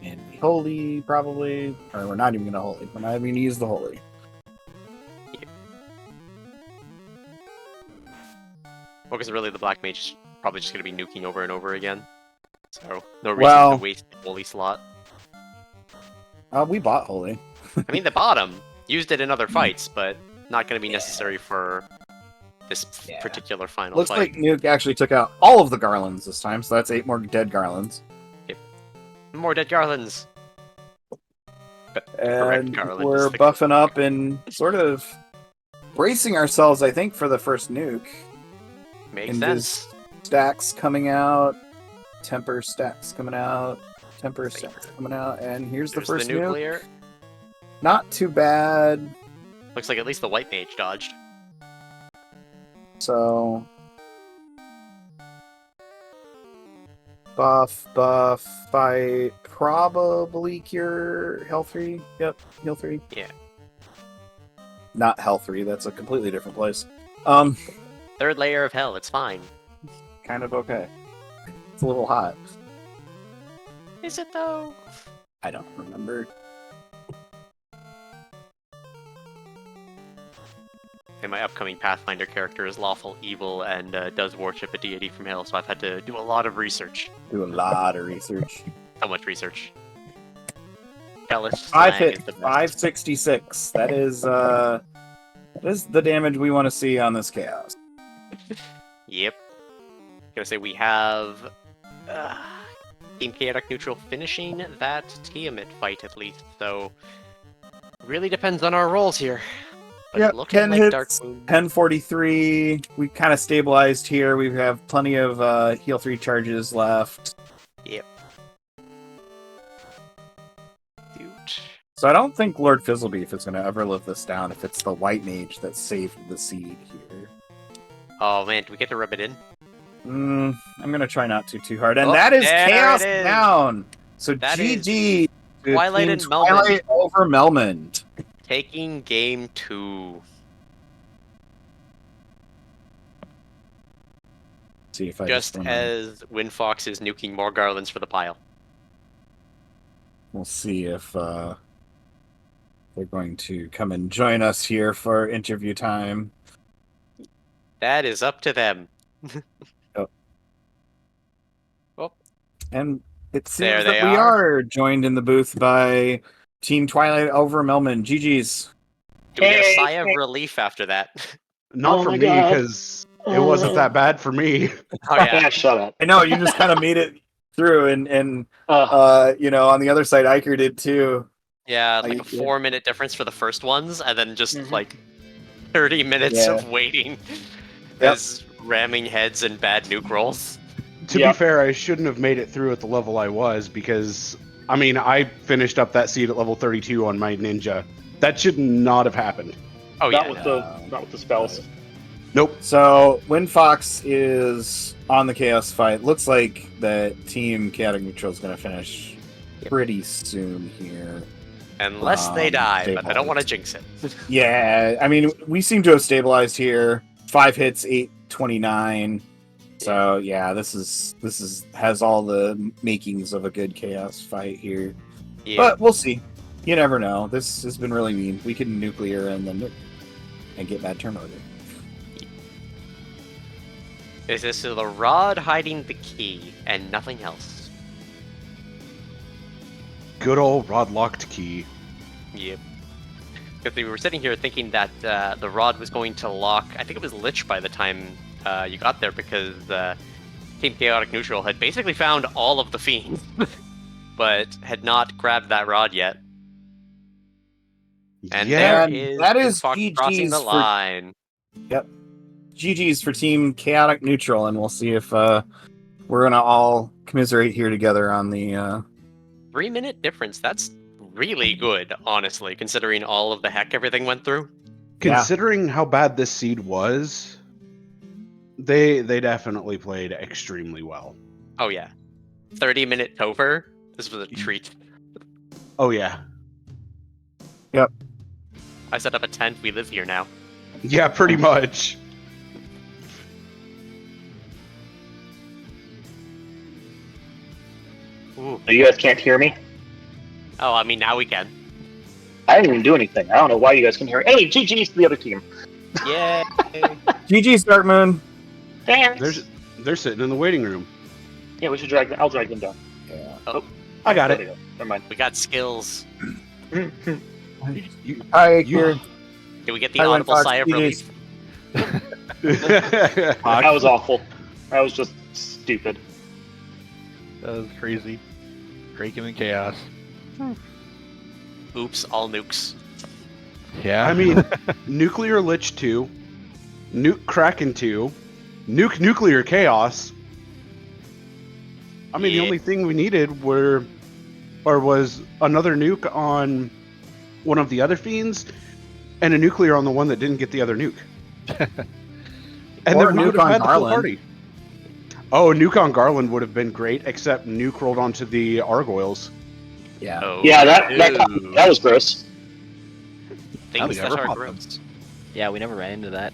And we holy, probably. Or we're not even going to holy. We're not even going to use the holy. Yep. Well, because really the Black Mage is probably just going to be nuking over and over again. So, no reason to waste the holy slot. We bought holy. I mean, the bottom used it in other fights, but not going to be necessary for this particular final Looks fight. like Nuke actually took out all of the garlands this time, so that's 8 more dead garlands. Yep. More dead garlands. And we're buffing up and sort of bracing ourselves, I think, for the first nuke. Makes sense. Stacks coming out. Temper stacks coming out. Temper stacks coming out. And here's the first nuclear. nuke. Not too bad. Looks like at least the white mage dodged. So... Buff, fight, probably cure, health 3. Yep, heal 3. Yeah. Not health 3, that's a completely different place. Third layer of hell, it's fine. Kind of okay. It's a little hot. Is it though? I don't remember. And my upcoming Pathfinder character is lawful evil and does worship a deity from hell, so I've had to do a lot of research. Do a lot of research. So much research. Hellish 566. That is the damage we want to see on this chaos. Yep. Gonna say we have Team Chaotic Neutral finishing that Tiamat fight at least, so really depends on our rolls here. But yeah, looking 10 like hits, Dark Moon... 1043. We kind of stabilized here. We have plenty of heal 3 charges left. Yep. Dude. So I don't think Lord Fizzlebeef is going to ever live this down if it's the White Mage that saved the seed here. Oh man, do we get to rub it in? I'm going to try not to too hard. And that is Chaos down! So that GG! Twilight and Twilight over Melmond. Taking game 2. see if I Just wanna- as Windfox is nuking more garlands for the pile. We'll see if they're going to come and join us here for interview time. That is up to them. And it There seems they that we are. are joined in the booth by Team Twilight over Melman. GG's. Do we get a Hey, sigh of hey. relief after that? Not Oh for my me, God. because it wasn't that bad for me. Oh yeah. Shut up. I know, you just kind of made it through, and you know, on the other side, Iker did too. Yeah, like a Yeah. 4-minute difference for the first ones, and then just Mhm. like 30 minutes Yeah. of waiting Yep. as ramming heads and bad nuke rolls. To Yep. be fair, I shouldn't have made it through at the level I was, because, I mean, I finished up that seed at level 32 on my ninja. That should not have happened. Oh not yeah. with no. not with the spells. Nope. So Windfox is on the Chaos fight. Looks like that Team Chaotic Neutral is going to finish pretty soon here. Unless they die, but I don't stabilized. want to jinx it. Yeah, I mean, we seem to have stabilized here. 5 hits, 829. So yeah, this has all the makings of a good Chaos fight here. Yeah. But we'll see. You never know. This has been really mean. We can nuclear and then nuke and get bad turn order. Is this the rod hiding the key and nothing else? Good old rod locked key. Yep. Because we were sitting here thinking that the rod was going to lock. I think it was Lich by the time you got there, because Team Chaotic Neutral had basically found all of the fiends, but had not grabbed that rod yet. And Yeah, there is that is Fox crossing GG's the for- line. GG's for Team Chaotic Neutral, and we'll see if we're gonna all commiserate here together on the 3-minute difference. That's really good, honestly, considering all of the heck everything went through. considering how bad this seed was, they definitely played extremely well. Oh yeah. 30-minute over. This was a treat. Oh yeah. I set up a tent. We live here now. Yeah, pretty much. Ooh. So you guys can't hear me? Oh, I mean, now we can. I didn't even do anything. I don't know why you guys can hear me. Anyway, GG's to the other team. Yay! GG's Dark Moon. Thanks. They're sitting in the waiting room. Yeah, we should drag them. I'll drag them down. Yeah. I got There they it. go. Never mind. We got skills. You- Hi, You- Kieran. Did we get the Hi, audible Windfox, sigh of GG's. relief? That was awful. That was just stupid. That was crazy. Kraken and Chaos. Oops, all nukes. Yeah. I mean, Nuclear Lich 2, Nuke Kraken 2, Nuke Nuclear Chaos. I mean, Yeah. the only thing we needed was another nuke on one of the other fiends, and a nuclear on the one that didn't get the other nuke. And Or then we nuke would have on had the full Garland. party. Oh, nuke on Garland would have been great, except nuke rolled onto the Argoyles. Yeah. Oh, Yeah, that ew. that was gross. Things we that never are fought them. gross. Yeah, we never ran into that.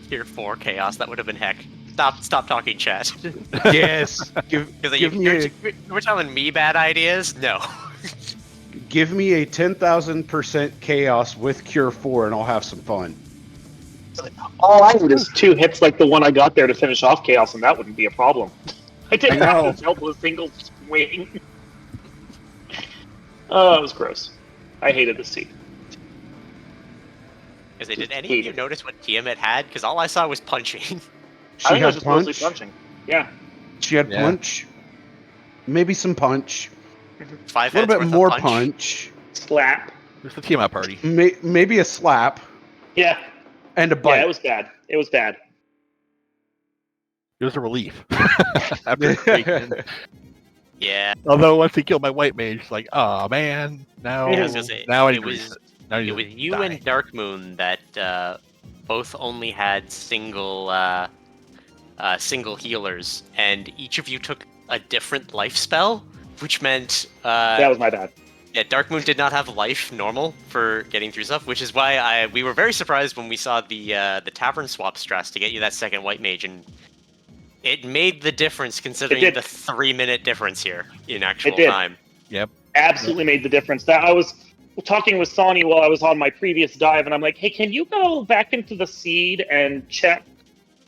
Tier 4 chaos. That would have been heck. Stop talking, chat. Yes, give Because you're telling me bad ideas? No. give me a 10,000% chaos with Cure 4, and I'll have some fun. All I need is 2 hits like the one I got there to finish off Chaos, and that wouldn't be a problem. I didn't I have know. to jump with a single swing. Oh, it was gross. I hated this seed. Did any of you notice what Tiamat had? Because all I saw was punching. She I think I was had just mostly punch. punching. Yeah. She had Yeah. punch. Maybe some punch. 5 A little heads bit worth more of punch. Slap. It's the team out party. Maybe a slap Yeah. and a Yeah, bite. it was bad. It was bad. It was a relief. After Kraken. Yeah. Although once he killed my white mage, like, oh man, now Yeah, I was gonna say, now I it need to was- reset. Now I need It to was you die. and Dark Moon that both only had single healers, and each of you took a different life spell, which meant That was my bad. yeah, Dark Moon did not have life normal for getting through stuff, which is why we were very surprised when we saw the tavern swap stress to get you that second white mage, and It made the difference considering did. the 3-minute difference here in actual did. time. Absolutely made the difference. That I was talking with Sonny while I was on my previous dive, and I'm like, hey, can you go back into the seed and check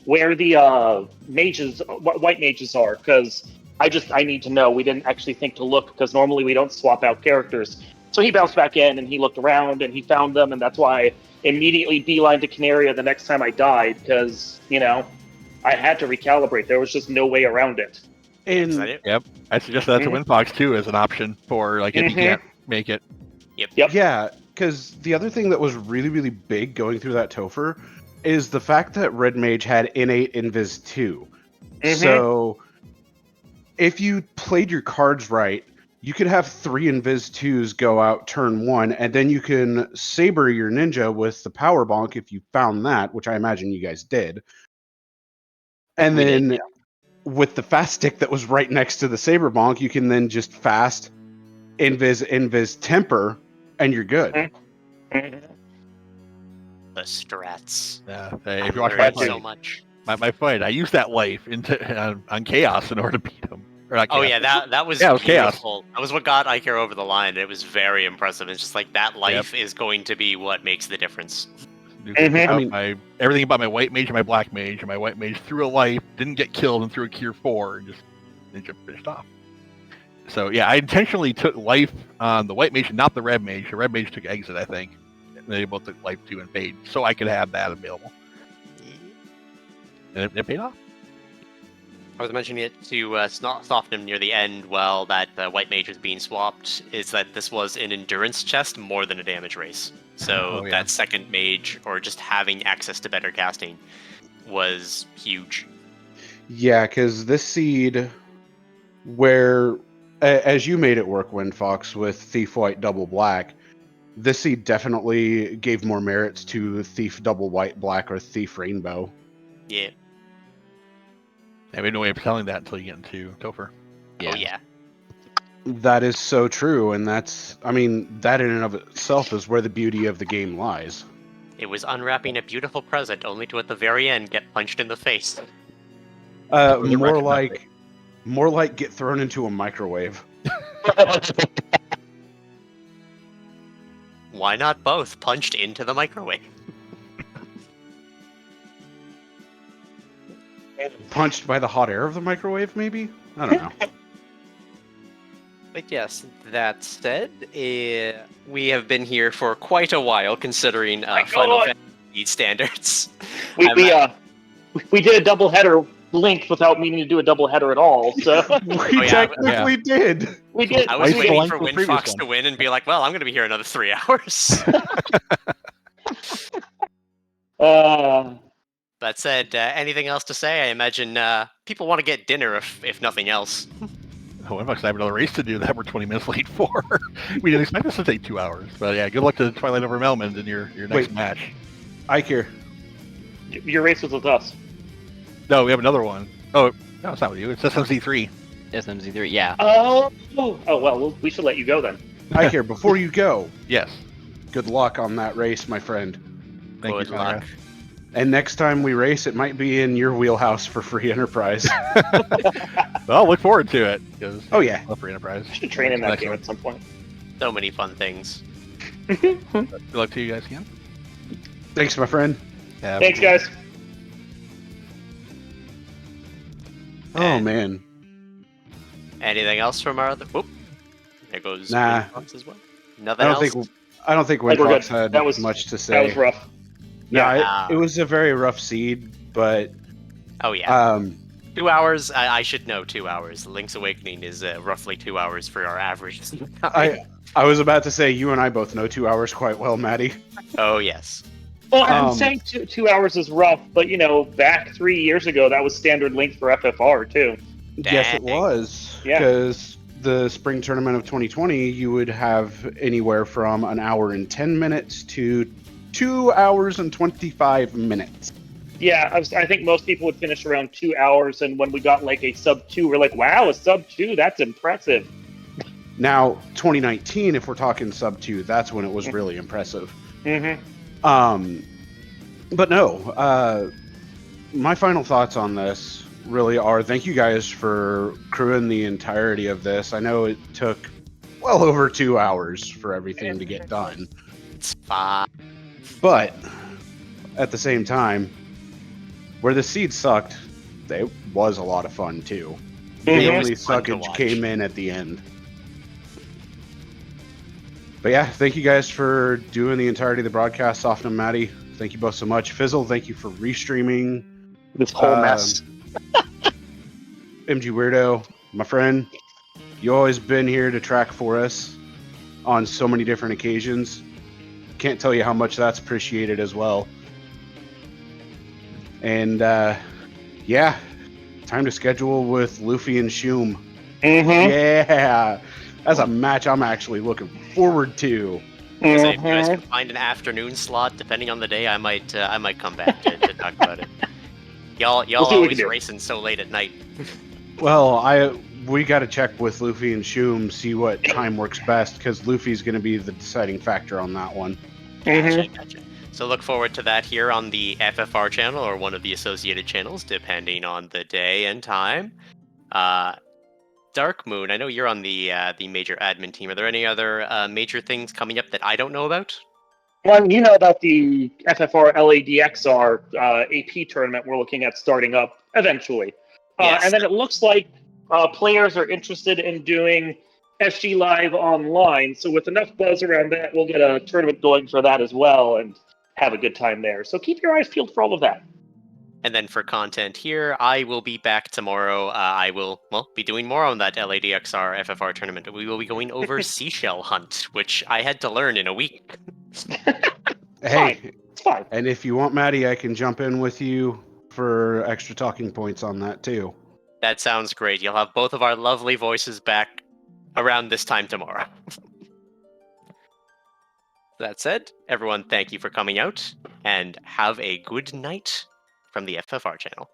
where the mages, white mages are? Because I need to know. We didn't actually think to look, because normally we don't swap out characters. So he bounced back in, and he looked around, and he found them, and that's why I immediately beelined to Canaria the next time I died, because, I had to recalibrate. There was just no way around it. Is that And it? Yep. I suggest that to WinFox too as an option for like if you can't make it. Yep. yeah, because the other thing that was really, really big going through that Topher is the fact that Red Mage had innate Invis 2. So if you played your cards right, you could have 3 Invis 2s go out turn 1, and then you can saber your ninja with the power bonk if you found that, which I imagine you guys did. And We then did, with the fast stick that was right next to the saber bonk, you can then just fast Invis temper, and you're good. The strats. Yeah. I If you watch learned my so fight, much. my fight, I used that life on Chaos in order to beat him. Or not Oh Chaos. yeah, that was Yeah, it was chaos. beautiful. That was what got Iker over the line. It was very impressive. It's just like that life is going to be what makes the difference. I mean- Everything about my white mage and my black mage, and my white mage threw a life, didn't get killed, and threw a cure 4, and just ninja finished off. So yeah, I intentionally took life on the white mage and not the red mage. The red mage took exit, I think. And they both took life 2 and paid, so I could have that available. And it paid off. I was mentioning it to Soften near the end while that white mage was being swapped, is that this was an endurance chest more than a damage race. So Oh, yeah. that second mage, or just having access to better casting, was huge. Yeah, because this seed, where, as you made it work, Windfox, with Thief White Double Black, this seed definitely gave more merits to Thief Double White Black or Thief Rainbow. Yeah. I have no way of telling that until you get into Topher. Oh yeah. That is so true, and that in and of itself is where the beauty of the game lies. It was unwrapping a beautiful present, only to at the very end get punched in the face. Was it More recognizing? like get thrown into a microwave. Why not both? Punched into the microwave. Punched by the hot air of the microwave, maybe? I don't know. But yes, that said, we have been here for quite a while, considering My Final God. Fantasy standards. We did a double header linked without meaning to do a double header at all. So We technically did. we did. I was Twice the waiting length for of the previous Windfox one. to win and be like, well, I'm going to be here another 3 hours. That said, anything else to say? I imagine people want to get dinner, if nothing else. Oh, in fact, I have another race to do that we're 20 minutes late for. We didn't expect this to take 2 hours. But yeah, good luck to Twilight over Melmond in your next Wait. match. Iker. Your race was with us. No, we have another one. Oh, no, it's not with you. It's SMC3. SMZ3, yeah. Oh, well, we should let you go then. Iker, before you go, Yes. good luck on that race, my friend. Thank Good you, luck. Conrad. And next time we race, it might be in your wheelhouse for free enterprise. Well, look forward to it. Oh, yeah. Love for Enterprise. I should train in that Next game one. at some point. So many fun things. Good luck to you guys again. Thanks, my friend. Thanks, guys. Oh, man. Anything else from our other... Whoop. There goes Nah. Windfox as well. I Nothing don't else? think I think we're Windfox good. had That was- much to say. That was rough. No, Yeah. it was a very rough seed, but Oh, yeah. 2 2 hours, I should know 2 hours. Link's Awakening is roughly 2 hours for our average. I was about to say you and I both know 2 hours quite well, Maddie. Oh, yes. Well, I'm Um, saying 2 hours is rough, but back 3 years ago, that was standard length for FFR too. Yes, it Dang. was. Yeah. Because the spring tournament of 2020, you would have anywhere from an hour and 10 minutes to 2 hours and 25 minutes. Yeah, I think most people would finish around 2 hours, and when we got like a sub 2, we're like, wow, a sub 2, that's impressive. Now, 2019, if we're talking sub 2, that's when it was really impressive. Mm-hmm. But no, my final thoughts on this really are. Thank you guys for crewing the entirety of this. I know it took well over 2 hours for everything to get done. It's fine. But at the same time, where the seed sucked, it was a lot of fun too. The It only was fun to suckage watch. came in at the end. But yeah, thank you guys for doing the entirety of the broadcast. Soften and Maddie, thank you both so much. Fizzle, thank you for restreaming. This whole mess. MG Weirdo, my friend, you always been here to track for us on so many different occasions. Can't tell you how much that's appreciated as well. And yeah, time to schedule with Luffy and Shum. Mm-hmm. Yeah, that's a match I'm actually looking forward to. If you guys can find an afternoon slot, depending on the day, I might come back to talk about it. Y'all see what we always can do. racing so late at night. Well, we got to check with Luffy and Shum, see what time works best, because Luffy's going to be the deciding factor on that one. Gotcha. So look forward to that here on the FFR channel or one of the associated channels, depending on the day and time. Dark Moon, I know you're on the major admin team. Are there any other major things coming up that I don't know about? Well, you know about the FFR LADXR AP tournament we're looking at starting up eventually. Yes. And then it looks like players are interested in doing SG Live online. So with enough buzz around that, we'll get a tournament going for that as well and have a good time there. So keep your eyes peeled for all of that. And then for content here, I will be back tomorrow. I will, be doing more on that LADXR FFR tournament. We will be going over Seashell Hunt, which I had to learn in a week. Hey, It's fine. and if you want Maddie, I can jump in with you for extra talking points on that too. That sounds great. You'll have both of our lovely voices back around this time tomorrow. That said, everyone, thank you for coming out, and have a good night from the FFR channel.